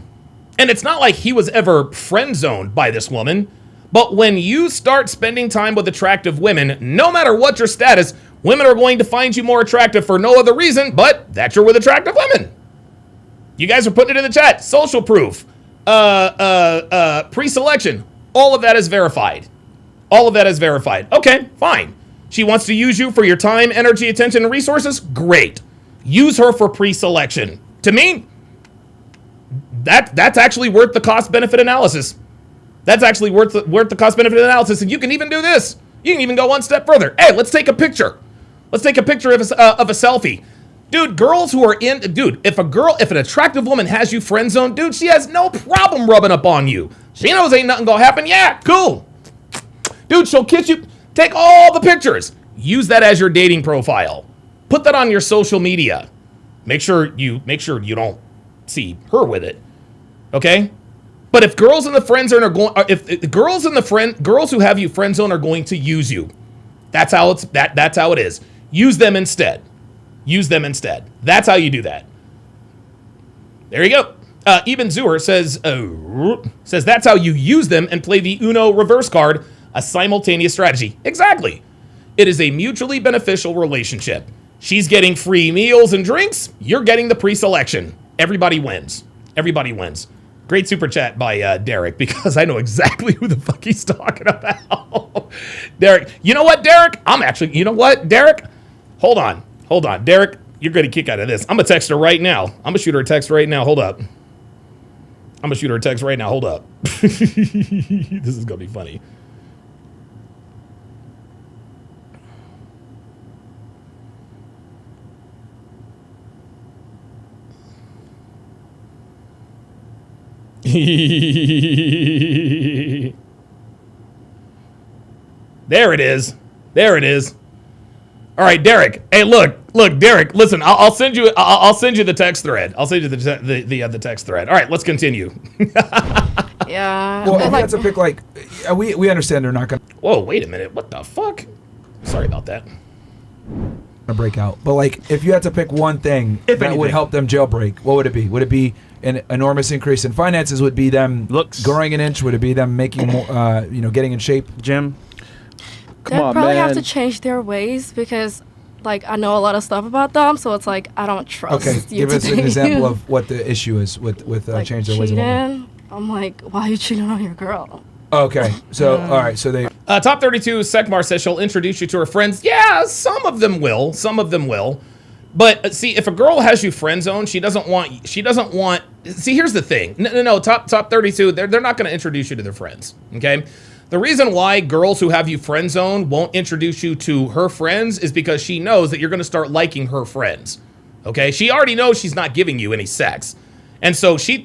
And it's not like he was ever friend-zoned by this woman, but when you start spending time with attractive women, no matter what your status, women are going to find you more attractive for no other reason but that you're with attractive women. You guys are putting it in the chat. Social proof. Pre-selection. All of that is verified. All of that is verified. Okay, fine. She wants to use you for your time, energy, attention, and resources? Great. Use her for pre-selection. To me, that's actually worth the cost-benefit analysis. That's actually worth the cost-benefit analysis. And you can even do this. You can even go one step further. Hey, let's take a picture. Let's take a picture of a selfie. Dude, girls who are if an attractive woman has you friend zoned, dude, she has no problem rubbing up on you. She knows ain't nothing gonna happen. Yeah, cool. Dude, she'll kiss you. Take all the pictures. Use that as your dating profile. Put that on your social media. Make sure you don't see her with it. Okay? But if girls in the friend zone girls who have you friend zone are going to use you, that's how it is. Use them instead. Use them instead. That's how you do that. There you go. Eben Zuer says that's how you use them and play the Uno reverse card, a simultaneous strategy. Exactly. It is a mutually beneficial relationship. She's getting free meals and drinks. You're getting the pre-selection. Everybody wins. Everybody wins. Great super chat by Derek, because I know exactly who the fuck he's talking about. Derek, you know what, Derek? Derek? Hold on. Derek, you're going to kick out of this. I'm going to text her right now. I'm going to shoot her a text right now. Hold up. This is going to be funny. There it is. There it is. All right, Derek. Hey, look, Derek. Listen, I'll send you. I'll send you the text thread. I'll send you the text thread. All right, let's continue. Yeah. Well, if you had to pick, like, we understand they're not gonna. Whoa, wait a minute. What the fuck? Sorry about that. Break out, but like, if you had to pick one thing If that would anything. help them jailbreak, what would it be? Would it be an enormous increase in finances? Would it be them Looks. growing an inch? Would it be them making more, getting in shape? Jim. They probably have to change their ways because, like, I know a lot of stuff about them, so it's like I don't trust Okay, you. give us an example of what the issue is with like change their ways. Of women. cheating. I'm like, why are you cheating on your girl? Okay, so all right, so they. Top 32 Sekmar says she'll introduce you to her friends. Yeah, some of them will. Some of them will. But see, if a girl has you friend zoned, she doesn't want. See, here's the thing. No. Top 32. They're not going to introduce you to their friends. Okay. The reason why girls who have you friend zoned won't introduce you to her friends is because she knows that you're going to start liking her friends. Okay. She already knows she's not giving you any sex. And so she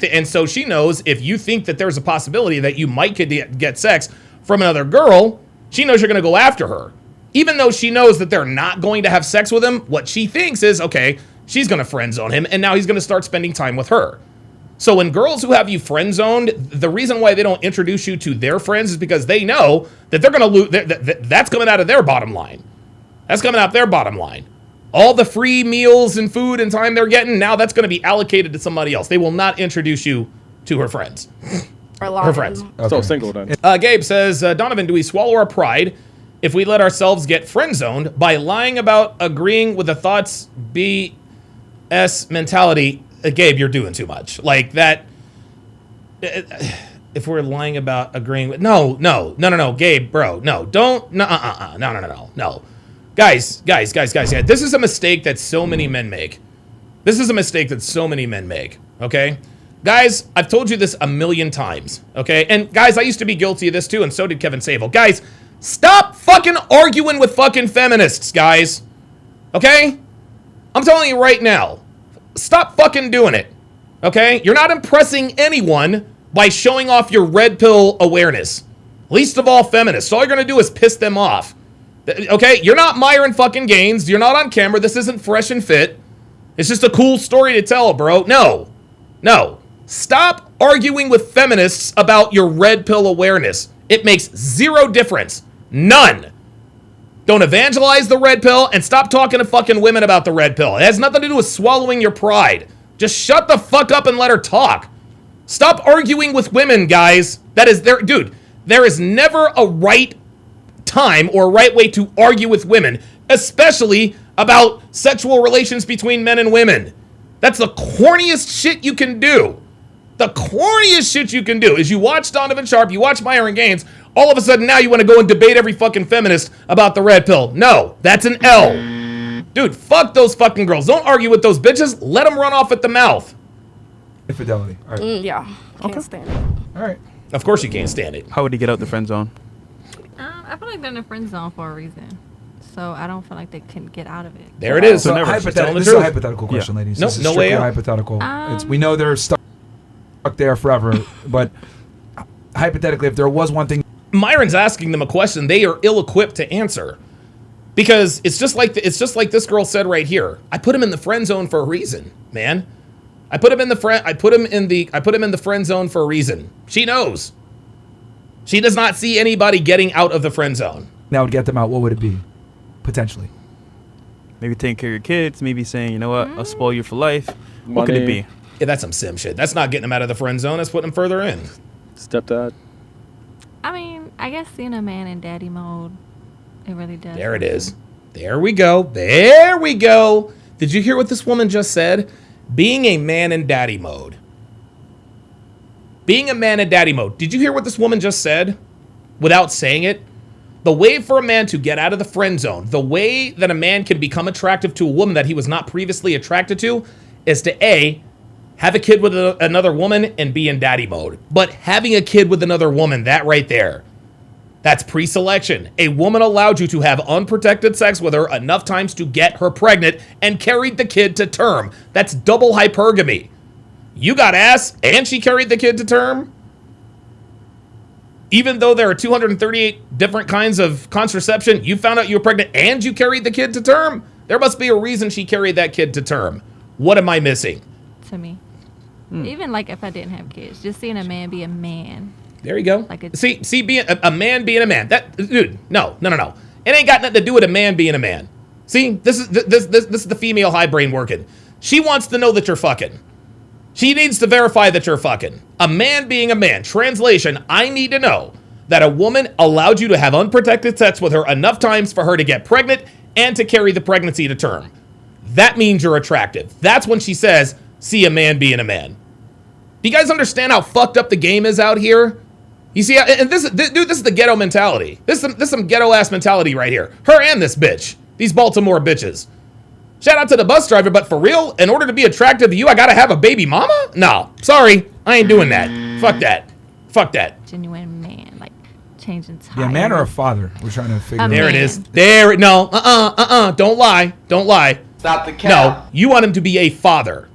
knows if you think that there's a possibility that you might get sex from another girl, she knows you're going to go after her. Even though she knows that they're not going to have sex with him, what she thinks is, okay, she's going to friend zone him, and now he's going to start spending time with her. So when girls who have you friend zoned, the reason why they don't introduce you to their friends is because they know that they're going to lose. That's coming out of their bottom line. That's coming out their bottom line. All the free meals and food and time they're getting, now that's going to be allocated to somebody else. They will not introduce you to her friends. Her friends. Okay. So single then. Gabe says, Donovan, do we swallow our pride if we let ourselves get friend zoned by lying about agreeing with the thoughts BS mentality? Gabe, you're doing too much. Like that. If we're lying about agreeing with, no, Gabe, bro, no, don't, no. Guys, yeah, this is a mistake that so many men make. Okay? Guys, I've told you this a million times, okay? And guys, I used to be guilty of this too, and so did Kevin Sable. Guys, stop fucking arguing with fucking feminists, guys. Okay? I'm telling you right now. Stop fucking doing it. Okay? You're not impressing anyone by showing off your red pill awareness. Least of all feminists. All you're gonna do is piss them off. Okay? You're not Myron fucking Gaines. You're not on camera. This isn't Fresh and Fit. It's just a cool story to tell, bro. No. Stop arguing with feminists about your red pill awareness. It makes zero difference. None. Don't evangelize the red pill and stop talking to fucking women about the red pill. It has nothing to do with swallowing your pride. Just shut the fuck up and let her talk. Stop arguing with women, guys. That is there, dude. There is never a right time or right way to argue with women, especially about sexual relations between men and women. That's the corniest shit you can do. The corniest shit you can do is you watch Donovan Sharp, you watch Myron Gaines, all of a sudden now you want to go and debate every fucking feminist about the red pill. No, that's an L. Dude, fuck those fucking girls. Don't argue with those bitches. Let them run off at the mouth. Infidelity. All right. Yeah. Can't stand it. All right. Of course you can't stand it. How would he get out the friend zone? I feel like they're in the friend zone for a reason. So I don't feel like they can get out of it. There it is. So Never. this is a hypothetical question, ladies. No, This is no strictly way out. hypothetical. We know they're stuck there forever, but hypothetically, if there was one thing. Myron's asking them a question they are ill-equipped to answer, because it's just like this girl said right here. I put him in the friend zone for a reason, man. I put him in the friend zone for a reason. She knows. She does not see anybody getting out of the friend zone. That would get them out. What would it be? Potentially. Maybe taking care of your kids. Maybe saying, you know what, I'll spoil you for life. What could it be? Yeah, that's some sim shit. That's not getting them out of the friend zone. That's putting them further in. Stepdad. I mean, I guess seeing a man in daddy mode, it really does. There it is. There we go. There we go. Did you hear what this woman just said? Being a man in daddy mode. Being a man in daddy mode. Did you hear what this woman just said? Without saying it? The way for a man to get out of the friend zone, the way that a man can become attractive to a woman that he was not previously attracted to, is to A, have a kid with another woman and be in daddy mode. But having a kid with another woman, that right there, that's pre-selection. A woman allowed you to have unprotected sex with her enough times to get her pregnant and carried the kid to term. That's double hypergamy. You got ass and she carried the kid to term? Even though there are 238 different kinds of contraception, you found out you were pregnant and you carried the kid to term? There must be a reason she carried that kid to term. What am I missing? To me. Even like if I didn't have kids, just seeing a man be a man. There you go. Like see, being a man being a man. That dude, no. It ain't got nothing to do with a man being a man. See, this is the female high brain working. She wants to know that you're fucking. She needs to verify that you're fucking. A man being a man. Translation, I need to know that a woman allowed you to have unprotected sex with her enough times for her to get pregnant and to carry the pregnancy to term. That means you're attractive. That's when she says, see a man being a man. Do you guys understand how fucked up the game is out here? You see, and this is the ghetto mentality. This is some ghetto ass mentality right here. Her and this bitch. These Baltimore bitches. Shout out to the bus driver, but for real, in order to be attractive to you, I gotta have a baby mama? No, sorry, I ain't doing that. Fuck that. Fuck that. Genuine man, like changing tires. Yeah, man or a father? We're trying to figure. There it is. There. No. Don't lie. Don't lie. Stop the cap. No, you want him to be a father.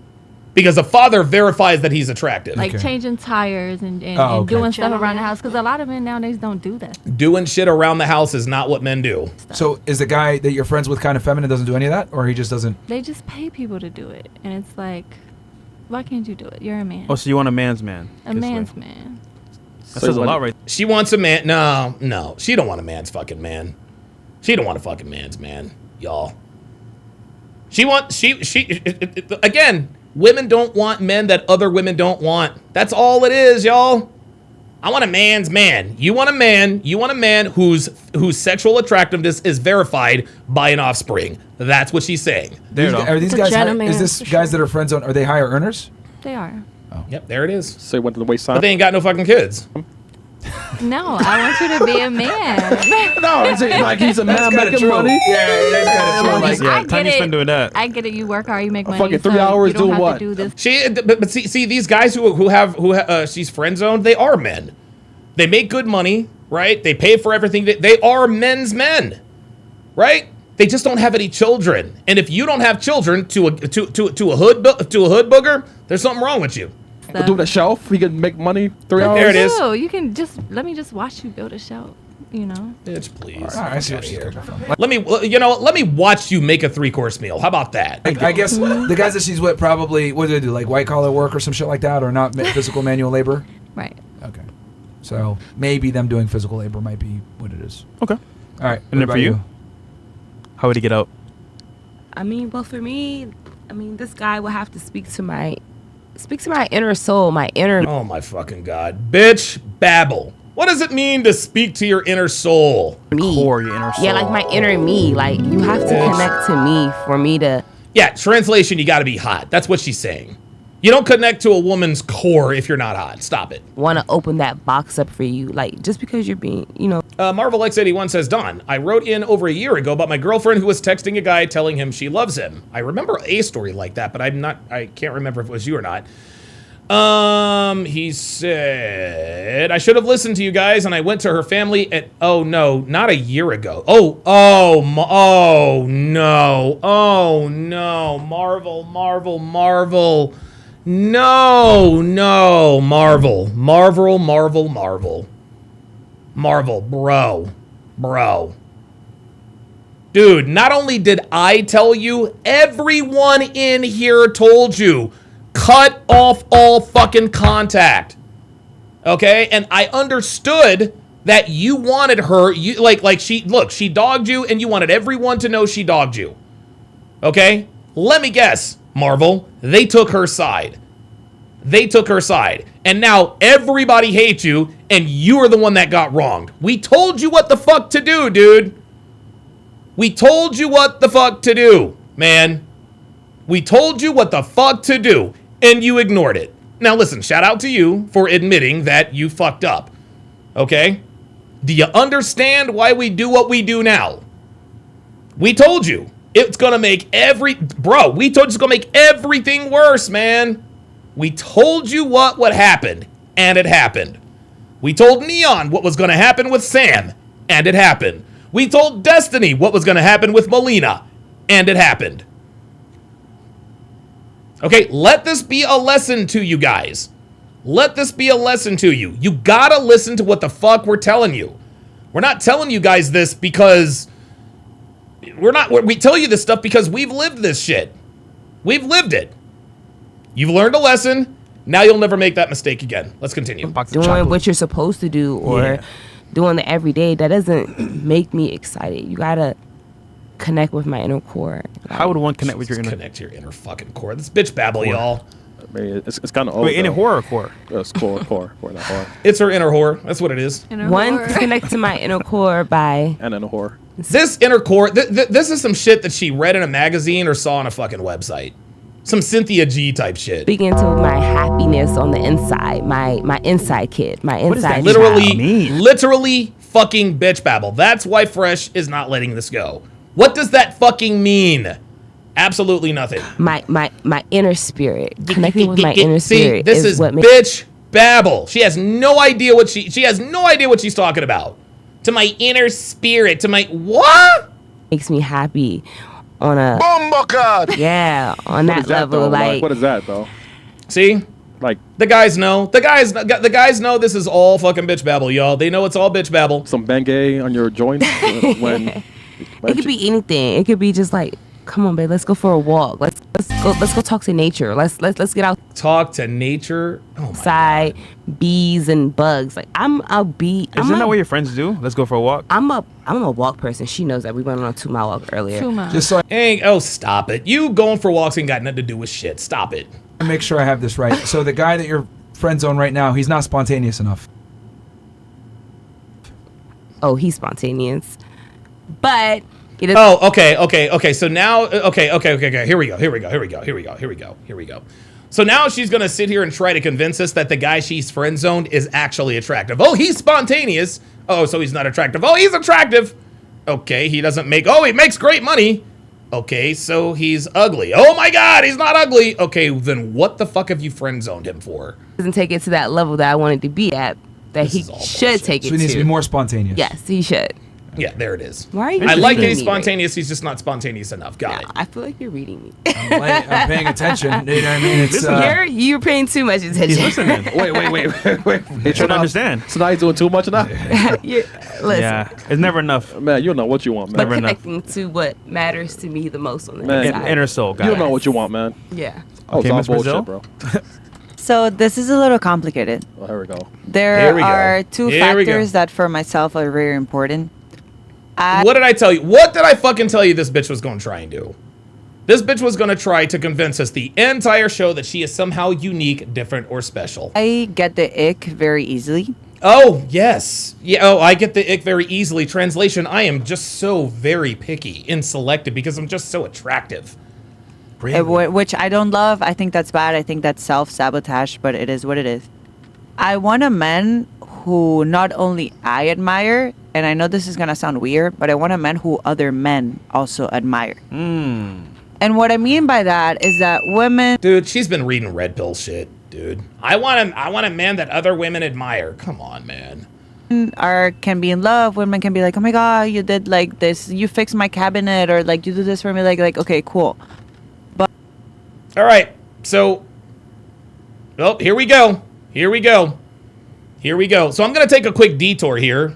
Because a father verifies that he's attractive. Like changing tires and doing stuff around the house. Because a lot of men nowadays don't do that. Doing shit around the house is not what men do. So is the guy that you're friends with kind of feminine, doesn't do any of that? Or he just doesn't? They just pay people to do it. And it's like, why can't you do it? You're a man. Oh, so you want a man's man? A man's man. That says a lot right. She wants a man. No. She don't want a man's fucking man. She don't want a fucking man's man, y'all. Again, women don't want men that other women don't want. That's all it is, y'all. I want a man's man. You want a man whose sexual attractiveness is verified by an offspring. That's what she's saying. Are these guys? Is this guys that are friend zone? Are they higher earners? They are. Oh. Yep, there it is. So went to the wayside. But they ain't got no fucking kids. No, I want you to be a man. No, is it like he's a man making money? Yeah, that's kind of true. I get it. Been doing that. I get it. You work hard, you make money. Fucking 3 hours you don't doing have what? To do this. But see these guys who she's friend zoned, they are men. They make good money, right? They pay for everything. They are men's men, right? They just don't have any children. And if you don't have children to a hood booger, there's something wrong with you. Do the shelf. He can make money 3 hours. There it is. You can let me just watch you build a shelf. You know. Bitch, please. All right, I see what she's coming from. Let me watch you make a 3-course meal. How about that? I guess the guys that she's with probably, what do they do, like white collar work or some shit like that, or not physical manual labor? Right. Okay. So maybe them doing physical labor might be what it is. Okay. All right. And then for you? How would he get out? I mean, well, for me, this guy will have to speak to my inner soul, my inner. Oh my fucking God. Bitch, babble. What does it mean to speak to your inner soul? Me. Core, your inner soul. Yeah, like my inner me. Like, you have to connect to me for me to. Yeah, translation, you gotta be hot. That's what she's saying. You don't connect to a woman's core if you're not hot. Stop it. Want to open that box up for you. Like, just because you're being, Marvel X81 says, Don, I wrote in over a year ago about my girlfriend who was texting a guy telling him she loves him. I remember a story like that, but I can't remember if it was you or not. He said, I should have listened to you guys, and I went to her family at, oh no, not a year ago. Oh no, Marvel. No, Marvel, bro. Dude, not only did I tell you, everyone in here told you, cut off all fucking contact. Okay? And I understood that you wanted her, she dogged you and you wanted everyone to know she dogged you. Okay? Let me guess, Marvel, they took her side. And now everybody hates you, and you are the one that got wronged. We told you what the fuck to do, dude. We told you what the fuck to do, man. We told you what the fuck to do, and you ignored it. Now listen, shout out to you for admitting that you fucked up. Okay? Do you understand why we do what we do now? We told you. It's gonna make we told you it's gonna make everything worse, man. We told you what would happen, and it happened. We told Neon what was gonna happen with Sam, and it happened. We told Destiny what was gonna happen with Melina, and it happened. Okay, let this be a lesson to you guys. Let this be a lesson to you. You gotta listen to what the fuck we're telling you. We're not telling you guys this because we tell you this stuff because we've lived this shit. We've lived it. You've learned a lesson. Now you'll never make that mistake again. Let's continue. Doing what you're supposed to do or doing it every day, that doesn't make me excited. You gotta connect with my inner core. How would one connect with your inner? Connect to your inner fucking core. This bitch babble, y'all. I mean, it's kind of old. Wait, inner horror or core? It's core, not horror. It's her inner whore. That's what it is. One, connect to my inner core by... And inner horror. This inner core, this is some shit that she read in a magazine or saw on a fucking website. Some Cynthia G type shit. Speaking to my happiness on the inside, my inside kid, my inside literally fucking bitch babble. That's why Fresh is not letting this go. What does that fucking mean? Absolutely nothing. My inner spirit. Connecting with my inner spirit. This is what bitch babble. She has no idea what she has no idea what she's talking about. To my inner spirit, to my what? Makes me happy on a God. Yeah, on that level. Though? Like what is that though? See? Like the guys know. The guys know this is all fucking bitch babble, y'all. They know it's all bitch babble. Some Bengay on your joints when it could be anything. It could be just like, come on, babe, let's go for a walk. Let's go talk to nature. Let's get out. Talk to nature. Oh my outside, bees and bugs. Like Isn't that what your friends do? Let's go for a walk. I'm a walk person. She knows that. We went on a 2-mile walk earlier. 2 miles. Just so stop it. You going for walks ain't got nothing to do with shit. Stop it. I make sure I have this right. So the guy that you're friend zone right now, he's not spontaneous enough. Oh, he's spontaneous, but. Oh, okay. So now, okay. Here we go. So now she's gonna sit here and try to convince us that the guy she's friend zoned is actually attractive. Oh, he's spontaneous. Oh, so he's not attractive. Oh, he's attractive. Okay, he doesn't make. Oh, he makes great money. Okay, so he's ugly. Oh my God, he's not ugly. Okay, then what the fuck have you friend zoned him for? Doesn't take it to that level that I wanted to be at. That he should take it to. So he needs to be more spontaneous. Yes, he should. Yeah, there it is. Why are you I like reading he's me spontaneous. He's just not spontaneous enough. Got it. I feel like you're reading me. I'm paying attention. You know what I mean? It's, you're paying too much attention. He's listening. Wait. They should understand. So now he's doing too much of that? Listen. Yeah, it's never enough. Man, you don't know what you want, man. But connecting to what matters to me the most on the man, inside. Inner soul, guys. You don't know what you want, man. Yeah. Oh, Okay, it's all Miss bullshit, Brazil? bro. So this is a little complicated. Oh, here we go. There are two factors that for myself are very important. What did I tell you? What did I fucking tell you this bitch was going to try and do? This bitch was going to try to convince us the entire show that she is somehow unique, different, or special. I get the ick very easily. Oh, yes. Yeah, oh, I get the ick very easily. Translation, I am just so very picky and selective because I'm just so attractive. Really? Which I don't love. I think that's bad. I think that's self-sabotage, but it is what it is. I want a man who not only I admire, and I know this is going to sound weird, but I want a man who other men also admire. And what I mean by that is that women... Dude, she's been reading red pill shit, dude. I want a man that other women admire. Come on, man. Can be in love. Women can be like, oh my God, you did like this. You fixed my cabinet, or like you do this for me. Like okay, cool. But all right, so... Oh, here we go. So I'm going to take a quick detour here.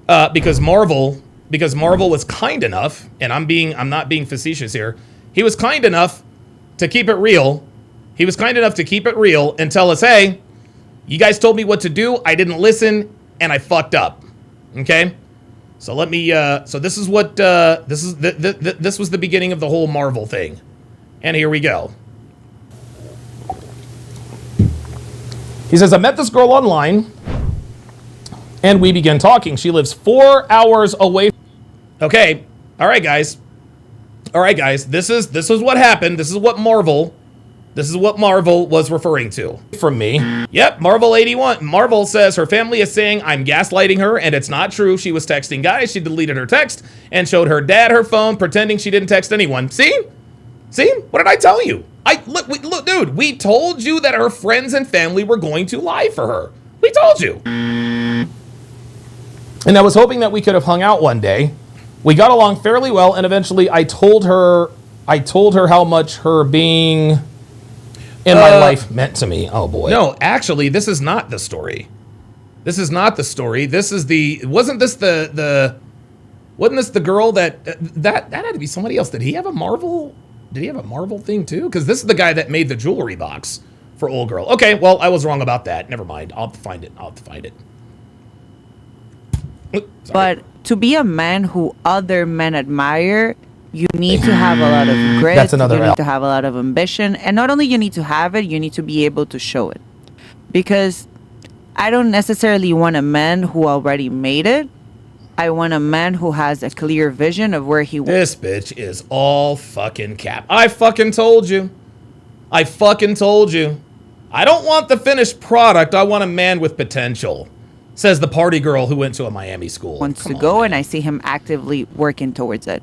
Because Marvel was kind enough, and I'm not being facetious here. He was kind enough to keep it real. And tell us, hey, you guys told me what to do. I didn't listen, and I fucked up. Okay? So let me, so this is what, this was the beginning of the whole Marvel thing. And here we go. He says, I met this girl online, and we began talking. She lives 4 hours away. Okay. All right, guys. This is what happened. This is what Marvel was referring to from me. Yep, Marvel 81. Marvel says her family is saying I'm gaslighting her, and it's not true. She was texting guys. She deleted her text and showed her dad her phone, pretending she didn't text anyone. See? What did I tell you? Look, dude, we told you that her friends and family were going to lie for her. We told you. And I was hoping that we could have hung out one day. We got along fairly well, and eventually I told her I told her how much her being in my life meant to me. Oh boy. No, actually, this is not the story. This is not the story. This is the. Wasn't this the? Wasn't this the girl that had to be somebody else? Did he have a Marvel? Did he have a Marvel thing too? Because this is the guy that made the jewelry box for Old Girl. Okay, well, I was wrong about that. Never mind. I'll have to find it. But to be a man who other men admire, you need to have a lot of grit. That's another You L. need to have a lot of ambition. And not only you need to have it, you need to be able to show it. Because I don't necessarily want a man who already made it. I want a man who has a clear vision of where he wants. This bitch is all fucking cap. I fucking told you. I don't want the finished product. I want a man with potential. Says the party girl who went to a Miami school. Wants to go, and I see him actively working towards it.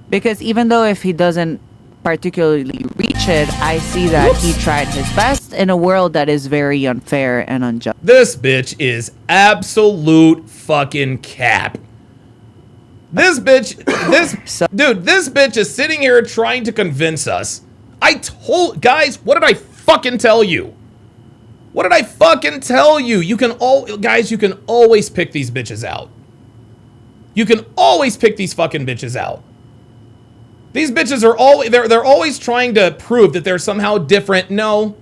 Because even though if he doesn't particularly reach it, I see that he tried his best in a world that is very unfair and unjust. This bitch is absolute fucking cap. This bitch, this bitch is sitting here trying to convince us. Guys, what did I fucking tell you? What did I fucking tell you? You can always pick these bitches out. You can always pick these fucking bitches out. These bitches are always they're always trying to prove that they're somehow different. No,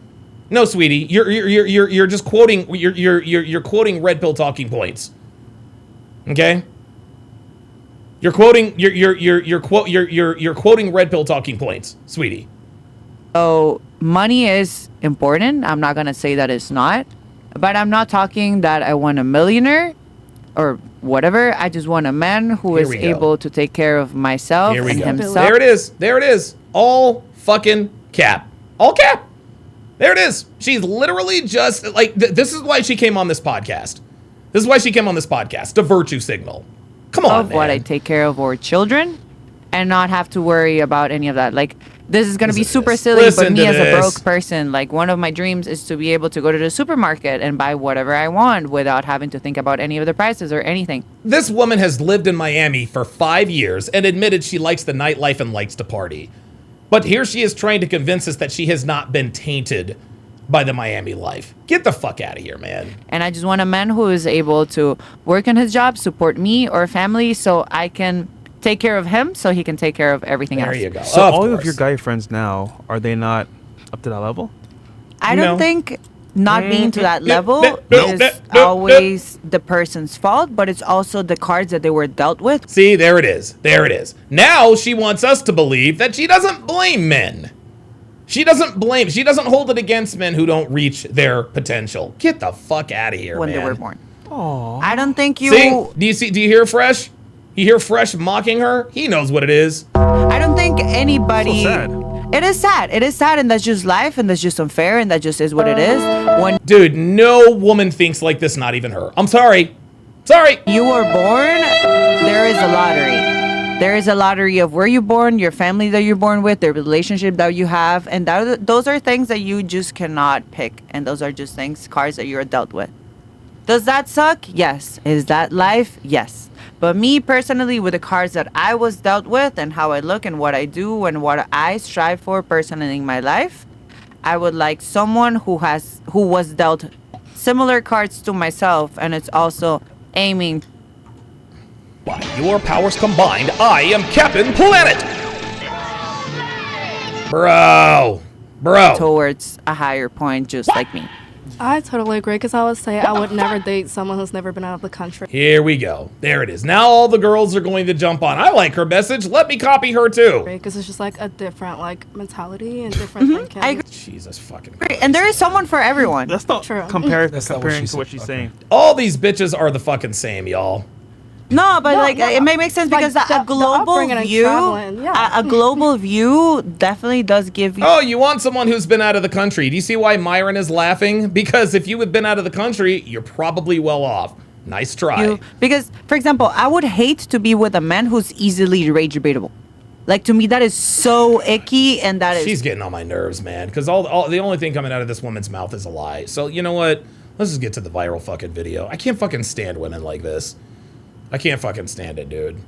sweetie, you're just quoting you're quoting red pill talking points. Okay? You're quoting you're quoting red pill talking points, sweetie. So money is important. I'm not gonna say that it's not, but I'm not talking that I want a millionaire or whatever. I just want a man who is able to take care of myself and himself. There it is. All fucking cap. All cap. There it is. She's literally just like this is why she came on this podcast. The virtue signal. Come on, man. What I take care of our children and not have to worry about any of that. Like, this is going to be super silly, but me as a broke person, like, one of my dreams is to be able to go to the supermarket and buy whatever I want without having to think about any of the prices or anything. This woman has lived in Miami for 5 years and admitted she likes the nightlife and likes to party. But here she is trying to convince us that she has not been tainted by the Miami life. Get the fuck out of here, man. And I just want a man who is able to work on his job, support me or family so I can take care of him so he can take care of everything else. There you go. So all of your guy friends now, are they not up to that level? I don't think not being to that level is always the person's fault, but it's also the cards that they were dealt with. See, there it is. Now she wants us to believe that she doesn't blame men. She doesn't hold it against men who don't reach their potential. Get the fuck out of here, when man. they were born. Aww. I don't think you... See? Do you hear Fresh? You hear Fresh mocking her? He knows what it is. I don't think anybody... So sad. It is sad. It is sad, and that's just life, and that's just unfair, and that just is what it is. Dude, no woman thinks like this, not even her. I'm sorry. You were born, there is a lottery. There is a lottery of where you're born, your family that you're born with, the relationship that you have, and those are things that you just cannot pick, and those are just cards that you're dealt with. Does that suck? Yes. Is that life? Yes. But me personally, with the cards that I was dealt with and how I look and what I do and what I strive for personally in my life, I would like someone who was dealt similar cards to myself, and it's also aiming. By your powers combined, I am Captain Planet! Bro. Towards a higher point, just like me. I totally agree, because I would say I would never date someone who's never been out of the country. Here we go. There it is. Now all the girls are going to jump on. I like her message. Let me copy her too. Because it's just like a different mentality and different thinking. I agree. Jesus fucking Christ. And there is someone for everyone. That's not comparing to what she's saying. All these bitches are the fucking same, y'all. No, but it may make sense because a global view, a global view definitely does give you. Oh, you want someone who's been out of the country? Do you see why Myron is laughing? Because if you had been out of the country, you're probably well off. Nice try. Because, for example, I would hate to be with a man who's easily rage baitable. Like, to me, that is so icky, and that is. She's getting on my nerves, man. Because all the only thing coming out of this woman's mouth is a lie. So you know what? Let's just get to the viral fucking video. I can't fucking stand women like this. I can't fucking stand it, dude.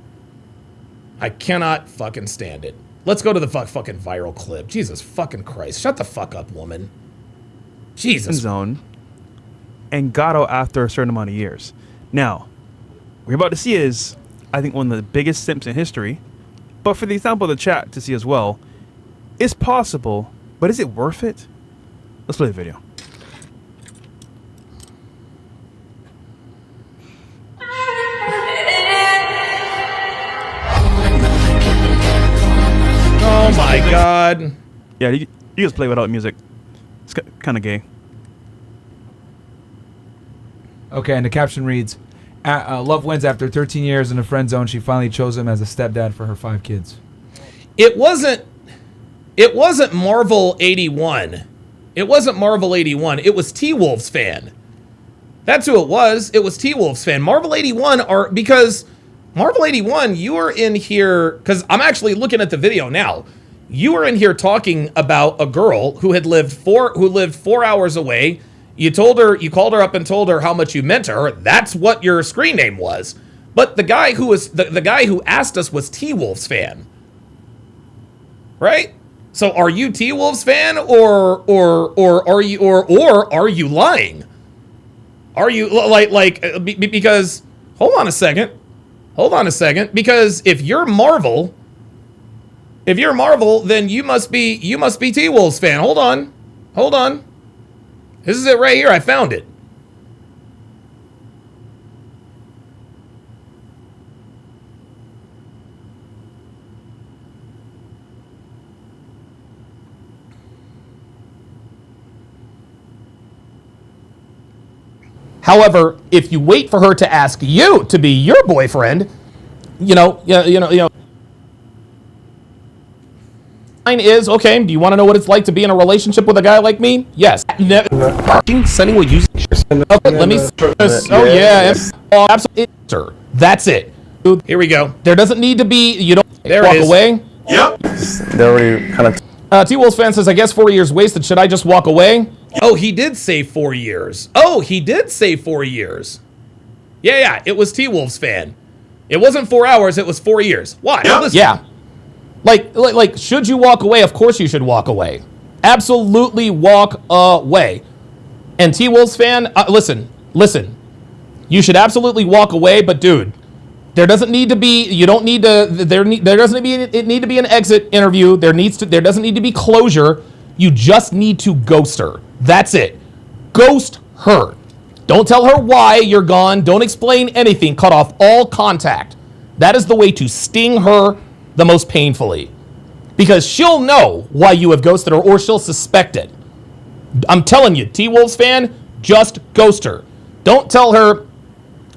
I cannot fucking stand it. Let's go to the fucking viral clip. Jesus fucking Christ. Shut the fuck up, woman. Jesus. Zone and got out after a certain amount of years. Now, what you're about to see is, I think, one of the biggest simps in history. But for the example of the chat to see as well, it's possible, but is it worth it? Let's play the video. Oh my God. Yeah, you just play without music. It's kind of gay. Okay, and the caption reads, love wins after 13 years in the friend zone. She finally chose him as a stepdad for her 5 kids. It wasn't Marvel 81. It wasn't Marvel 81. It was T-Wolves fan. That's who it was. It was T-Wolves fan. Marvel 81 because Marvel 81, you were in here, because I'm actually looking at the video now. You were in here talking about a girl who lived 4 hours away. You called her up and told her how much you meant to her. That's what your screen name was. But the guy who was the guy who asked us was T-Wolves fan. Right? So are you T-Wolves fan or are you lying? Are you because hold on a second, because if you're Marvel, then you must be T-Wolves fan. Hold on. This is it right here. I found it. However, if you wait for her to ask you to be your boyfriend, you know. Mine is, okay, do you want to know what it's like to be in a relationship with a guy like me? Yes. Sending will use. Okay, let me. Oh yeah, absolutely. That's it. Here we go. There doesn't need to be. You don't walk away. Yep. They're already kind of. T-Wolves fan says, I guess 4 years wasted. Should I just walk away? Oh, he did say 4 years. Yeah. It was T-Wolves fan. It wasn't 4 hours. It was 4 years. Why? Yep. Yeah. Like, should you walk away? Of course you should walk away. Absolutely walk away. And T-Wolves fan, listen. You should absolutely walk away, but dude, there doesn't need to be. You don't need to. There doesn't need to be an exit interview. There doesn't need to be closure. You just need to ghost her. That's it. Ghost her. Don't tell her why you're gone. Don't explain anything. Cut off all contact. That is the way to sting her the most painfully, because she'll know why you have ghosted her, or she'll suspect it. I'm telling you, T-Wolves fan, just ghost her. Don't tell her.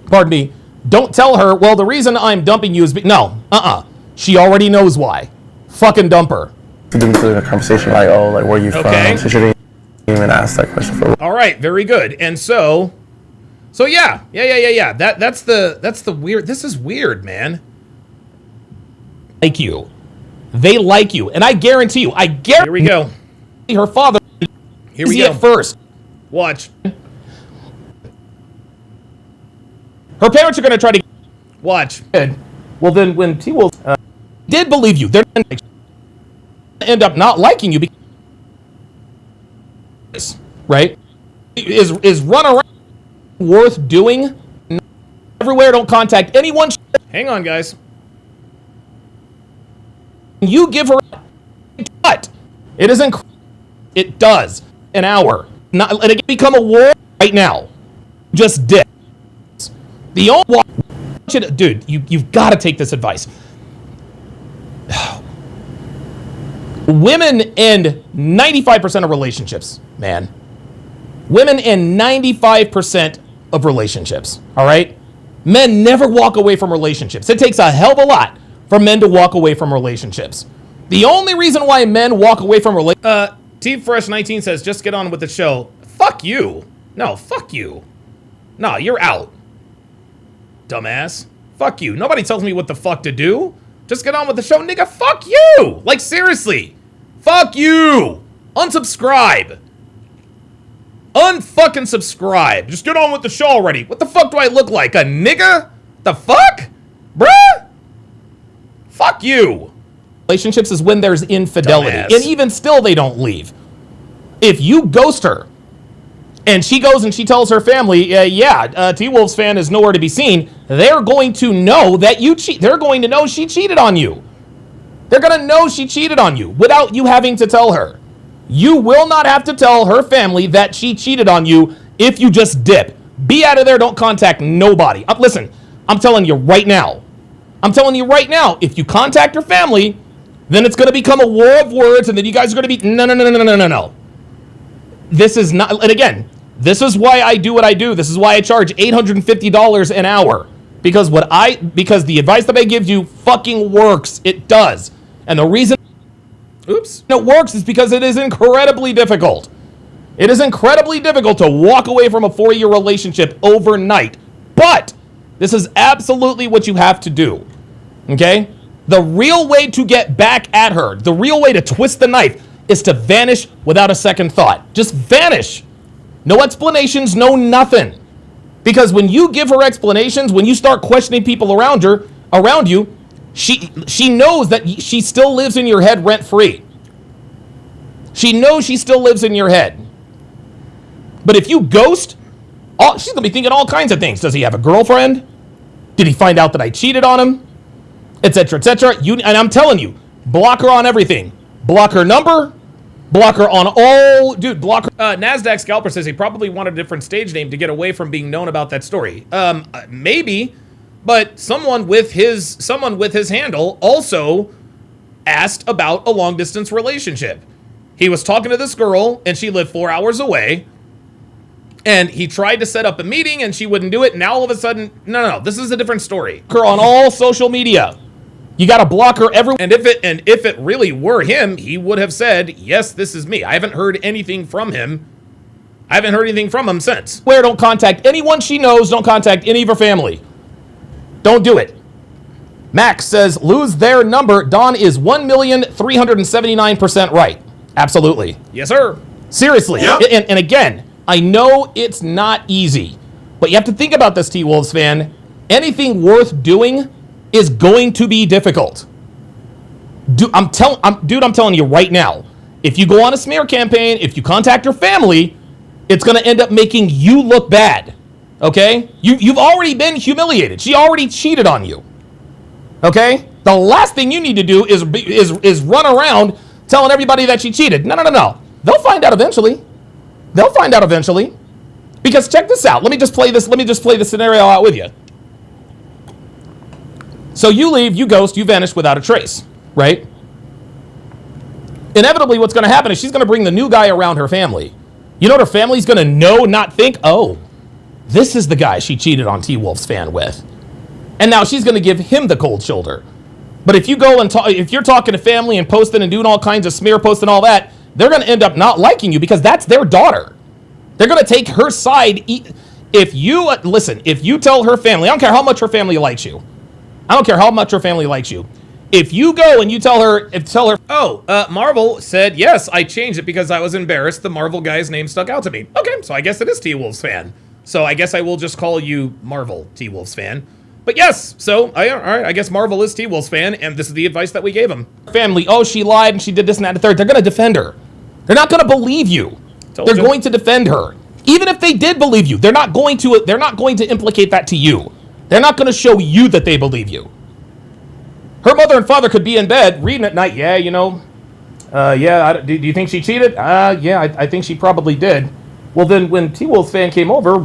Pardon me. Don't tell her, well, the reason I'm dumping you is... No. She already knows why. Fucking dump her. Didn't do the conversation like, oh, like, where you from? She shouldn't even ask that question for. All right, very good. And so yeah. That's the weird... This is weird, man. Like you. They like you. And I guarantee you, Here we go. Her father... Here we go. At first. Watch. Her parents are going to try to... Watch. Well, then when T-Wolves did believe you, they're going to end up not liking you because... Right? Is run around worth doing? Everywhere, don't contact anyone. Hang on, guys. You give her... What? It isn't... It does. An hour. Not let it become a war right now. Just did. The only dude, you've got to take this advice. Women end 95% of relationships, man. Women end 95% of relationships, all right? Men never walk away from relationships. It takes a hell of a lot for men to walk away from relationships. The only reason why men walk away from relationships... T-Fresh19 says, just get on with the show. Fuck you. No, fuck you. No, you're out. Dumbass. Fuck you. Nobody tells me what the fuck to do. Just get on with the show, nigga. Fuck you. Like, seriously. Fuck you. Unsubscribe. Unfucking subscribe. Just get on with the show already. What the fuck do I look like? A nigga? The fuck? Bruh? Fuck you. relationships is when there's infidelity. Dumbass. And even still, they don't leave. If you ghost her, and she goes and she tells her family, T-Wolves fan is nowhere to be seen, they're going to know that you cheat. They're going to know she cheated on you. They're going to know she cheated on you without you having to tell her. You will not have to tell her family that she cheated on you if you just dip. Be out of there. Don't contact nobody. Listen, I'm telling you right now. If you contact your family, then it's going to become a war of words, and then you guys are going to be, no. This is not, and again, this is why I do what I do. This is why I charge $850 an hour. Because the advice that I give you fucking works. It does. And the reason it works is because it is incredibly difficult. It is incredibly difficult to walk away from a 4-year relationship overnight. But this is absolutely what you have to do. Okay? The real way to get back at her, the real way to twist the knife, is to vanish without a second thought. Just vanish. No explanations, no nothing. Because when you give her explanations, when you start questioning people around you, she knows that she still lives in your head rent-free. She knows she still lives in your head. But if you ghost, she's going to be thinking all kinds of things. Does he have a girlfriend? Did he find out that I cheated on him? Etc., etc. And I'm telling you, block her on everything. Block her number. Block her on all... Dude, block her. NASDAQ Scalper says he probably wanted a different stage name to get away from being known about that story. Maybe, but someone with his handle also asked about a long-distance relationship. He was talking to this girl, and she lived 4 hours away, and he tried to set up a meeting, and she wouldn't do it. Now, all of a sudden... No, this is a different story. Her on all social media. You got to block her everywhere. And if it really were him, he would have said, yes, this is me. I haven't heard anything from him. Since. Where don't contact anyone she knows. Don't contact any of her family. Don't do it. Max says, lose their number. Don is 1,379% right. Absolutely. Yes, sir. Seriously. Yep. And again, I know it's not easy, but you have to think about this, T-Wolves fan. Anything worth doing is going to be difficult. Dude, I'm telling you right now, if you go on a smear campaign, if you contact your family, it's going to end up making you look bad. Okay? You've already been humiliated. She already cheated on you. Okay? The last thing you need to do is run around telling everybody that she cheated. No. They'll find out eventually. Because check this out. Let me just play the scenario out with you. So you leave, you ghost, you vanish without a trace, right? Inevitably, what's going to happen is she's going to bring the new guy around her family. You know what her family's going to know, not think? Oh, this is the guy she cheated on T-Wolves fan with. And now she's going to give him the cold shoulder. But if you go and if you're talking to family and posting and doing all kinds of smear posts and all that, they're going to end up not liking you because that's their daughter. They're going to take her side. If you tell her family, I don't care how much her family likes you. If you go and you tell her, Marvel said, yes, I changed it because I was embarrassed. The Marvel guy's name stuck out to me. Okay, so I guess it is T-Wolves fan. So I guess I will just call you Marvel T-Wolves fan. But yes, so, all right, I guess Marvel is T-Wolves fan, and this is the advice that we gave him. Family, she lied and she did this and that and the third. They're going to defend her. They're not going to believe you. They're going to defend her. Even if they did believe you, they're not going to implicate that to you. They're not going to show you that they believe you. Her mother and father could be in bed reading at night. Yeah, do you think she cheated? I think she probably did. Well, then when T-Wolves fan came over,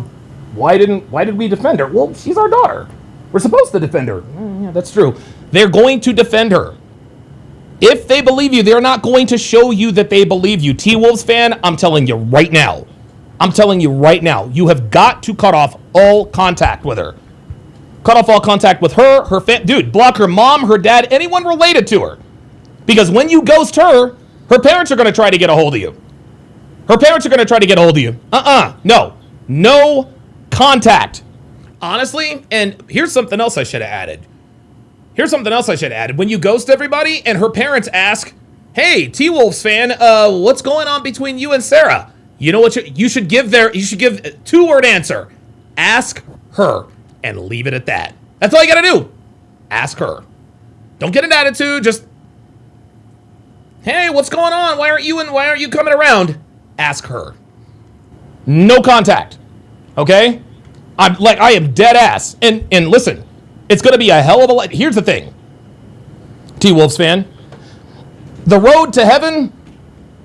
why did we defend her? Well, she's our daughter. We're supposed to defend her. Yeah, that's true. They're going to defend her. If they believe you, they're not going to show you that they believe you. T-Wolves fan, I'm telling you right now. You have got to cut off all contact with her. Cut off all contact with her dude, block her mom, her dad, anyone related to her. Because when you ghost her parents are going to try to get a hold of you. No contact. Honestly, and here's something else I should have added. When you ghost everybody and her parents ask, hey, T-Wolves fan, what's going on between you and Sarah? You know what you should give a 2-word answer. Ask her. And leave it at that. That's all you gotta do. Ask her. Don't get an attitude. Just Hey, what's going on? Why aren't you coming around? Ask her. No contact. Okay? I am dead ass. And listen, it's gonna be a hell of a lot. Here's the thing. T-Wolves fan. The road to heaven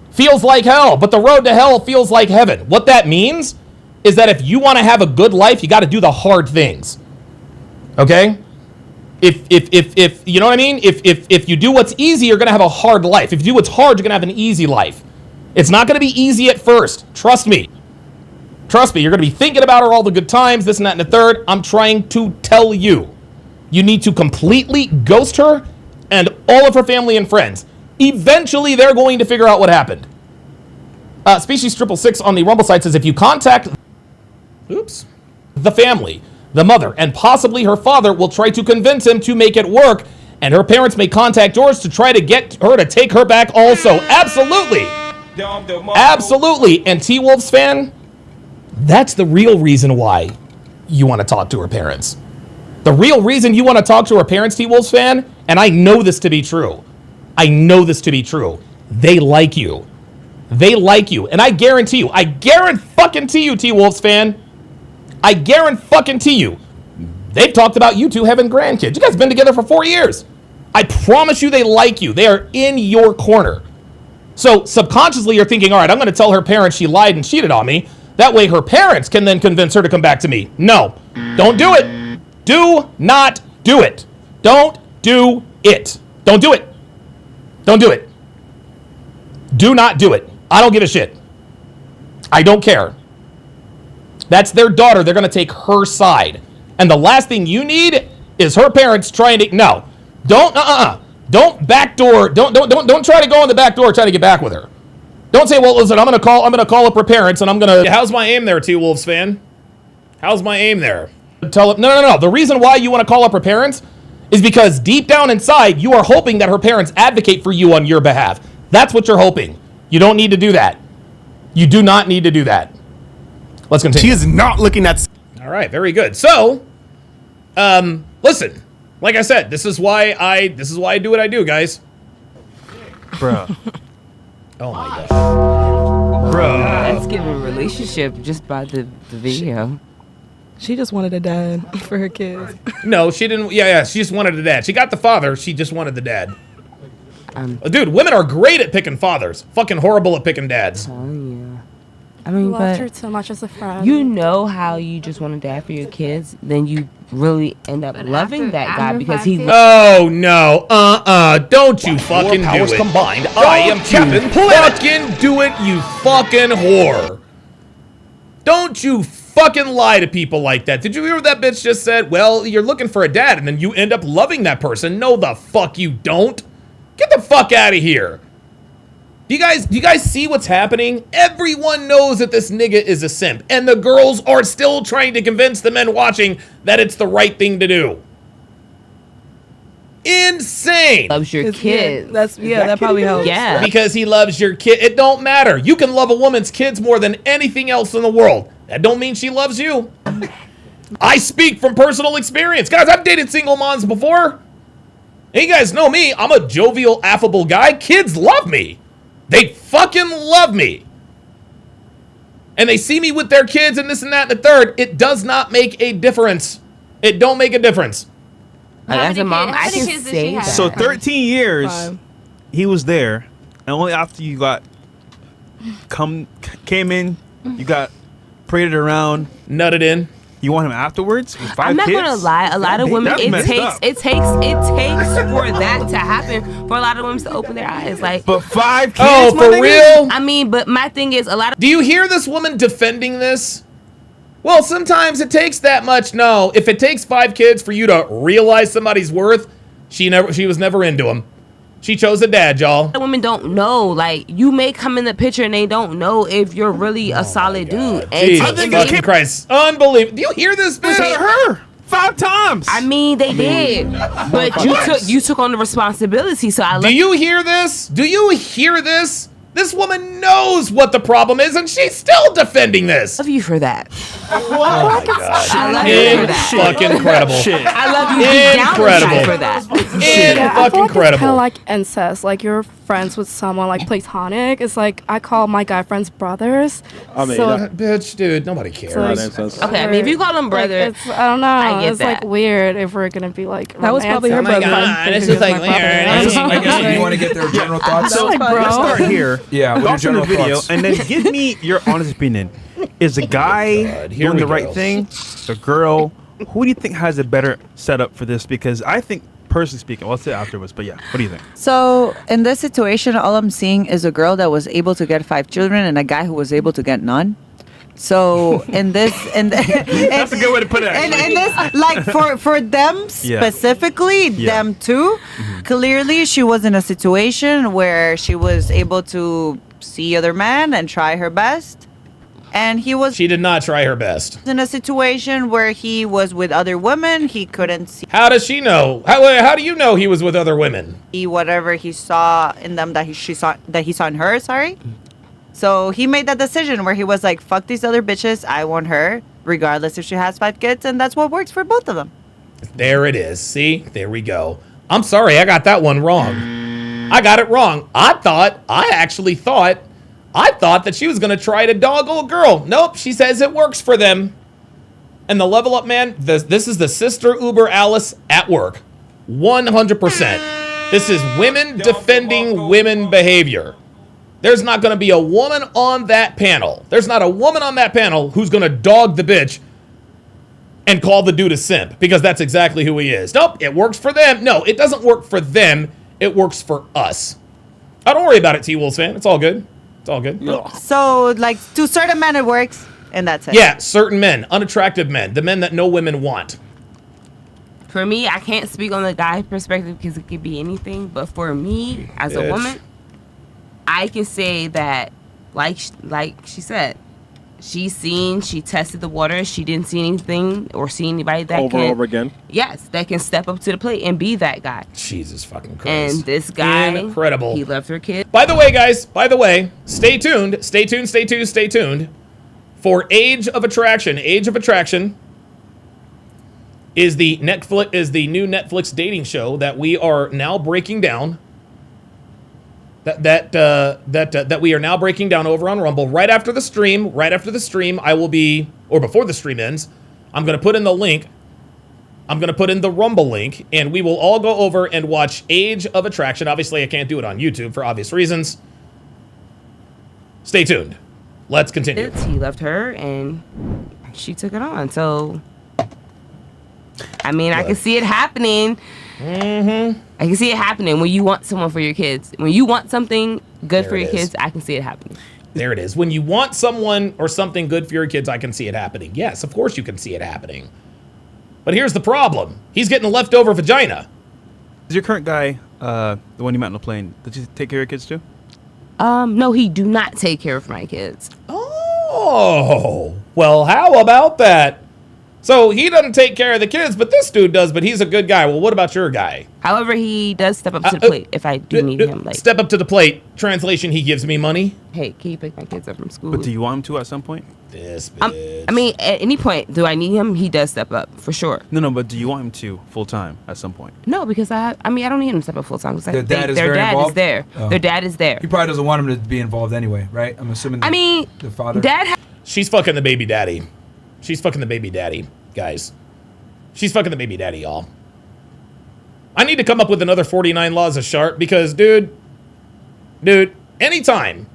feels like hell, but the road to hell feels like heaven. What that means is that if you want to have a good life, you got to do the hard things. Okay? If you know what I mean? If you do what's easy, you're going to have a hard life. If you do what's hard, you're going to have an easy life. It's not going to be easy at first. Trust me. Trust me. You're going to be thinking about her all the good times, this and that and the third. I'm trying to tell you. You need to completely ghost her and all of her family and friends. Eventually, they're going to figure out what happened. Species 666 on the Rumble site says if you contact the family, the mother, and possibly her father will try to convince him to make it work, and her parents may contact yours to try to get her to take her back also. Absolutely. Absolutely. And T-Wolves fan, that's the real reason why you want to talk to her parents. The real reason you want to talk to her parents, T-Wolves fan, and I know this to be true. I know this to be true. They like you. They like you. And I guarantee you, T-Wolves fan, I guarantee you, they've talked about you two having grandkids. You guys have been together for 4 years. I promise you they like you. They are in your corner. So subconsciously you're thinking, all right, I'm going to tell her parents she lied and cheated on me. That way her parents can then convince her to come back to me. No, don't do it. Do not do it. Don't do it. Don't do it. Don't do it. Do not do it. I don't give a shit. I don't care. That's their daughter. They're going to take her side. And the last thing you need is her parents trying to... No. Don't... Don't backdoor... Don't try to go in the back door trying to get back with her. Don't say, well, listen, I'm going to call up her parents and I'm going to... How's my aim there, T-Wolves fan? How's my aim there? Tell them... No. The reason why you want to call up her parents is because deep down inside, you are hoping that her parents advocate for you on your behalf. That's what you're hoping. You don't need to do that. You do not need to do that. Let's continue. She is not looking at... All right, very good. So, listen, like I said, this is why I do what I do, guys. Bro. Oh my gosh. Bro. That's giving a relationship just by the video. She just wanted a dad for her kids. No, she didn't. Yeah, she just wanted a dad. She got the father. She just wanted the dad. Dude, women are great at picking fathers. Fucking horrible at picking dads. Oh, yeah. I mean, loved her but so much as a friend. you know how you just want a dad for your kids, then you really end up loving that guy because he... Oh, no. Don't you fucking do powers it. combined, I am Captain Planet. Fucking do it, you fucking whore. Don't you fucking lie to people like that. Did you hear what that bitch just said? Well, you're looking for a dad, and then you end up loving that person. No, the fuck you don't. Get the fuck out of here. Do you guys see what's happening? Everyone knows that this nigga is a simp, and the girls are still trying to convince the men watching that it's the right thing to do. Insane. Loves your kids. That probably helps. Yeah. Because he loves your kid. It don't matter. You can love a woman's kids more than anything else in the world. That don't mean she loves you. I speak from personal experience. Guys, I've dated single moms before. And you guys know me. I'm a jovial, affable guy. Kids love me. They fucking love me. And they see me with their kids and this and that and the third. It does not make a difference. It don't make a difference. As a mom, I can say that. So 13 years, he was there, and only after you came in, you got paraded around, nutted in. You want him afterwards? With 5 I'm not kids? gonna lie. A lot of women, it takes for that to happen for a lot of women to open their eyes. Like, but 5 kids. Oh, for real? I mean, but my thing is, a lot of. Do you hear this woman defending this? Well, sometimes it takes that much. No, if it takes 5 kids for you to realize somebody's worth, she was never into him. She chose a dad, y'all. Women don't know. Like, you may come in the picture and they don't know if you're really a solid dude. And Jesus fucking Christ. Unbelievable. Do you hear this bitch? Her 5 times. I mean, they did. But you took on the responsibility, so I Do you hear this? Do you hear this? This woman knows what the problem is, and she's still defending this. Love you for that. Oh my God. I love you for that. Fucking incredible. I love you deep down inside for that. Yeah, I feel like incredible. it's kind of like incest. Like you're friends with someone like platonic. It's like I call my guy friends brothers. I mean, so, bitch, dude, nobody cares. Okay, I mean, if you call them brother, it's, I don't know. I get it's that. like weird if we're gonna be like. That was probably her romantic. brother. I'm this thinking is like it's my brother. weird. I guess you want to get their general thoughts. That was Like, probably- bro. Let's start here. Yeah, what are your Thoughts on the general video, thoughts? and then give me your honest opinion. Is the guy God, here doing we the right go. thing? The girl? Who do you think has a better setup for this? Because I think, personally speaking, well, I'll say it afterwards, but yeah, what do you think? So in this situation, all I'm seeing is a girl that was able to get 5 children and a guy who was able to get none. So in this, That's a good way to put it. and actually. this, like for them specifically, them too. Clearly, she was in a situation where she was able to see other men and try her best, and he was She did not try her best. in a situation where he was with other women. He couldn't How does she know? How do you know he was with other women? see whatever he saw in them that he saw in her. Sorry. So he made that decision where he was like, "Fuck these other bitches. I want her, regardless if she has 5 kids," and that's what works for both of them. There it is. See? There we go. I'm sorry, I got that one wrong. I got it wrong. I actually thought that she was going to try to dog old girl. Nope, she says it works for them. And the level up man, this is the sister Uber Alice at work. 100%. This is women defending women behavior. There's not going to be a woman on that panel. There's not a woman on that panel who's going to dog the bitch and call the dude a simp, because that's exactly who he is. Nope, it works for them. No, it doesn't work for them. It works for us. Oh, don't worry about it, T-Wolves fan. It's all good. It's all good. So, like, to certain men it works, and that's it. Yeah, certain men, unattractive men, the men that no women want. For me, I can't speak on the guy perspective because it could be anything. But for me, as a woman, I can say that, like she said, she tested the water. She didn't see anything or see anybody that over and over again. Yes, that can step up to the plate and be that guy. Jesus fucking Christ. And this guy, incredible. He loved her kid. By the way, guys, stay tuned. Stay tuned for Age of Attraction. Age of Attraction is the new Netflix dating show that we are now breaking down. That we are now breaking down over on Rumble. Right after the stream, I will be, or before the stream ends, I'm going to put in the link. I'm going to put in the Rumble link, and we will all go over and watch Age of Attraction. Obviously, I can't do it on YouTube for obvious reasons. Stay tuned. Let's continue. He loved her, and she took it on. So, I mean, I can see it happening. I can see it happening when you want someone for your kids. When you want something good for your kids, I can see it happening. There it is. When you want someone or something good for your kids, I can see it happening. Yes, of course you can see it happening. But here's the problem. He's getting a leftover vagina. Is your current guy, the one you met on the plane, does he take care of your kids too? No, he do not take care of my kids. Oh, well, how about that? So he doesn't take care of the kids, but this dude does, but he's a good guy. Well, what about your guy? However, he does step up to the plate if I do need him. Like, step up to the plate. Translation, he gives me money. Hey, can you pick my kids up from school? But do you want him to at some point? This bitch. I mean, at any point, do I need him? He does step up, for sure. No, but do you want him to full-time at some point? No, because I mean, I don't need him to step up full-time. Because Their dad is their very dad involved? is there. Oh. Their dad is there. He probably doesn't want him to be involved anyway, right? I'm assuming. The father. She's fucking the baby daddy. She's fucking the baby daddy, guys. She's fucking the baby daddy, y'all. I need to come up with another 49 laws of sharp because, dude, anytime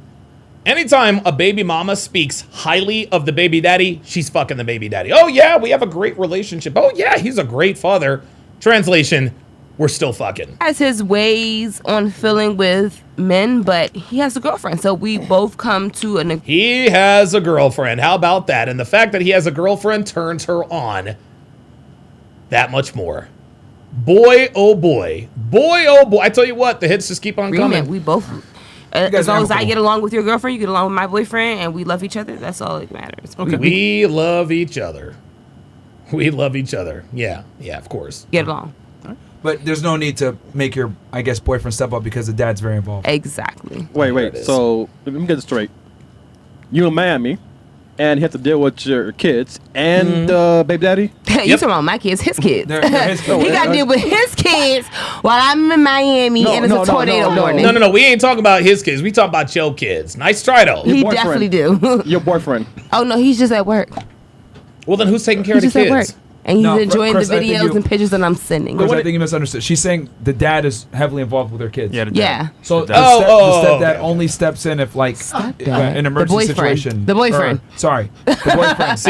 a baby mama speaks highly of the baby daddy, she's fucking the baby daddy. Oh, yeah, we have a great relationship. Oh, yeah, he's a great father. Translation, we're still fucking. Has his ways on feeling with men, but he has a girlfriend. So we both come to an... He has a girlfriend. How about that? And the fact that he has a girlfriend turns her on that much more. Boy, oh boy. Boy, oh boy. I tell you what, the hits just keep on coming. We both... as long as I get along with your girlfriend, you get along with my boyfriend, and we love each other, that's all that matters. Okay. We love each other. We love each other. Yeah, of course. Get along. But But there's no need to make your, I guess, boyfriend step up because the dad's very involved. Exactly. Wait. So let me get this straight. You in Miami, and you have to deal with your kids and baby daddy. You talking about my kids? His kids. They're his kids. He got to deal with his kids while I'm in Miami and it's a tornado warning. No. We ain't talking about his kids. We talking about your kids. Nice try though. He definitely do. Your boyfriend. Oh no, he's just at work. Well, then who's taking care of the He's just at work. kids? And he's No, enjoying Chris, the I think videos you- and pictures that I'm sending. Chris, I think you misunderstood. She's saying the dad is heavily involved with her kids. Yeah. The dad. Yeah. So The the, dad. the stepdad okay. only steps in if like an emergency The boyfriend. situation. The boyfriend. Sorry, the boyfriend.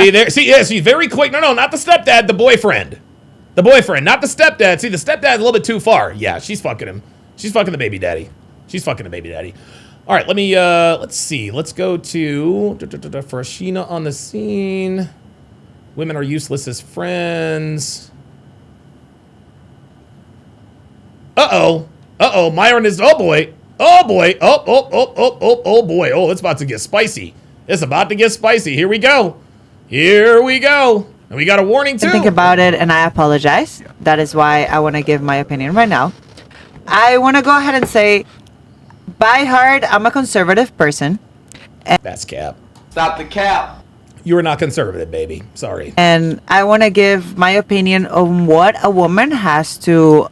She's very quick. No, not the stepdad, the boyfriend. The boyfriend, not the stepdad. See, the stepdad's a little bit too far. Yeah, she's fucking him. She's fucking the baby daddy. All right, let's see. Let's go to Farashina on the scene. Women are useless as friends. Uh-oh. Myron is, oh boy. Oh boy. Oh boy. Oh, it's about to get spicy. Here we go. And we got a warning too. Think about it, and I apologize. That is why I want to give my opinion right now. I want to go ahead and say, by heart, I'm a conservative person. That's cap. Stop the cap. You are not conservative, baby. Sorry. And I want to give my opinion on what a woman has to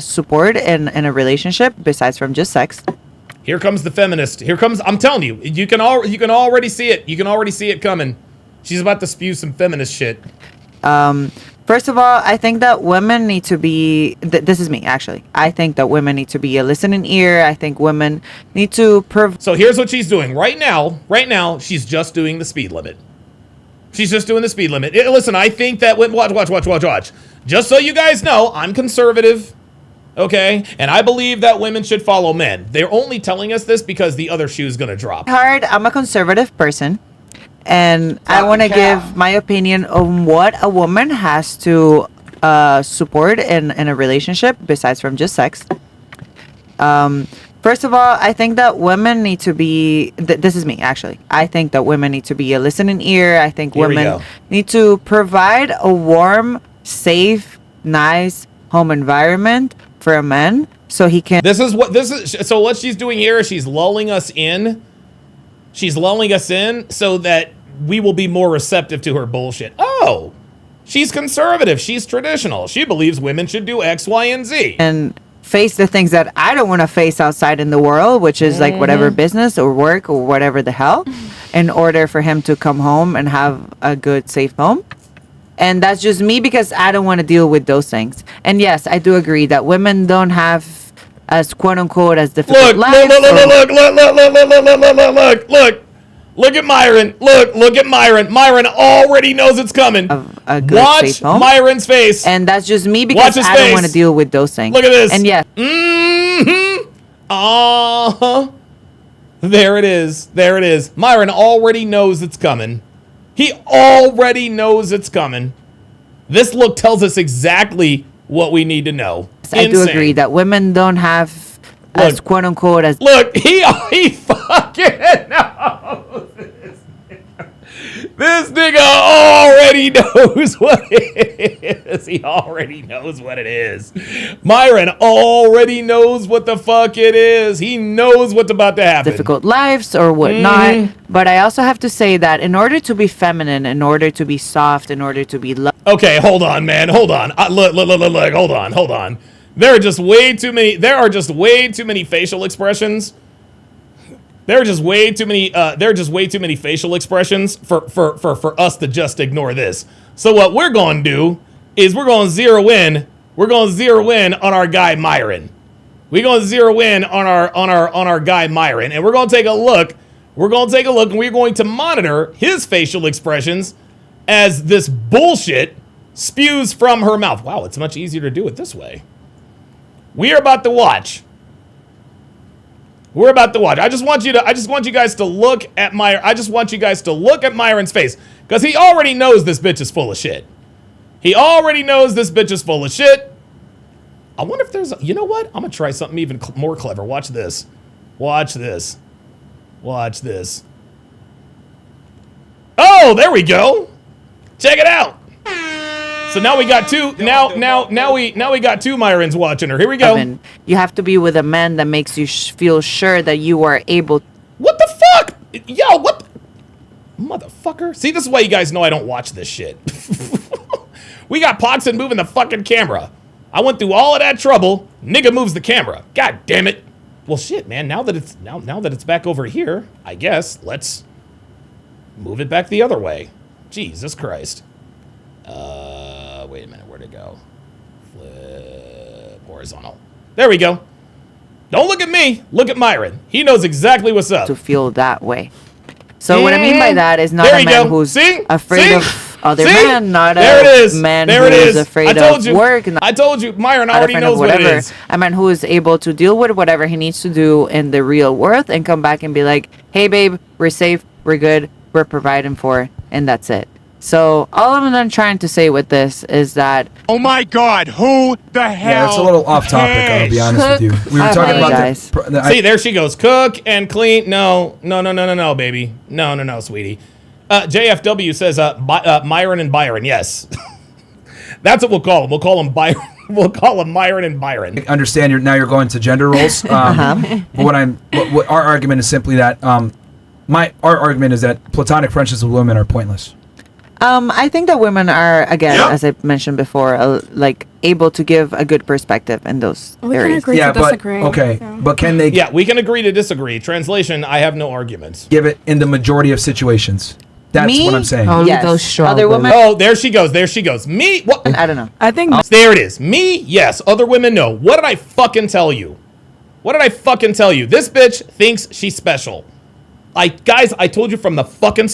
support in a relationship besides from just sex. Here comes the feminist. I'm telling you, you can already see it. You can already see it coming. She's about to spew some feminist shit. First of all, I think that women need to be, this is me actually. I think that women need to be a listening ear. I think women need to So here's what she's doing right now. She's just doing the speed limit. Listen, I think that watch. Just so you guys know, I'm conservative. Okay? And I believe that women should follow men. They're only telling us this because the other shoe is going to drop. I'm a conservative person. And I want to give my opinion on what a woman has to support in a relationship besides from just sex. First of all, I think that women need to be, this is me actually. I think that women need to be a listening ear. I think women need to provide a warm, safe, nice home environment for a man so he can. So what she's doing here is she's lulling us in. She's lulling us in so that we will be more receptive to her bullshit. Oh, she's conservative. She's traditional. She believes women should do X, Y, and Z. And face the things that I don't want to face outside in the world, which is like whatever business or work or whatever the hell, in order for him to come home and have a good, safe home. And that's just me because I don't want to deal with those things. And yes, I do agree that women don't have as quote unquote as difficult lives. Look at Myron. Look at Myron. Myron already knows it's coming. Watch Myron's face. And that's just me because I don't want to deal with those things. Look at this. And yes. There it is. Myron already knows it's coming. He already knows it's coming. This look tells us exactly what we need to know. I do agree that women don't have as quote unquote as. Look, he fucking knows. This nigga already knows what it is. He already knows what it is. Myron already knows what the fuck it is. He knows what's about to happen. Difficult lives or whatnot. But I also have to say that in order to be feminine, in order to be soft, in order to be Okay, hold on, man. Hold on. Look. Hold on. There are just way too many facial expressions. There are just way too many facial expressions for us to just ignore this. So what we're going to do is we're going to zero in on our guy Myron. We're going to zero in on our guy Myron, and we're going to take a look. And we're going to monitor his facial expressions as this bullshit spews from her mouth. Wow, it's much easier to do it this way. We are about to watch. I just want you guys to look at Myron's face, because he already knows this bitch is full of shit. I wonder if there's you know what? I'm gonna try something even more clever. Watch this. Oh, there we go. Check it out. So now we got two. Now we got two Myrons watching her. Here we go. You have to be with a man that makes you feel sure that you are able. What the fuck? Yo, what? Motherfucker. See, this is why you guys know I don't watch this shit. We got Poxon moving the fucking camera. I went through all of that trouble. Nigga moves the camera. God damn it. Well, shit, man. Now that it's back over here, I guess let's move it back the other way. Jesus Christ. Wait a minute. Where'd it go? Flip horizontal. There we go. Don't look at me. Look at Myron. He knows exactly what's up. To feel that way. So what I mean by that is not a man who's afraid of other men, not a man who is afraid of work. I told you, Myron already knows what it is. A man who is able to deal with whatever he needs to do in the real world and come back and be like, hey, babe, we're safe, we're good, we're providing for, and that's it. So all I'm trying to say with this is that... Oh my God, who the hell? Yeah, it's a little off topic, I'll be honest with you. We were talking about See, there she goes. Cook and clean. No, baby. No, sweetie. JFW says Myron and Byron. Yes. That's what we'll call him. We'll call him Byron. We'll call him Myron and Byron. I understand you're going to gender roles. But what our argument is simply that our argument is that platonic friendships with women are pointless. I think that women are, again, as I mentioned before, like able to give a good perspective in those areas. Agree to disagree. But can they? Yeah, we can agree to disagree. Translation: I have no arguments. Give it in the majority of situations. That's what I'm saying. Yes. Those strong other women. Oh, there she goes. Me? What? I don't know. I think there it is. Me? Yes. Other women? No. What did I fucking tell you? This bitch thinks she's special. Guys, I told you from the fucking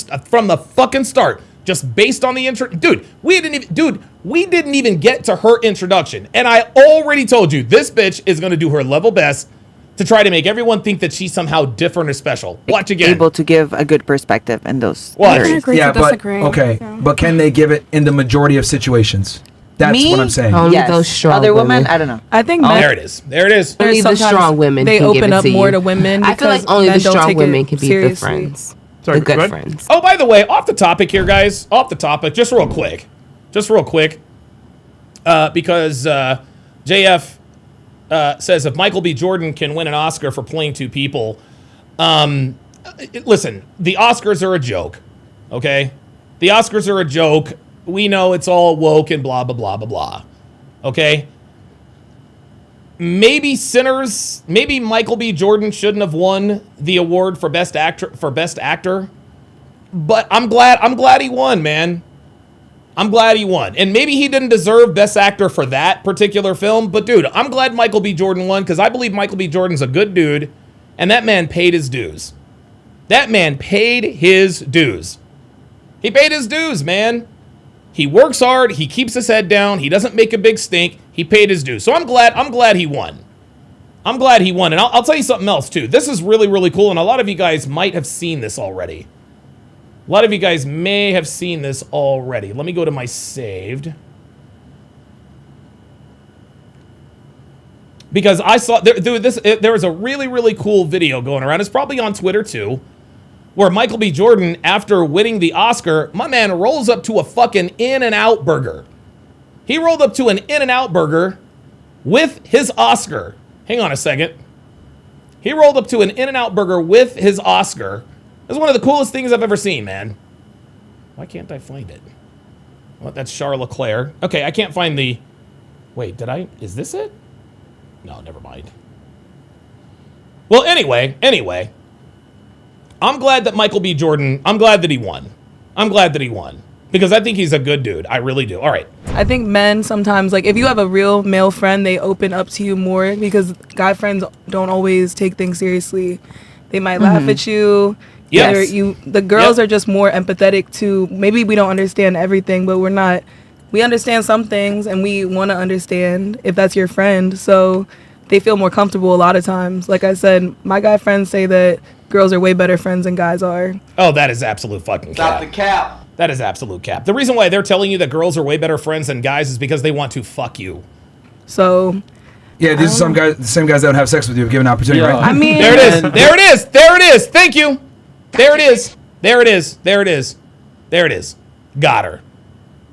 start. Just based on the intro, dude, we didn't even get to her introduction, and I already told you this bitch is gonna do her level best to try to make everyone think that she's somehow different or special. Watch again. Able to give a good perspective in those areas. But can they give it in the majority of situations? That's what I'm saying. Only those strong other women, I don't know. I think there it is. Only the strong women. They can open give it up to more you. to women. I feel like only the strong women can be the friends. Sorry, the good friends. Oh, by the way, off the topic here, guys. Off the topic, just real quick. Because JF says if Michael B. Jordan can win an Oscar for playing two people, listen, the Oscars are a joke, okay? The Oscars are a joke. We know it's all woke and blah, blah, blah, blah, blah, okay? Maybe Michael B. Jordan shouldn't have won the award for best actor. But I'm glad he won, man. I'm glad he won. And maybe he didn't deserve best actor for that particular film, but dude, I'm glad Michael B. Jordan won because I believe Michael B. Jordan's a good dude, and that man paid his dues. He paid his dues, man. He works hard. He keeps his head down. He doesn't make a big stink. He paid his dues. So I'm glad he won. And I'll tell you something else, too. This is really, really cool, and a lot of you guys might have seen this already. A lot of you guys may have seen this already. Let me go to my saved. Because I saw... There was a really, really cool video going around. It's probably on Twitter, too. Where Michael B. Jordan, after winning the Oscar, my man rolls up to a fucking In-N-Out burger. He rolled up to an In-N-Out burger with his Oscar. Hang on a second. He rolled up to an In-N-Out burger with his Oscar. That's one of the coolest things I've ever seen, man. Why can't I find it? Well, that's Charles Leclerc. Okay, I can't find the... Wait, is this it? No, never mind. Well, anyway. I'm glad that Michael B. Jordan, I'm glad that he won. Because I think he's a good dude. I really do. All right. I think men sometimes, like, if you have a real male friend, they open up to you more because guy friends don't always take things seriously. They might laugh at you. Yes. The girls are just more empathetic to, maybe we don't understand everything, but we understand some things and we want to understand if that's your friend. So they feel more comfortable a lot of times. Like I said, my guy friends say that girls are way better friends than guys are. Oh, that is absolute fucking cap. Stop the cap. That is absolute cap. The reason why they're telling you that girls are way better friends than guys is because they want to fuck you. So... Yeah, these are the same guys that don't have sex with you if given an opportunity, right? I mean... There it is. Thank you. There it is. Got her.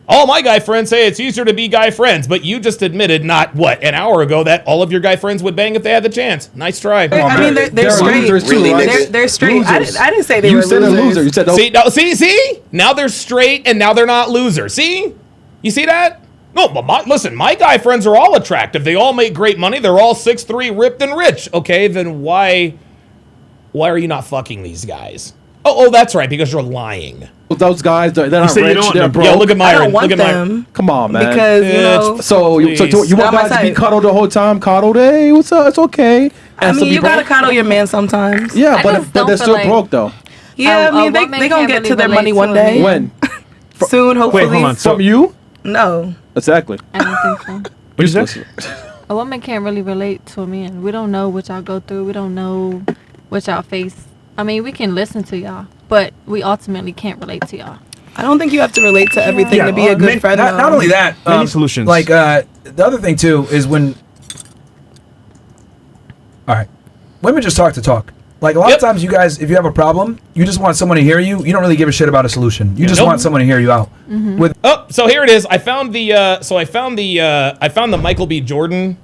All my guy friends say it's easier to be guy friends, but you just admitted not, what, an hour ago that all of your guy friends would bang if they had the chance. Nice try. I mean, they're straight. losers too, right? They're straight. I didn't say they You were said losers. a loser. You said no. See, see? Now they're straight and now they're not losers. See? You see that? No, but listen, my guy friends are all attractive. They all make great money. They're all 6'3", ripped and rich. Okay, then why are you not fucking these guys? Oh, that's right, because you're lying. Those guys, they're not said you rich. don't They're want them. broke. Yo, look at I Myron. don't want Look at Myron. them Come on, man. because you know. So you want Not my guys to be type. cuddled the whole time? Cuddled? Hey, what's up? It's okay. I And mean, to be you gotta broke? coddle your man sometimes. Yeah, I but just but don't they're feel still like- broke though. Yeah, I mean, they woman gonna can't get really to their relate money to one a day. man. When? Soon, hopefully. Wait, hold on. So, From you? No. Exactly. I don't think so. what you say? A woman can't really relate to a man. We don't know what y'all go through. We don't know what y'all face. I mean, we can listen to y'all, but we ultimately can't relate to y'all. I don't think you have to relate to everything to be a good friend. Not though. only that, Many solutions. Like the other thing too is when. All right, women just talk to talk. Like a lot of times, you guys, if you have a problem, you just want someone to hear you. You don't really give a shit about a solution. You just want someone to hear you out. With So here it is. I found the Michael B. Jordan.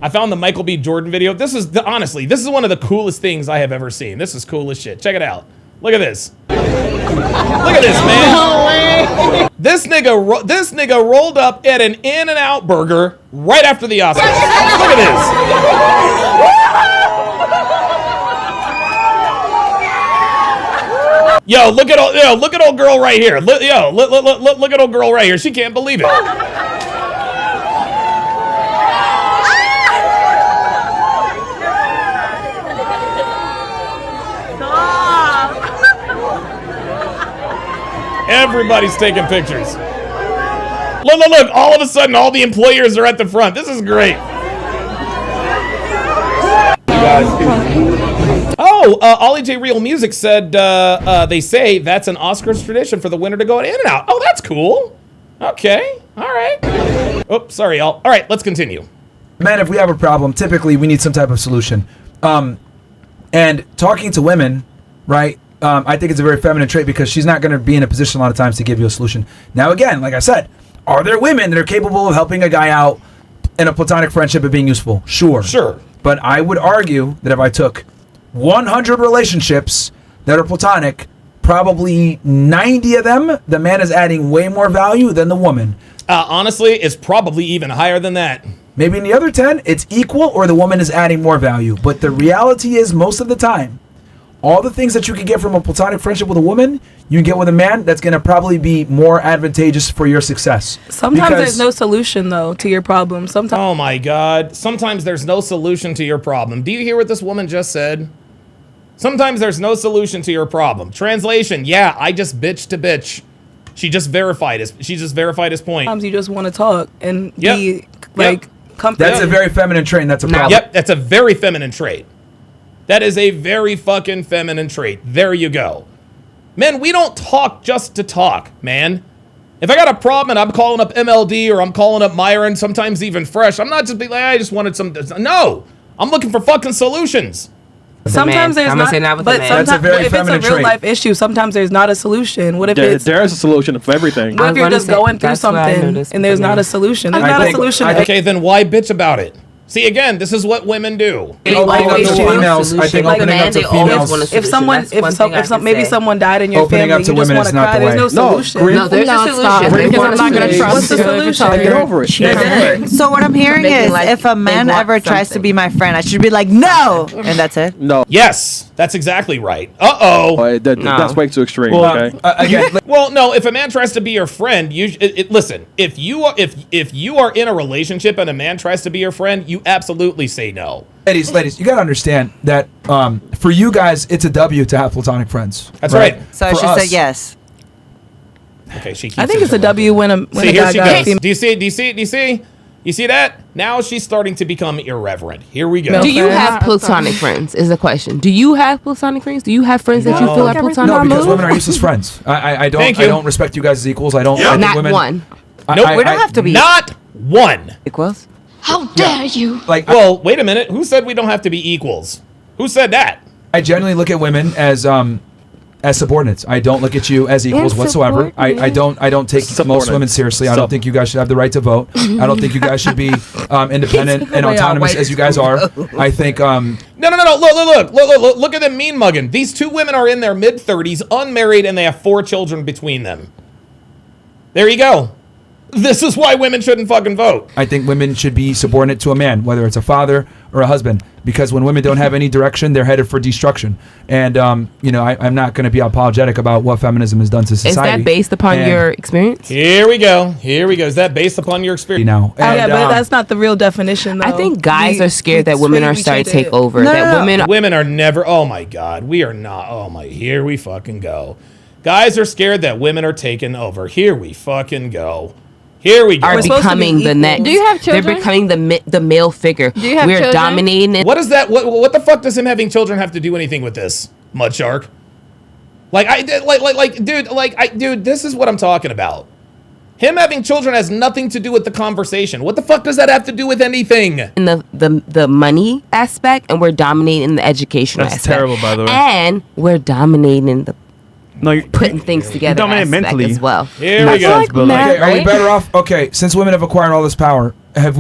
I found the Michael B. Jordan video. Honestly, this is one of the coolest things I have ever seen. This is cool as shit. Check it out. Look at this. Look at this, man. No way. This nigga rolled up at an In-N-Out burger right after the Oscars. Look at this. Yo, look at old girl right here. Look at old girl right here. She can't believe it. Everybody's taking pictures. Look. All of a sudden, all the employers are at the front. This is great. Oh, Ollie J Real Music said they say that's an Oscars tradition for the winner to go in and out. Oh, that's cool. Okay. All right. Oops, sorry, y'all. All right, let's continue. men, if we have a problem, typically we need some type of solution. And talking to women, right? I think it's a very feminine trait because she's not going to be in a position a lot of times to give you a solution. Now, again, like I said, are there women that are capable of helping a guy out in a platonic friendship and being useful? Sure. But I would argue that if I took 100 relationships that are platonic, probably 90 of them, the man is adding way more value than the woman. Honestly, it's probably even higher than that. Maybe in the other 10, it's equal or the woman is adding more value. But the reality is, most of the time, all the things that you can get from a platonic friendship with a woman, you can get with a man that's going to probably be more advantageous for your success. Sometimes there's no solution, though, to your problem. Sometimes. Oh, my God. Sometimes there's no solution to your problem. Do you hear what this woman just said? Sometimes there's no solution to your problem. Translation, yeah, I just bitch to bitch. She just verified his point. Sometimes you just want to talk and Yep. be like comfortable. That's a very feminine trait, and that's a problem. Yep, that's a very feminine trait. That is a very fucking feminine trait. There you go. Men, we don't talk just to talk, man. If I got a problem and I'm calling up MLD or I'm calling up Myron, sometimes even Fresh, I'm not just be like, I just wanted some. No, I'm looking for fucking solutions. Sometimes there's not, but That's a sometimes very if it's a feminine real trait. life issue, sometimes there's not a solution. What if it's There's a solution for everything. what if you're just going through something and there's not a solution? There's not a solution. Okay, then why bitch about it? See, again, this is what women do. Opening up to females, I think opening up to females. If someone, maybe someone died in your Opening family, up to you just women want is to not cry. the There's way. no No, solution. grief- No, there's a solution. Because I'm not gonna trust What's the you. solution? Get over it. So what I'm hearing Making is, like if a man they want ever tries to something. be my friend, I should be like, no, and that's it. No. Yes, that's exactly right. Uh-oh. That's way too extreme. Well, okay. Again, Well, no. If a man tries to be your friend, listen. If you are in a relationship and a man tries to be your friend, you absolutely say no. ladies, you got to understand that for you guys, it's a W to have platonic friends. That's right. So I For should us- say yes. Okay, she keeps I think it's a W when a See, here guy she got a goes. female. Do you see? You see that? Now she's starting to become irreverent. Here we go. No. Do you friends. have platonic friends? Is the question. Do you have platonic friends? Do you have friends that you feel are platonic? No, because women are useless friends. I don't. Thank I you. don't respect you guys as equals. I don't. I think Not women, one. Nope. We don't have to be Not one. equals. How dare you? Like, Well, wait a minute. Who said we don't have to be equals? Who said that? I generally look at women as as subordinates. I don't look at you as equals whatsoever. I don't take most women seriously. I don't think you guys should have the right to vote. I don't think you guys should be independent and autonomous as you guys are. I think No. Look at them mean mugging. These two women are in their mid-30s, unmarried, and they have 4 children between them. There you go. This is why women shouldn't fucking vote. I think women should be subordinate to a man, whether it's a father or a husband, because when women don't have any direction, they're headed for destruction. And I'm not going to be apologetic about what feminism has done to society. Is that based upon your experience? Here we go. Is that based upon your experience? Now, yeah, but that's not the real definition, though. I think guys are scared that women are starting to take over. Women are never. Oh my God, we are not. Oh my. Here we fucking go. Guys are scared that women are taking over. Here we fucking go. Here we go. Are becoming the next. Do you have children? They're becoming the male figure. Do you have We're children? dominating it. What is that? What the fuck does him having children have to do anything with this, Mud Shark? Dude, this is what I'm talking about. Him having children has nothing to do with the conversation. What the fuck does that have to do with anything? In the money aspect, and we're dominating the educational That's aspect. terrible, by the way. And we're dominating the you're putting things together dominate aspect mentally as well. Here we go. Okay, are we better off? Okay, since women have acquired all this power, are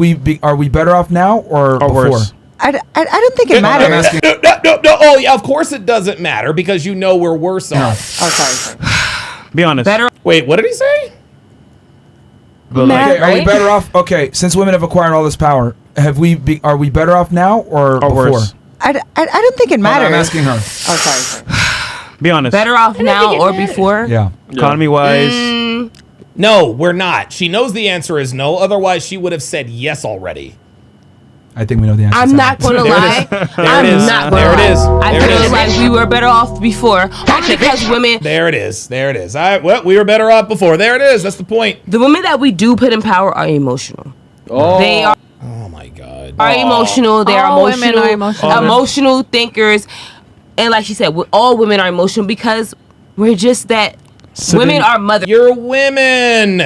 we better off now or before? Worse? I don't think it matters. I'm asking. No. Oh, yeah, of course it doesn't matter because you know we're worse off. Oh, sorry. Be honest. Better. Wait, what did he say? Okay, are we better off? Okay, since women have acquired all this power, are we better off now or before? Worse? I don't think it matters. I'm asking her. Oh, sorry. Be honest. Better off now or before? Yeah. Economy wise. No, we're not. She knows the answer is no. Otherwise, she would have said yes already. I think we know the answer. I'm not going to lie. There it is. There it is. I feel like we were better off before. Only because women. There it is. We were better off before. There it is. That's the point. The women that we do put in power are emotional. Oh. They are. Oh my God. Are emotional. They are All emotional. women are emotional. Emotional thinkers. And like she said, all women are emotional because we're just that. Women are mothers. You're women.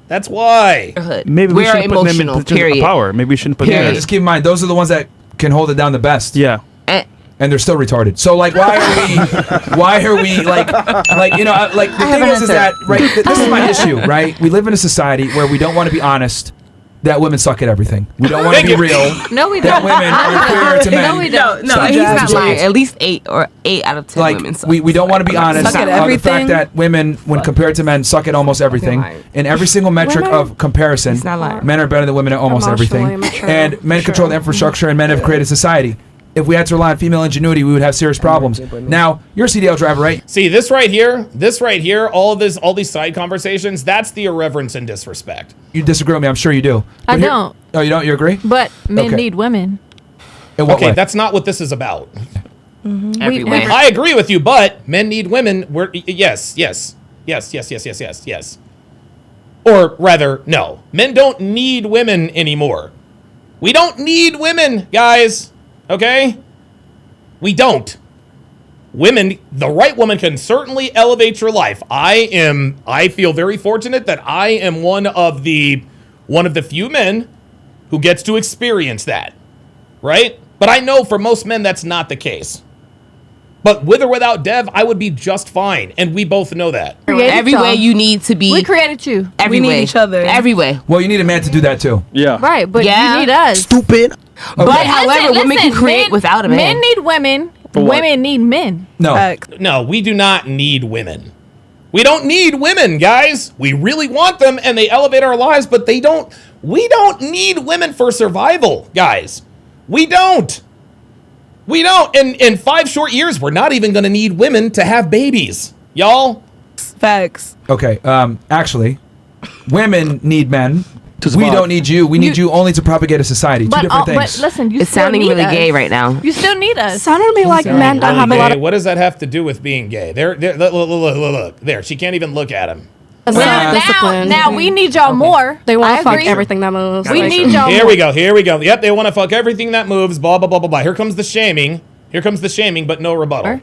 That's why. Maybe we We're shouldn't put them in emotional, positions of period. power. Maybe we shouldn't put Yeah, them in. just keep in mind those are the ones that can hold it down the best. Yeah. And they're still retarded. So like, why are we like the thing is that right? This is my issue, right? We live in a society where we don't want to be honest that women suck at everything. We don't want to be real. No, we that don't. women are inferior to men. No, we don't. No, he's not lying. At least 8 out of 10 Like women suck. we don't want to be honest Suck at on the everything? fact that women, when compared to men, suck at almost everything. In every single metric of comparison, He's not lying. men are better than women at almost everything. Emotionally mature. And men control the infrastructure, and men have created society. If we had to rely on female ingenuity, we would have serious problems. Now, you're a CDL driver, right? See, this right here, all these side conversations, that's the irreverence and disrespect. You disagree with me? I'm sure you do. I But here- don't. Oh, you don't? You agree? But men Okay. need women. In what Okay, way? that's not what this is about. Everywhere. I agree with you, but men need women. Yes. Or rather, no. Men don't need women anymore. We don't need women, guys. Okay? We don't. Women, the right woman can certainly elevate your life. I feel very fortunate that I am one of the few men who gets to experience that. Right? But I know for most men that's not the case. But with or without Dev, I would be just fine. And we both know that. Every way you need to be. We created you. Every We way. need each other. Every way. Well, you need a man to do that too. Yeah. Right, but Yeah. you need us. Stupid. But Okay. however, women can create men- without a man. Men need women. what? Women need men. No. No, we do not need women. We don't need women, guys. We really want them and they elevate our lives, but we don't need women for survival, guys. We don't. We don't. In 5 short years, we're not even going to need women to have babies. Y'all? Facts. Okay. Actually, women need men. To We survive. don't need you. We need you only to propagate a society. Two But different things. listen, you It's still sounding need really us. gay right now. You still need us. Sounded to me like men don't have a lot of. What does that have to do with being gay? Look. There, she can't even look at him. Discipline. Now we need y'all more. They want I to fuck agree. everything that moves. We Like, need y'all Here more. we go. Yep, they want to fuck everything that moves, blah, blah, blah, blah, blah. Here comes the shaming, but no rebuttal.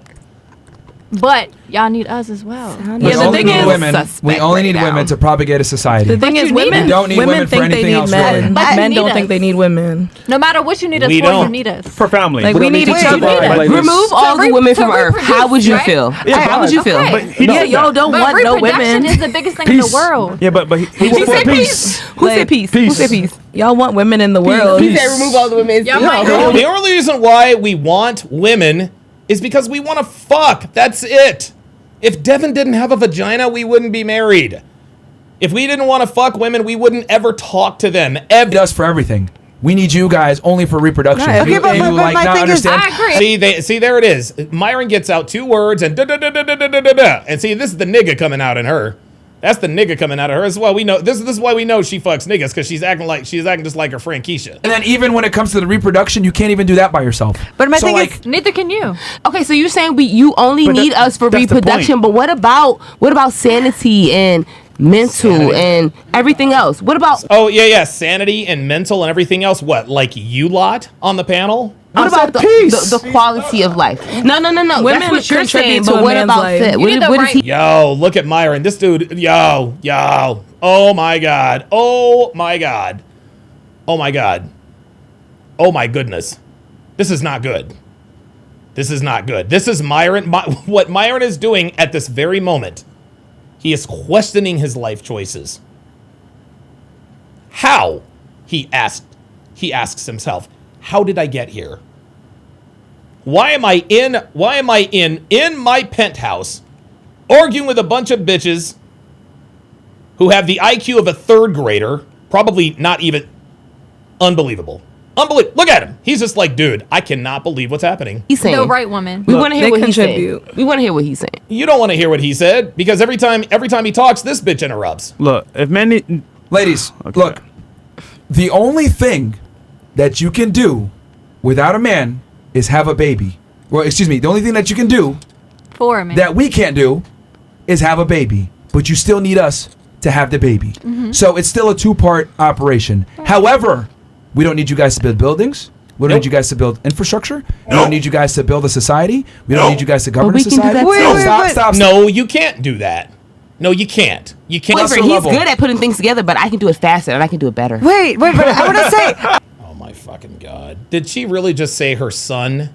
But y'all need us as well. We only need women. We only need women to propagate a society. The thing is, women don't need women for think they anything need else. men. Really. But Men you don't need think us. they need women. No matter what you need us We for, don't. you need us. For family. Like we need each other. Remove all the women from Earth. How would you feel? How would you feel? Okay. But he Yeah, said y'all that. don't But want no reproduction women. is the biggest thing in the world. Yeah, but he Who said said peace? Who said peace? Who said peace? Y'all want women in the world. He said remove all the women. Y'all might The only reason why we want women is because we want to fuck. That's it. If Devin didn't have a vagina, we wouldn't be married. If we didn't want to fuck women, we wouldn't ever talk to them. Need us for everything. We need you guys only for reproduction. Right, okay, You- but you, like, my not thing is- understand? I agree. See, there it is. Myron gets out 2 words and da da da da da da da da da. And see, this is the nigga coming out in her. That's the nigga coming out of her. This is why we know. This is why we know she fucks niggas, because she's acting just like her friend Keisha. And then even when it comes to the reproduction, you can't even do that by yourself. But my So, thing like, is, Neither can you. Okay, so you're saying you only But need us for that's the reproduction, point. but what about sanity and mental and everything else? What about Oh yeah, sanity and mental and everything else. What, like you lot on the panel? what about the quality of life? No. Women That's what you're contribute saying, to but a what man's about life. fit? You need the What is right- he? Yo, look at Myron. This dude. Yo. Oh my god. Oh my god. Oh my god. Oh my goodness. This is not good. This is not good. This is Myron. What Myron is doing at this very moment. He is questioning his life choices. How? He asks himself, how did I get here? Why am I in my penthouse arguing with a bunch of bitches who have the IQ of a 3rd grader? Probably not even. Unbelievable. Look at him. He's just like, dude, I cannot believe what's happening. He's saying The right woman. we want to hear they what he's saying. contribute. We want to hear what he's saying. You don't want to hear what he said, because every time he talks, this bitch interrupts. Look, if men need, ladies, Okay. look. The only thing that you can do without a man is have a baby. Well, excuse me. The only thing that you can do For a man. that we can't do is have a baby. But you still need us to have the baby. Mm-hmm. So it's still a 2-part operation. However, we don't need you guys to build buildings. We don't need you guys to build infrastructure. We don't need you guys to build a society. We don't need you guys to govern a we can do society. that No, too. stop. No, you can't do that. No, you can't. You can't. Boyfriend, he's good at putting things together, but I can do it faster and I can do it better. wait, but I want to say, Oh my fucking god! Did she really just say her son?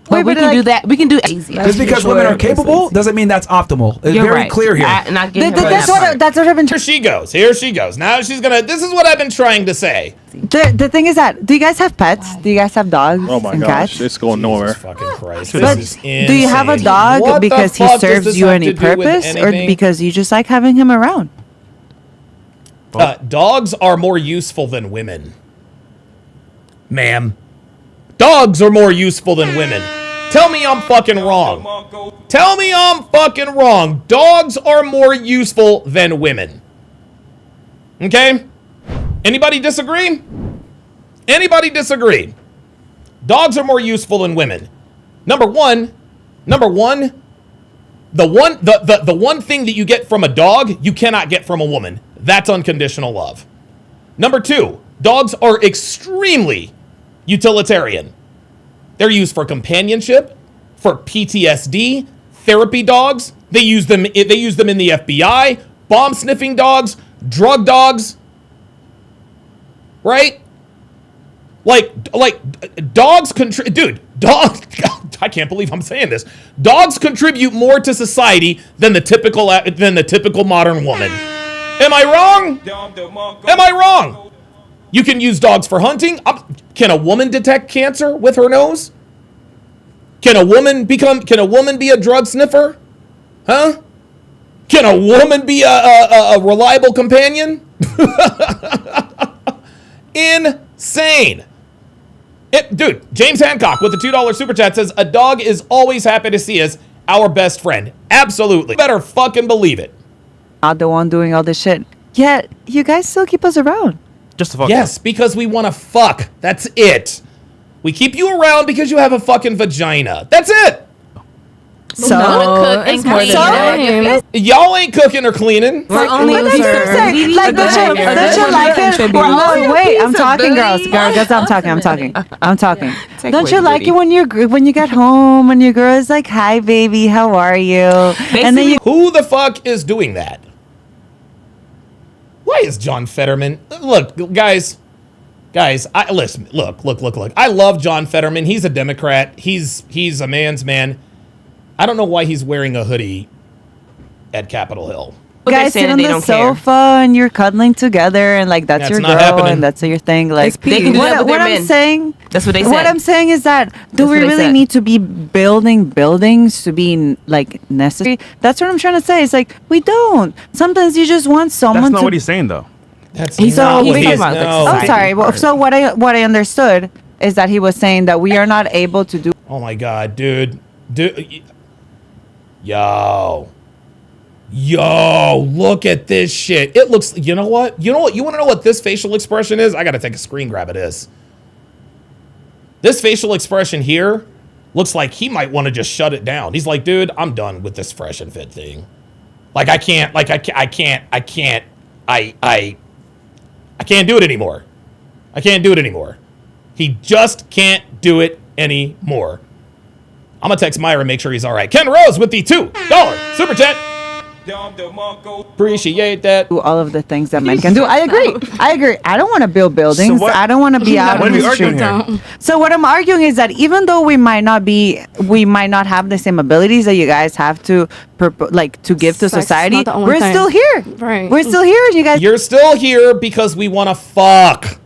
But we but can like- do that. We can do it easy. Just because women are capable doesn't mean that's optimal. It's You're very right. clear here. And I get her that's on that what I've been. Here she goes. Now she's gonna. This is what I've been trying to say. The thing is that, do you guys have pets? Do you guys have dogs Oh my and gosh, cats? it's going nowhere. Fucking Christ! But This is do you have a insane. dog What the because he fuck does serves this you have any to do with purpose, or anything? because you just like having him around? Dogs are more useful than women, ma'am. Dogs are more useful than women. Tell me I'm fucking wrong. Tell me I'm fucking wrong. Dogs are more useful than women. Okay? Anybody disagree? Anybody disagree? Dogs are more useful than women. Number one, the one thing that you get from a dog, you cannot get from a woman. That's unconditional love. Number 2, dogs are extremely utilitarian. They're used for companionship, for PTSD, therapy dogs. They use them in the FBI, bomb sniffing dogs, drug dogs. Right? Like dogs dogs, I can't believe I'm saying this. Dogs contribute more to society than the typical modern woman. Am I wrong? Am I wrong? You can use dogs for hunting. Can a woman detect cancer with her nose? Can a woman be a drug sniffer? Huh? Can a woman be a reliable companion? Insane. Dude, James Hancock with the $2 super chat says, a dog is always happy to see us, our best friend. Absolutely. Better fucking believe it. Not the one doing all this shit. Yet, you guys still keep us around. Just to fuck. Yes, because we want to fuck. That's it. We keep you around because you have a fucking vagina. That's it. So it's more than that. Y'all ain't cooking or cleaning. We're only But that's what I'm saying. Like, don't you like it? Well, wait, I'm talking, girls. Girls, I'm talking. Don't you like it when you get home and your girl is like, "Hi, baby, how are you?" And then you. Who the fuck is doing that? Why is John Fetterman? Look, guys. Listen. Look. I love John Fetterman. He's a Democrat. He's a man's man. I don't know why he's wearing a hoodie at Capitol Hill. You guys sit on the sofa and you're cuddling together, and like that's your girl, happening. And that's your thing. Like They can do that with what their I'm men. saying. That's what they said. What I'm saying is that do we really need to be building buildings to be like necessary? That's what I'm trying to say. It's like we don't. Sometimes you just want someone. That's not to what he's saying, though. That's He's not he's what he talking is. about the No. Oh, sorry. Well, so what I understood is that he was saying that we are not able to do. Oh my god, dude. Yo, look at this shit. It looks, you know what? You want to know what this facial expression is? I got to take a screen grab of this. This facial expression here looks like he might want to just shut it down. He's like, dude, I'm done with this fresh and fit thing. Like, I can't do it anymore. I can't do it anymore. He just can't do it anymore. I'm going to text Myra and make sure he's all right. Ken Rose with the $2 super chat. Appreciate that. Do all of the things that men can do. I agree. I don't want to build buildings. So I don't want to be out what on are we the street. arguing here? So what I'm arguing is that even though we might not have the same abilities that you guys have to give to Sex is society, not the only we're thing. still here. Right. We're still here, and you guys You're still here because we want to fuck.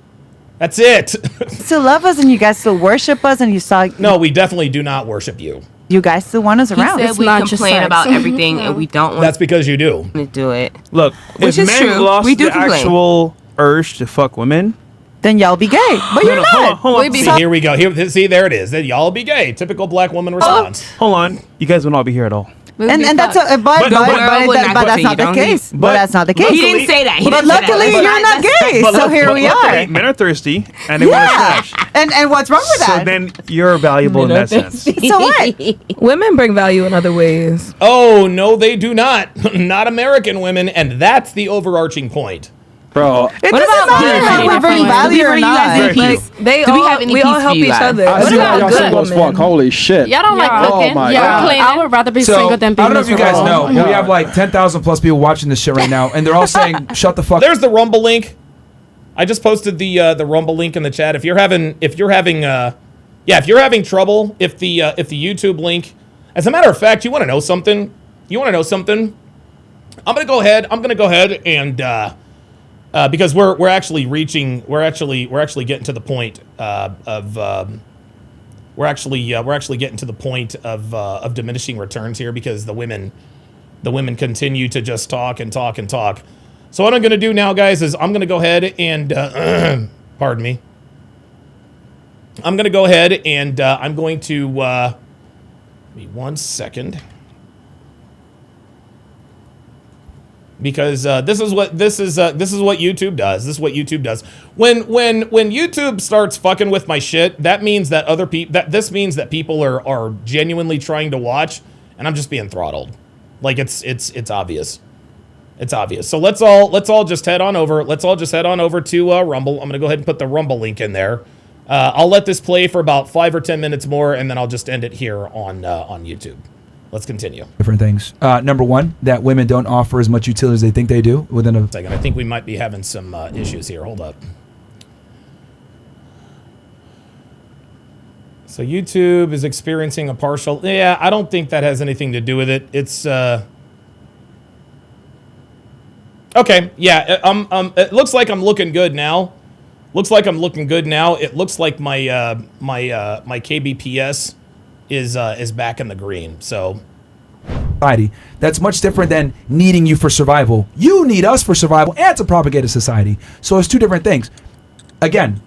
That's it. still love us, and you guys still worship us, and you saw. No, we definitely do not worship you. You guys still want us around. He said It's we not just complain sex. about everything and we don't want That's because you do. to do it. Look, Which if is men true. lost We do the complain. actual urge to fuck women, Then y'all be gay, but you're not. Hold on. See, here we go. See, there it is. Then y'all be gay. Typical black woman response. Hold on. You guys would not be here at all. And that's but that's not the case. But that's not the case. He didn't say that. But luckily you're not gay, so here we are. Men are thirsty and they want to smash. And what's wrong with So that? then you're valuable in that sense. So what? Women bring value in other ways. Oh, no, they do not. Not American women, and that's the overarching point. Bro, It doesn't matter how we bring value or not. We all help each other. I see how y'all good single as fuck. women? Holy shit. Y'all don't like Oh cooking. my Y'all God. cleaning. I would rather be So, single than be I don't know if you guys know, miserable. we have like 10,000 plus people watching this shit right now, and they're all saying, shut the fuck. There's the Rumble link. I just posted the Rumble link in the chat. If you're having trouble, if the YouTube link, as a matter of fact, you want to know something? I'm gonna go ahead and because we're actually getting to the point of diminishing returns here because the women continue to just talk and talk and talk. So what I'm going to do now, guys, is I'm going to go ahead and pardon me. I'm going to go ahead and I'm going to give me 1 second. Because this is what YouTube does. This is what YouTube does. When YouTube starts fucking with my shit, that means that this means that people are genuinely trying to watch, and I'm just being throttled. Like it's obvious. It's obvious. So let's all just head on over. Let's all just head on over to Rumble. I'm gonna go ahead and put the Rumble link in there. I'll let this play for about 5 or 10 minutes more, and then I'll just end it here on YouTube. Let's continue. Different things. Number one, that women don't offer as much utility as they think they do within a second. I think we might be having some issues here. Hold up. So YouTube is experiencing a partial. Yeah, I don't think that has anything to do with it. It's okay. Yeah, it looks like I'm looking good now. It looks like my my KBPS is back in the green. So society. That's much different than needing you for survival. You need us for survival and to propagate a society. So it's two different things. Again,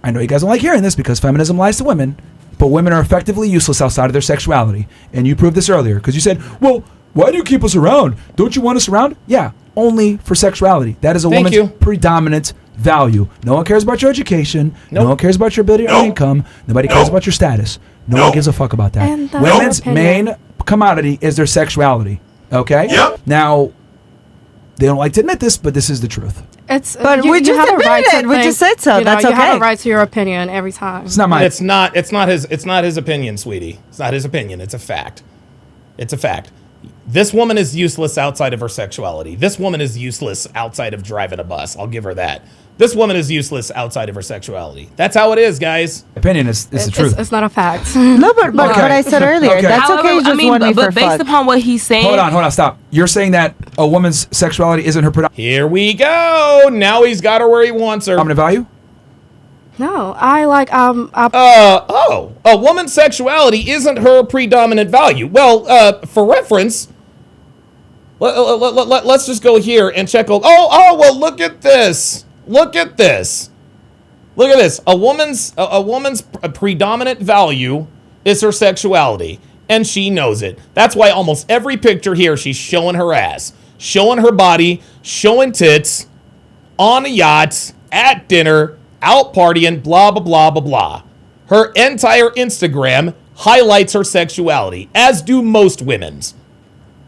I know you guys don't like hearing this because feminism lies to women, but women are effectively useless outside of their sexuality. And you proved this earlier because you said, well, why do you keep us around? Don't you want us around? Yeah, only for sexuality. That is a woman's predominant value. No one cares about your education. No one cares about your ability or income. Nobody cares about your status. No one gives a fuck about that. Women's main commodity is their sexuality. Okay. Yep. Now, they don't like to admit this, but this is the truth. It's But you, we you just have a admitted right to it. We think, just said so. You know, That's You have okay. a right to your opinion every time. It's not mine. It's not his opinion, sweetie. It's not his opinion. It's a fact. It's a fact. This woman is useless outside of her sexuality. This woman is useless outside of driving a bus. I'll give her that. This woman is useless outside of her sexuality. That's how it is, guys. Opinion is the truth. It's not a fact. No, but Okay. what I said earlier, Okay. that's However, okay. Just want me for but based fun. upon what he's saying, Hold on, stop. You're saying that a woman's sexuality isn't her predominant Here we go. Now he's got her where he wants her. value? No, I like A woman's sexuality isn't her predominant value. Well, for reference, let's just go here and check. Well, look at this. Look at this. Look at this. A woman's predominant value is her sexuality, and she knows it. That's why almost every picture here, she's showing her ass, showing her body, showing tits, on a yacht, at dinner, out partying, blah, blah, blah, blah, blah. Her entire Instagram highlights her sexuality, as do most women's.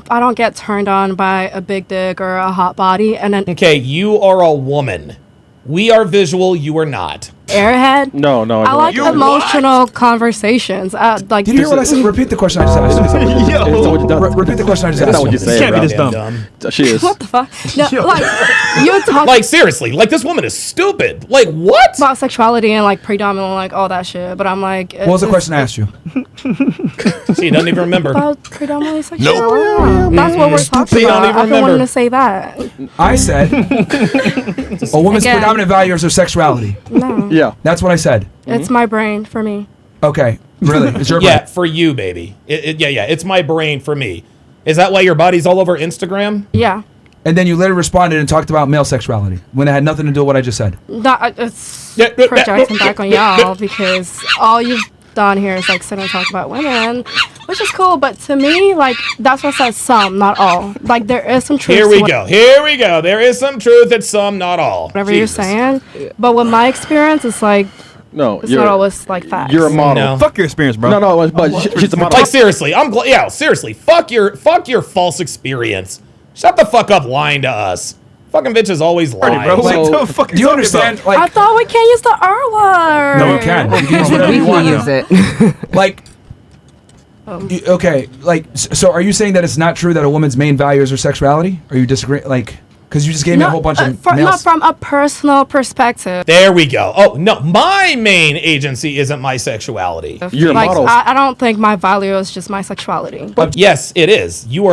I don't get turned on by a big dick or a hot body, and then Okay, you are a woman. We are visual, you are not. airhead. No, I like emotional conversations. Like, Did you hear what I said? Repeat the question I just asked. Repeat the question I just asked. That's not what you said. Can't be this bro. dumb. She is. What the fuck? No, like you talk Like, seriously, like, this woman is stupid. Like, what? about sexuality and like predominant, like all that shit, but I'm like, What was the question I asked you? She doesn't even remember. about predominantly sexuality. That's what we're talking She don't about. even I've been wanting remember. to say that. I said a woman's Again. predominant value is her sexuality. No, Yeah. That's what I said. it's my brain for me. Okay, really? It's your Yeah, brain. for you, baby. Yeah, it's my brain for me. Is that why your body's all over Instagram? Yeah, And then you later responded and talked about male sexuality when it had nothing to do with what I just said. it's projecting back on y'all because all you've done here is like sit and talk about women, which is cool. But to me, like that's what says some, not all. Like there is some truth. Here to we what- go. Here we go. There is some truth at some, not all. Whatever Jesus. you're saying, but with my experience, it's like No, it's not always like facts. You're a model. No. Fuck your experience, bro. No, but she's a model. Like, seriously, seriously, fuck your false experience. Shut the fuck up lying to us. Fucking bitches always lie. Bro, Like, what the fuck do you understand? I Like, thought we can't use the R word. no, you can. You can use whatever you want. use it. Like, okay, like, so are you saying that it's not true that a woman's main value is her sexuality? Are you disagreeing? Like, because you just gave me a whole bunch of not males. from a personal perspective. There we go. Oh, no, my main agency isn't my sexuality. You're a Like model. I don't think my value is just my sexuality. Yes, it is. You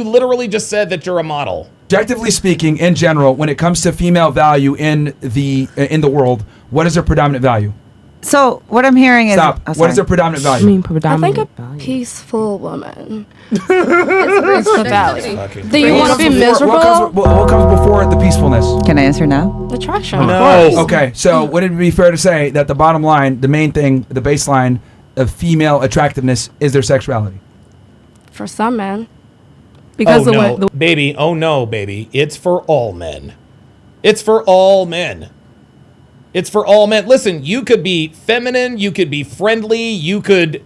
literally just said that you're a model. Objectively speaking, in general, when it comes to female value in the world, what is their predominant value? So what I'm hearing is Stop. What is their predominant value? I think a peaceful woman is the value. Do you want to be miserable? What comes before the peacefulness? Can I answer now? Attraction. No. Okay, so would it be fair to say that the bottom line, the main thing, the baseline of female attractiveness is their sexuality? For some men. Because Oh, the no, way baby. Oh, no, baby. It's for all men. It's for all men. It's for all men. Listen, you could be feminine. You could be friendly. You could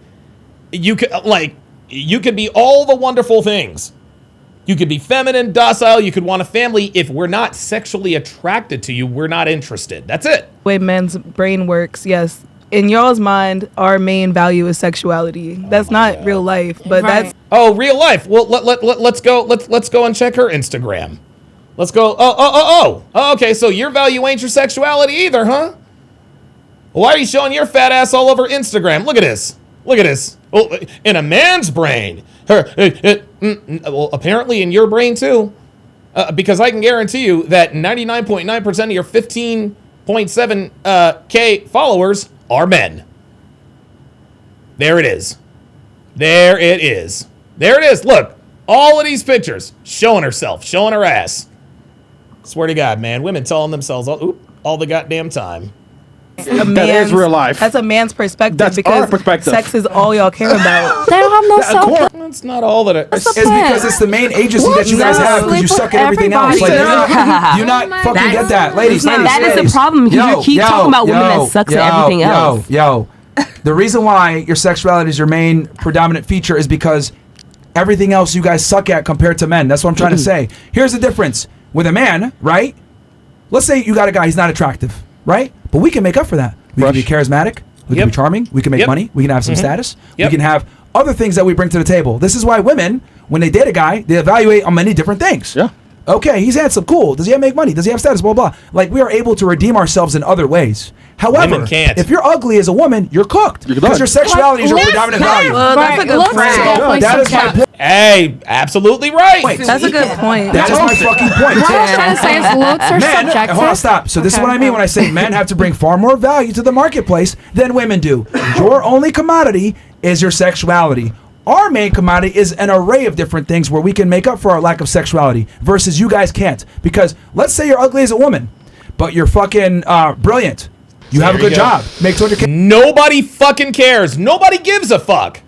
be all the wonderful things. You could be feminine, docile. You could want a family. If we're not sexually attracted to you, we're not interested. That's it. way men's brain works, yes. In y'all's mind, our main value is sexuality. That's not real life, but Right. that's Oh, real life. Well, let's go. Let's go and check her Instagram. Let's go. Oh. Okay, so your value ain't your sexuality either, huh? Why are you showing your fat ass all over Instagram? Look at this. Look at this. Oh, in a man's brain. Well, apparently in your brain too, because I can guarantee you that 99.9% of your 15.7 K followers are men. There it is. There it is. There it is. Look, all of these pictures showing herself, showing her ass. Swear to God, man, women telling themselves all the goddamn time. a That is real life. That's a man's perspective That's because our perspective. sex is all y'all care about. They don't have no self. That's not all that. What's the It's plan? because it's the main agency that you guys No, have because you sleep suck with at everything else. Like, everybody. you're not fucking get that. Ladies, And ladies, that is ladies. the problem, because you keep talking about women that sucks at everything else. Yo, The reason why your sexuality is your main predominant feature is because everything else you guys suck at compared to men. That's what I'm trying to say. Here's the difference. With a man, right? Let's say you got a guy, he's not attractive, right? But we can make up for that. We can be charismatic. We can be charming. We can make money. We can have some status. We can have other things that we bring to the table. This is why women, when they date a guy, they evaluate on many different things. Yeah. Okay, he's handsome, cool. Does he make money? Does he have status? Blah, blah. Like, we are able to redeem ourselves in other ways. However, Women can't. if you're ugly as a woman, you're cooked. Because your sexuality is your predominant value. Well, that's a good point. That is my point. Hey, absolutely right. That's a good point. That is my fucking point. What I was trying to say is looks are Men, subjective. hold on, stop. So this is what I mean when I say men have to bring far more value to the marketplace than women do. Your only commodity is your sexuality. Our main commodity is an array of different things where we can make up for our lack of sexuality versus you guys can't. Because let's say you're ugly as a woman, but you're fucking brilliant. You have a good job. Make 200K. Nobody fucking cares. Nobody gives a fuck.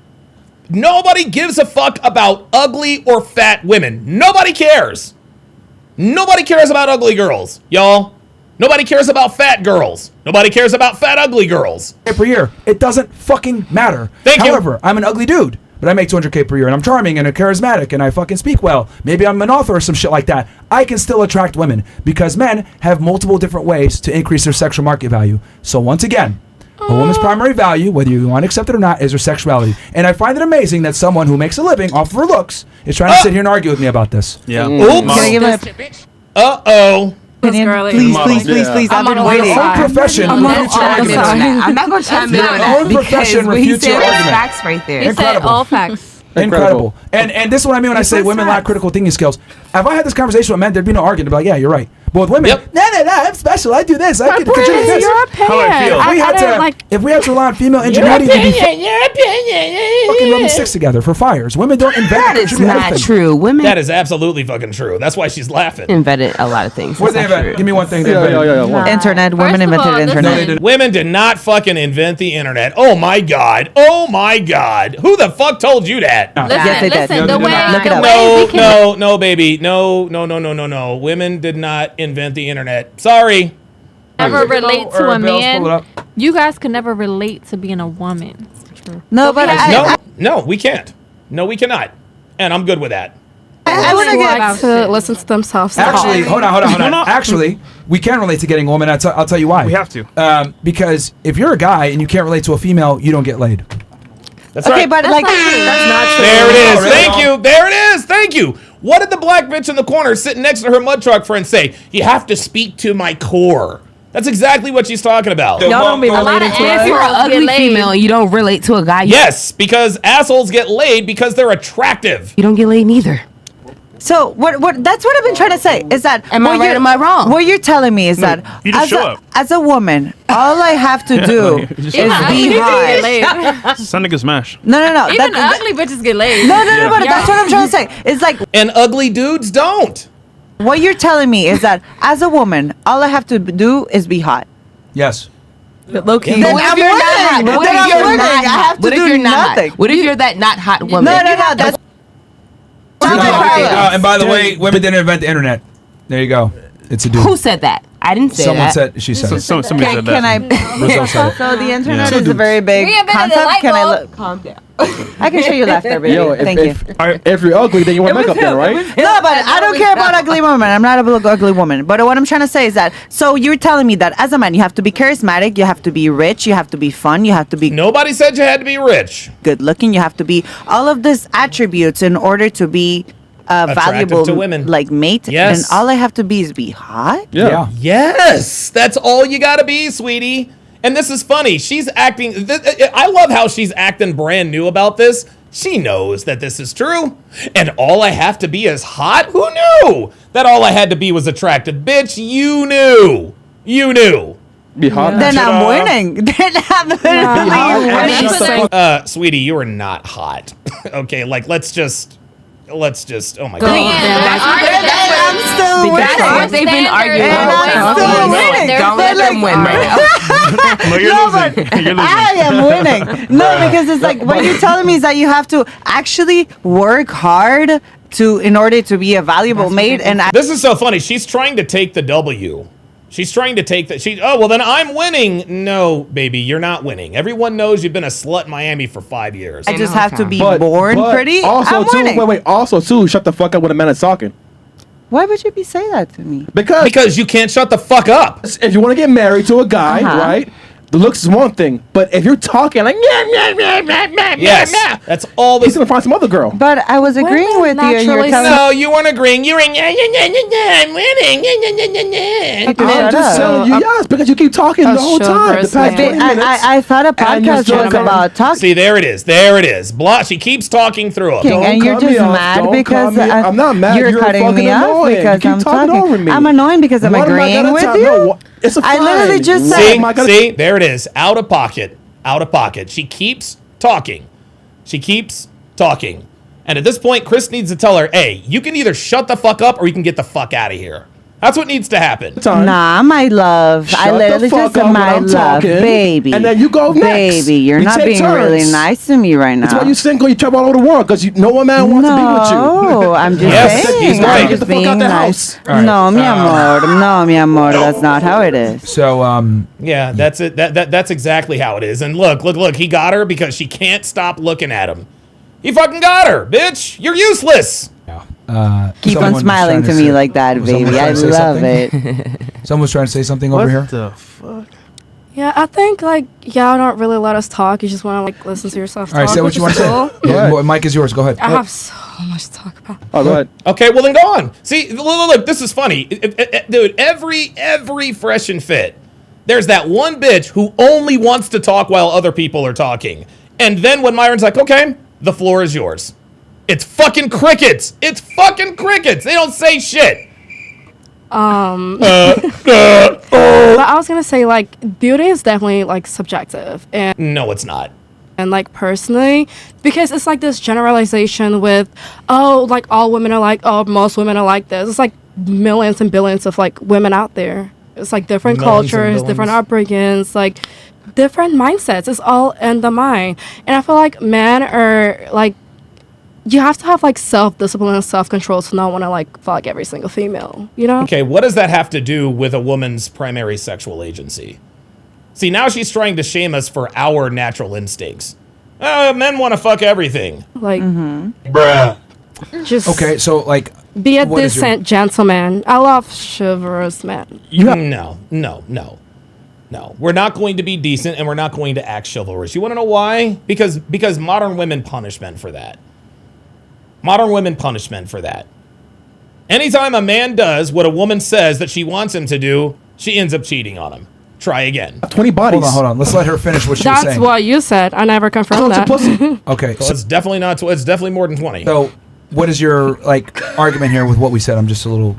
Nobody gives a fuck about ugly or fat women. Nobody cares. Nobody cares about ugly girls, y'all. Nobody cares about fat girls. Nobody cares about fat ugly girls. Per year. It doesn't fucking matter. However, I'm an ugly dude, but I make 200K per year, and I'm charming and charismatic, and I fucking speak well. Maybe I'm an author or some shit like that. I can still attract women because men have multiple different ways to increase their sexual market value. So once again, a woman's primary value, whether you want to accept it or not, is her sexuality. And I find it amazing that someone who makes a living off of her looks is trying to sit here and argue with me about this. Yeah. Oops. Can I give a Uh-oh. opinion? Please. I've been waiting. Your own profession refutes your argument. I'm not going to chime in on Your that own because profession what he refutes said your was argument. facts right there. He said all facts. Incredible. And this is what I mean when I say women lack critical thinking skills. If I had this conversation with men, there'd be no argument. They'd be like, yeah, you're right. But with women, no, I'm special. I do this. I can contribute this. Your opinion. How I feel. If we had to rely on female ingenuity, fucking rubbing sticks together for fires. Women don't invent. That is not true. Women That is absolutely fucking true. That's why she's laughing. invented a lot of things. What That's they not invent? true. Give me one thing. Internet. Women invented internet. Women did not fucking invent the internet. Oh my god. Oh my god. Who the fuck told you that? Yes, they did. Listen, the way, Look it the up. way we can No, baby. No. Women did not invent the internet. Sorry. never relate to a Bills, pull it man. up. You guys can never relate to being a woman. No, but No, we can't. No, we cannot. And I'm good with that. I want to like get to listen to themselves. Actually, talk. hold on. Actually, we can relate to getting a woman. I'll tell you why. We have to. Because if you're a guy and you can't relate to a female, you don't get laid. That's okay, right. but like That's not true. There it is. really? Thank you. There it is. Thank you. What did the black bitch in the corner sitting next to her mud truck friend say? You have to speak to my core. That's exactly what she's talking about. Y'all don't be related to If you're it. an ugly female and you don't relate to a guy, Yes, because assholes get laid because they're attractive. you don't get laid neither. so. What? That's what I've been trying to say. Is that Am I what right? you're- Am I wrong? What you're telling me is that you just show up. as a woman, all I have to do is Just be hot. laid. Some niggas smash. No. Even ugly bitches get laid. No. But that's what I'm trying to say. It's like And ugly dudes don't. what you're telling me is that as a woman, all I have to do is be hot. Yes. Low key. Then What I'm if you're not winning. hot? What Then if I'm you're winning. not I have hot? to What if do you're not nothing. hot? What if you're that not hot woman? No. That's And by the way, women didn't invent the internet. There you go. It's a dude. Who said that? I didn't say Someone that. said. She said. it. Somebody said Can that. I? said it. So the internet Yeah. is a very big We invented the concept. light Can I bulb. look? Calm down. I can show you laughter, baby. Thank you. If you're ugly, then you want makeup then, right? No, but I don't care about ugly women. I'm not a ugly woman. But what I'm trying to say is that, so you're telling me that as a man, you have to be charismatic, you have to be rich, you have to be fun, you have to be Nobody said you had to be rich. good looking, you have to be all of these attributes in order to be valuable to women. like mate. Yes. And all I have to be is be hot. Yeah. Yes, that's all you gotta be, sweetie. And this is funny. She's acting. I love how she's acting brand new about this. She knows that this is true. And all I have to be is hot? Who knew that all I had to be was attractive? Bitch, you knew. You knew. Be hot. Then I'm winning. Then I'm Sweetie, you are not hot. Okay, like let's just. Oh my god. I'm still winning. That's what they've been arguing. And I'm still winning. Don't let them win right now. No, you're losing. You're losing. I am winning. No, because it's like what you're telling me is that you have to actually work hard in order to be a valuable mate. And This is so funny. She's trying to take the W. She's trying to take that. Oh, well, then I'm winning. No, baby, you're not winning. Everyone knows you've been a slut in Miami for 5 years. I just have to be But born pretty. Also, I'm too, winning. wait. Also, too, shut the fuck up when a man is talking. Why would you be say that to me? Because you can't shut the fuck up. If you want to get married to a guy, right? The looks is one thing, but if you're talking like Yes, that's all. He's gonna find some other girl. But I was agreeing with you, and you're telling No, you weren't agreeing. You were I'm winning. I'm just telling you, yes, because you keep talking the whole time. The past 20 minutes. I thought a podcast was about talking. See, there it is. There it is. She keeps talking through them. And you're just mad because I'm not mad. You're cutting me off because you I'm keep talking over talking. me. I'm annoying because I'm agreeing with you. No, it's a I literally just said. See, there it is. Out of pocket. Out of pocket. She keeps talking. She keeps talking. And at this point, Chris needs to tell her, hey, you can either shut the fuck up or you can get the fuck out of here. That's what needs to happen. Nah, my love. I literally just said my love, baby. And then you go next. Baby, you're We not take being turns. really nice to me right now. That's why you single. You travel all over the world because no one man wants to be with you. No, I'm just saying. he's right. I'm Get the just fuck out being the nice. house. No, mi amor. No, mi amor. That's not how it is. So, Yeah, that's it. That's exactly how it is. And look. He got her because she can't stop looking at him. He fucking got her, bitch. You're useless. Keep on smiling to me like that, baby. I love it. Someone's trying to say something over here. What the fuck? Yeah, I think like y'all don't really let us talk. You just want to like listen to yourself talk. All right, say what which you want is to cool. say. Yeah, Mike is yours. Go ahead. I have so much to talk about. Oh, go ahead. Okay, well then go on. See, look, this is funny. Dude, every fresh and fit, there's that one bitch who only wants to talk while other people are talking. And then when Myron's like, okay, the floor is yours. It's fucking crickets. It's fucking crickets. They don't say shit. But I was gonna say like beauty is definitely like subjective and No, it's not. and like personally because it's like this generalization with like all women are like most women are like this. It's like millions and billions of like women out there. It's like different Millions and cultures, different billions. upbringings, like different mindsets. It's all in the mind. And I feel like men are like you have to have like self-discipline and self-control to not want to like fuck every single female, you know? Okay, what does that have to do with a woman's primary sexual agency? See, now she's trying to shame us for our natural instincts. Men want to fuck everything. Like, Bruh. just Okay, so like, be a what is your- decent gentleman. I love chivalrous men. No. We're not going to be decent and we're not going to act chivalrous. You want to know why? Because modern women punish men for that. Modern women punish men for that. Anytime a man does what a woman says that she wants him to do, she ends up cheating on him. Try again. 20 bodies. Hold on. Let's let her finish what she was That's saying. what you said. I never confirmed that. Okay, So it's definitely not. It's definitely more than 20. so what is your like argument here with what we said? I'm just a little.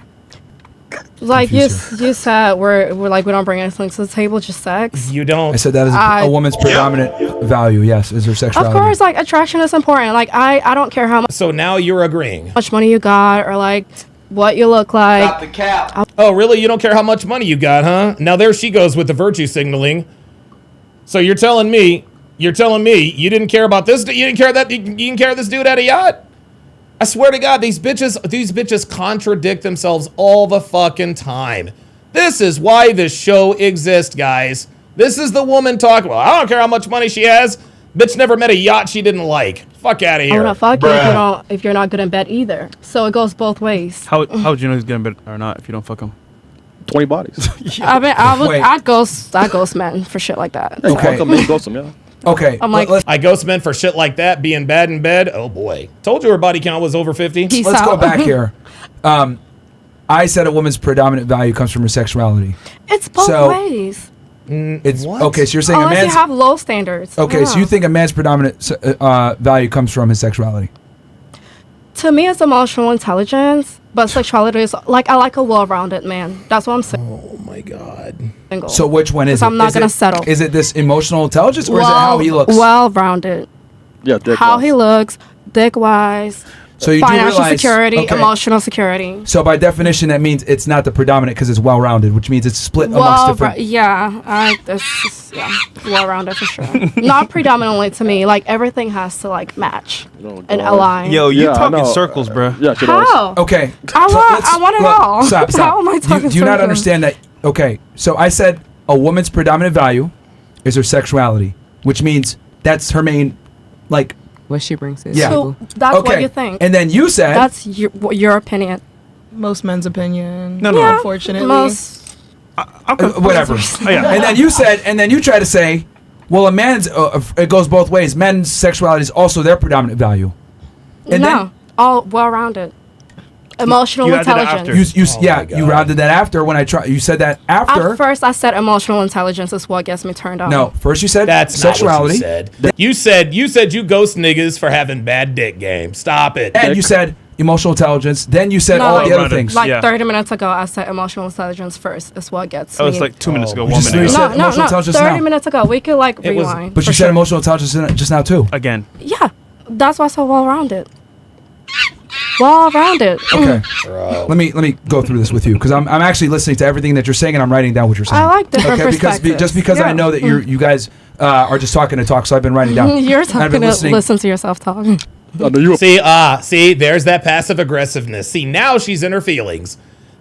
Like you confused said, we're like we don't bring anything to the table, just sex. You don't. I said that is a woman's predominant value. Yes, is her Of sexuality. course, like attraction is important. Like I don't care how So now you're agreeing. much money you got or like what you look like. the cap. Oh, really? You don't care how much money you got, huh? Now there she goes with the virtue signaling. So you're telling me you didn't care about this? You didn't care that you didn't care this dude had a yacht? I swear to God, these bitches contradict themselves all the fucking time. This is why this show exists, guys. This is the woman talking. Well, I don't care how much money she has. Bitch never met a yacht she didn't like. Fuck out of I here. wanna fuck you if you're not good in bed either. So it goes both ways. How would you know he's getting bit or not if you don't fuck him? 20 bodies. I mean, Wait. I'd ghost men for shit like that. Hey, fuck 'em, man, ghost 'em, yeah. Okay, I'm like, I ghost men for shit like that, being bad in bed. Oh boy. Told you her body count was over 50. peace let's out. go back here. I said a woman's predominant value comes from her sexuality. It's both So- ways. It's okay. So you're saying a Unless you man's have low standards. okay. So Yeah. you think a man's predominant value comes from his sexuality? To me, it's emotional intelligence, but sexuality is like I like a well-rounded man. That's what I'm saying. Oh my God. Single. So which one is it? I'm not Is gonna it- settle. Is it this emotional intelligence or is it how he looks? Well-rounded. Yeah, dick How wise. he looks, dick-wise, So you do financial realize- security, okay. emotional security. So by definition, that means it's not the predominant because it's well-rounded, which means it's split amongst different. That's just, well-rounded for sure. Not predominantly to me. Like everything has to like match and align. Yo, you Yeah, I talking know. circles, bro. Yeah, shit does. How? Okay. I want it all. Stop. How am I talking Do you not circles? understand that Okay, so I said a woman's predominant value is her sexuality, which means that's her main, like, what she brings to the yeah. table. So that's what you think. And then you said that's your opinion. Most men's opinion. No, no. Yeah, Unfortunately. most. whatever. Oh, yeah. And then you said, and then you try to say, well, a man's it goes both ways. Men's sexuality is also their predominant value. And No, all well-rounded. Emotional You added it intelligence. after. You rounded that after when I tried. You said that after. At first, I said emotional intelligence is what gets me turned on. No, first you said That's sexuality. not what you said. You said you ghost niggas for having bad dick game. Stop it. And you said emotional intelligence. Then you said No, all like- the other things. Like 30 minutes ago, I said emotional intelligence first is what gets Oh, me. it's like 2 minutes ago, You 1 just- minute you ago. said No, emotional intelligence 30 now. minutes ago. We could like It was- rewind. But for you said sure. emotional intelligence just now too. Again. Yeah, that's why I said well-rounded. Well-rounded. Okay. Let me go through this with you because I'm actually listening to everything that you're saying and I'm writing down what you're saying. I like different because perspectives. just because I Yeah. know that you guys are just talking to talk, so I've been writing down. You're And I've talking been to listening. listen to yourself talk. See, there's that passive aggressiveness. See, now she's in her feelings.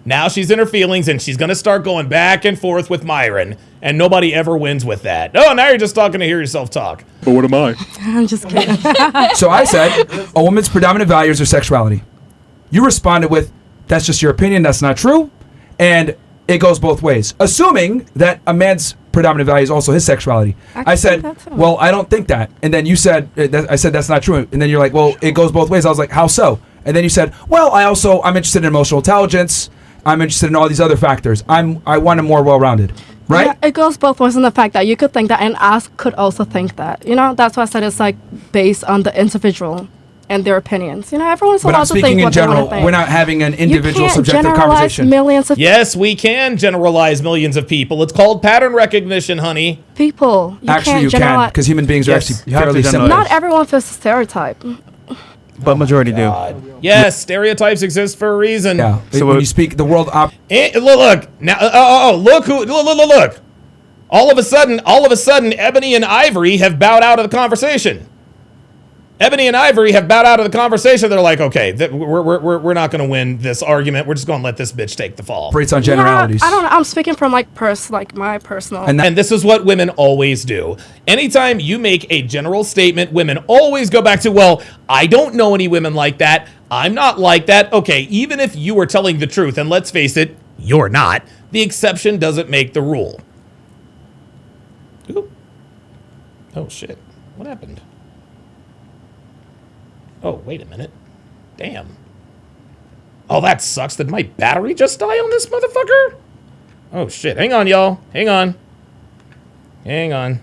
Now she's in her feelings, and she's gonna start going back and forth with Myron, and nobody ever wins with that. Oh, now you're just talking to hear yourself talk. But what am I? I'm just kidding. So I said a woman's predominant values are sexuality. You responded with, "That's just your opinion. That's not true," and it goes both ways, assuming that a man's predominant value is also his sexuality. I said, think that too. "Well, I don't think that," and then you said, "I said that's not true," and then you're like, "Well, it goes both ways." I was like, "How so?" And then you said, "Well, I'm interested in emotional intelligence. I'm interested in all these other factors. I want him more well-rounded." Right? Yeah, it goes both ways in the fact that you could think that, and I could also think that. You know, that's why I said it's like based on the individual and their opinions. You know, everyone's But I'm allowed to think speaking in what they general. want to think. We're not having an individual you can't subjective generalize conversation. Millions of Yes, we can generalize millions of people. It's called pattern recognition, honey. people. You Actually, can't you can generalize. because human beings are Yes, actually you have to fairly similar. generalize. Not everyone fits the stereotype. But majority do. Yes, stereotypes exist for a reason. Yeah. So when what- you speak the world Look now. Look. All of a sudden, Ebony and Ivory have bowed out of the conversation. Ebony and Ivory have bowed out of the conversation. They're like, okay, we're not going to win this argument. We're just going to let this bitch take the fall. operates on generalities. Yeah, I don't know. I'm speaking from like my personal. And And this is what women always do. Anytime you make a general statement, women always go back to, well, I don't know any women like that. I'm not like that. Okay, even if you were telling the truth, and let's face it, you're not, the exception doesn't make the rule. Oop. Oh, shit. What happened? Oh, wait a minute. Damn. Oh, that sucks. Did my battery just die on this motherfucker? Oh, shit. Hang on, y'all. Hang on. Hang on.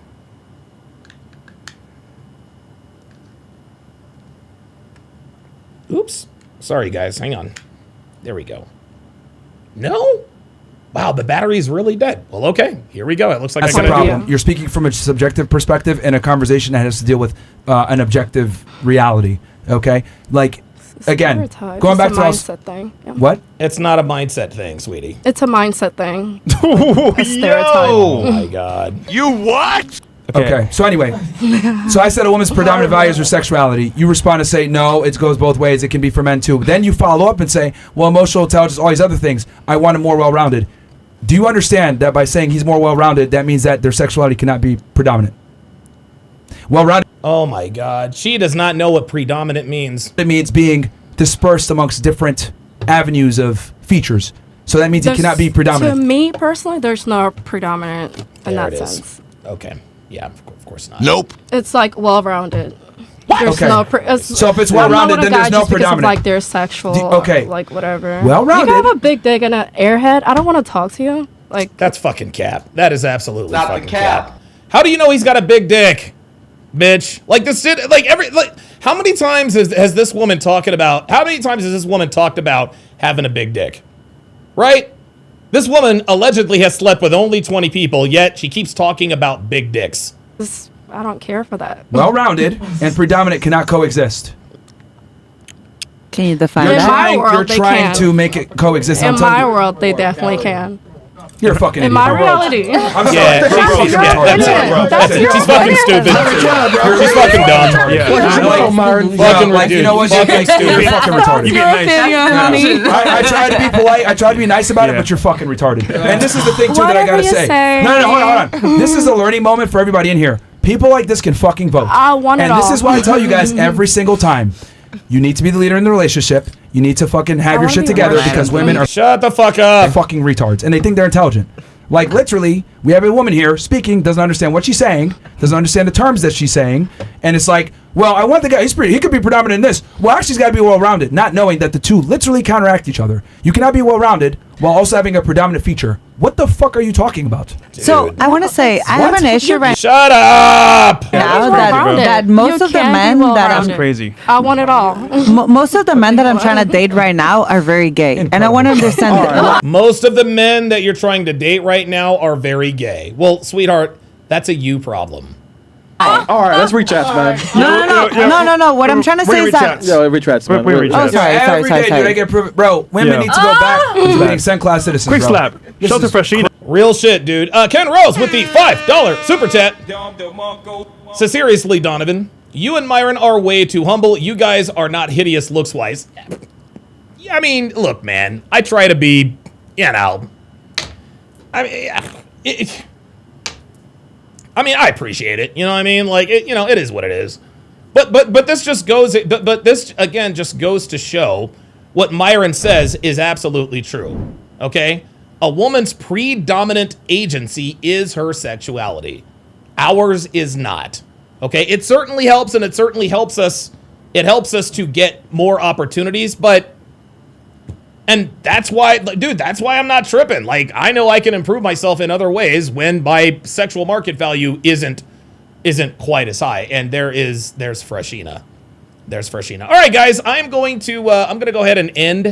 Oops. Sorry, guys. Hang on. There we go. No? Wow, the battery's really dead. Well, okay. Here we go. It looks like That's I the got problem. You're speaking from a subjective perspective in a conversation that has to deal with an objective reality. Okay? Like, again, Stereotype. going It's back a to us. mindset thing. Yeah. What? It's not a mindset thing, sweetie. It's a mindset thing. A stereotype. Oh, my God. You what? Okay. So anyway, so I said a woman's predominant values are sexuality. You respond to say, no, it goes both ways. It can be for men too. Then you follow up and say, well, emotional intelligence, all these other things. I want him more well-rounded. Do you understand that by saying he's more well-rounded, that means that their sexuality cannot be predominant? Well-rounded. Oh, my God. She does not know what predominant means. It means being dispersed amongst different avenues of features. So that means it cannot be predominant. To me personally, there's no predominant in There that it is. sense. Okay. Yeah, of course not. Nope. It's like well-rounded. There's Okay. no So if it's I'm not well-rounded, with a then guy there's no just because of, predominant. like their sexual, okay. like whatever. Well-rounded. You can have a big dick and an airhead. I don't want to talk to you. Like That's fucking cap. That is absolutely Not the fucking cap. cap. How do you know he's got a big dick, bitch? Like this shit. How many times has this woman talking about? How many times has this woman talked about having a big dick? Right. This woman allegedly has slept with only 20 people, yet she keeps talking about big dicks. I don't care for that. Well-rounded and predominant cannot coexist. Can you define In that? my world, You're they trying can. to make it coexist. In I'm telling my you. world, they definitely can. You're a fucking In idiot. my Bro. reality. I'm sorry. Yeah, Bro, she's- you're yeah, retarded. that's it, bro. That's your She's fucking opinion. stupid. She's fucking dumb. Fucking like, you know what? fucking You're stupid. fucking retarded. You being nice. I try to be polite. I try to be nice about it, but you're fucking retarded. And this is the thing too that I gotta Whatever you say. say. No, hold on. This is a learning moment for everybody in here. People like this can fucking vote. I want it And all. this is why I tell you guys every single time. You need to be the leader in the relationship. You need to fucking have your wanna shit be together right. because women are Shut the fuck up. fucking retards and they think they're intelligent. Like literally, we have a woman here speaking, doesn't understand what she's saying, doesn't understand the terms that she's saying, and it's like, well, I want the guy. He could be predominant in this. Well, actually, he's got to be well-rounded, not knowing that the two literally counteract each other. You cannot be well-rounded while also having a predominant feature. What the fuck are you talking about? So I want to say I have an issue right Shut up. now well-rounded. that most You of the can be men that well-rounded. That's crazy. I want it all. most of the men that I'm trying to date right now are very gay, and I want to understand that. Most of the men that you're trying to date right now are very gay. Well, sweetheart, that's a you problem. All right, let's reach out, man. No. What I'm trying to say is that. Yeah, reach out, man. We reach Oh, out. sorry. Every day, dude, I get bro. Women need to go back to being second-class citizens. Quick bro. slap. This Shelter is- Freshina. Real shit, dude. Ken Rose with the $5 super chat. So seriously, Donovan, you and Myron are way too humble. You guys are not hideous looks-wise. I mean, look, man. I try to be, you know. I appreciate it. You know what I mean? Like, it is what it is. But this just goes. But this again just goes to show what Myron says is absolutely true. Okay, a woman's predominant agency is her sexuality. Ours is not. Okay, it certainly helps, and it certainly helps us. It helps us to get more opportunities, and that's why, dude, that's why I'm not tripping. Like, I know I can improve myself in other ways when my sexual market value isn't quite as high. And there's Freshina. There's Freshina. All right, guys, I'm going to go ahead and end.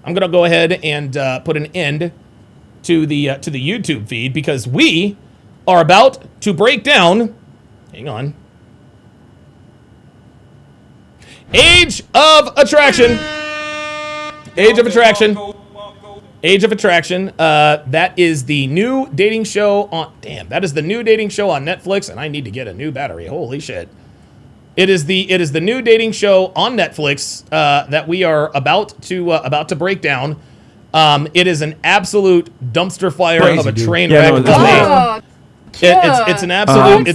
I'm going to go ahead and put an end to the YouTube feed because we are about to break down. Hang on. Age of Attraction. Age of Attraction. Age of Attraction. That is the new dating show on. Damn, that is the new dating show on Netflix, and I need to get a new battery. Holy shit! It is the new dating show on Netflix that we are about to break down. It is an absolute dumpster fire Crazy, of a dude. train Yeah, wreck. no, of it's it's an absolute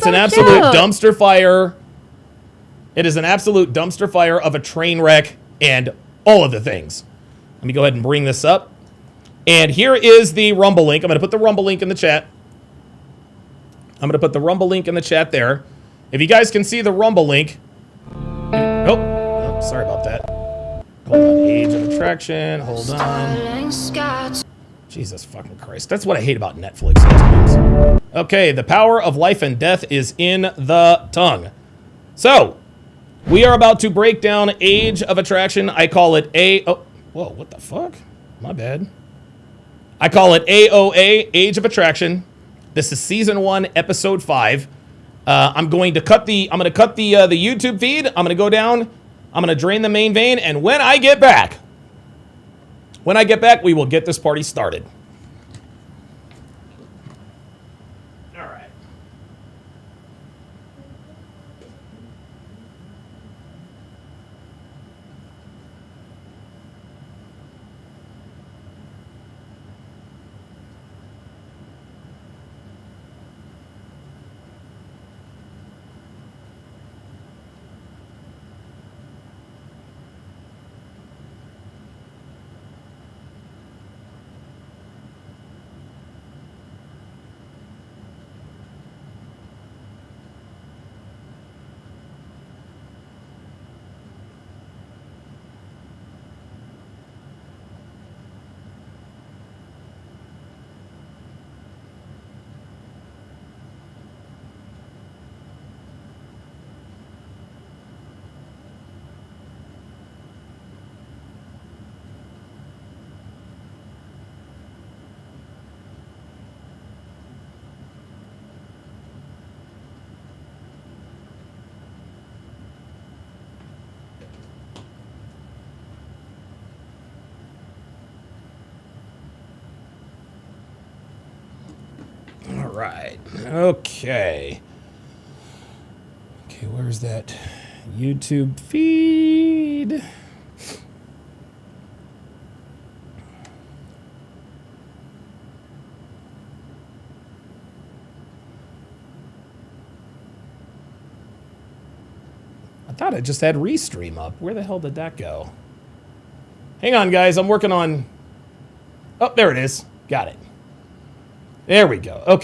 dumpster fire. It is an absolute dumpster fire of a train wreck and all of the things. Let me go ahead and bring this up. And here is the Rumble link. I'm going to put the Rumble link in the chat. I'm going to put the Rumble link in the chat there. If you guys can see the Rumble link. Oh, sorry about that. Hold on. Age of Attraction. Hold on. Jesus fucking Christ. That's what I hate about Netflix sometimes. Okay, the power of life and death is in the tongue. So, we are about to break down Age of Attraction. I call it whoa, what the fuck? My bad. I call it AOA, Age of Attraction. This is season 1, episode 5. I'm going to cut the YouTube feed. I'm going to go down. I'm going to drain the main vein, and when I get back, we will get this party started. All right. right. Okay. Okay, where's that YouTube feed? I thought I just had Restream up. Where the hell did that go? Hang on, guys. I'm working on... Oh, there it is. Got it. There we go. Okay.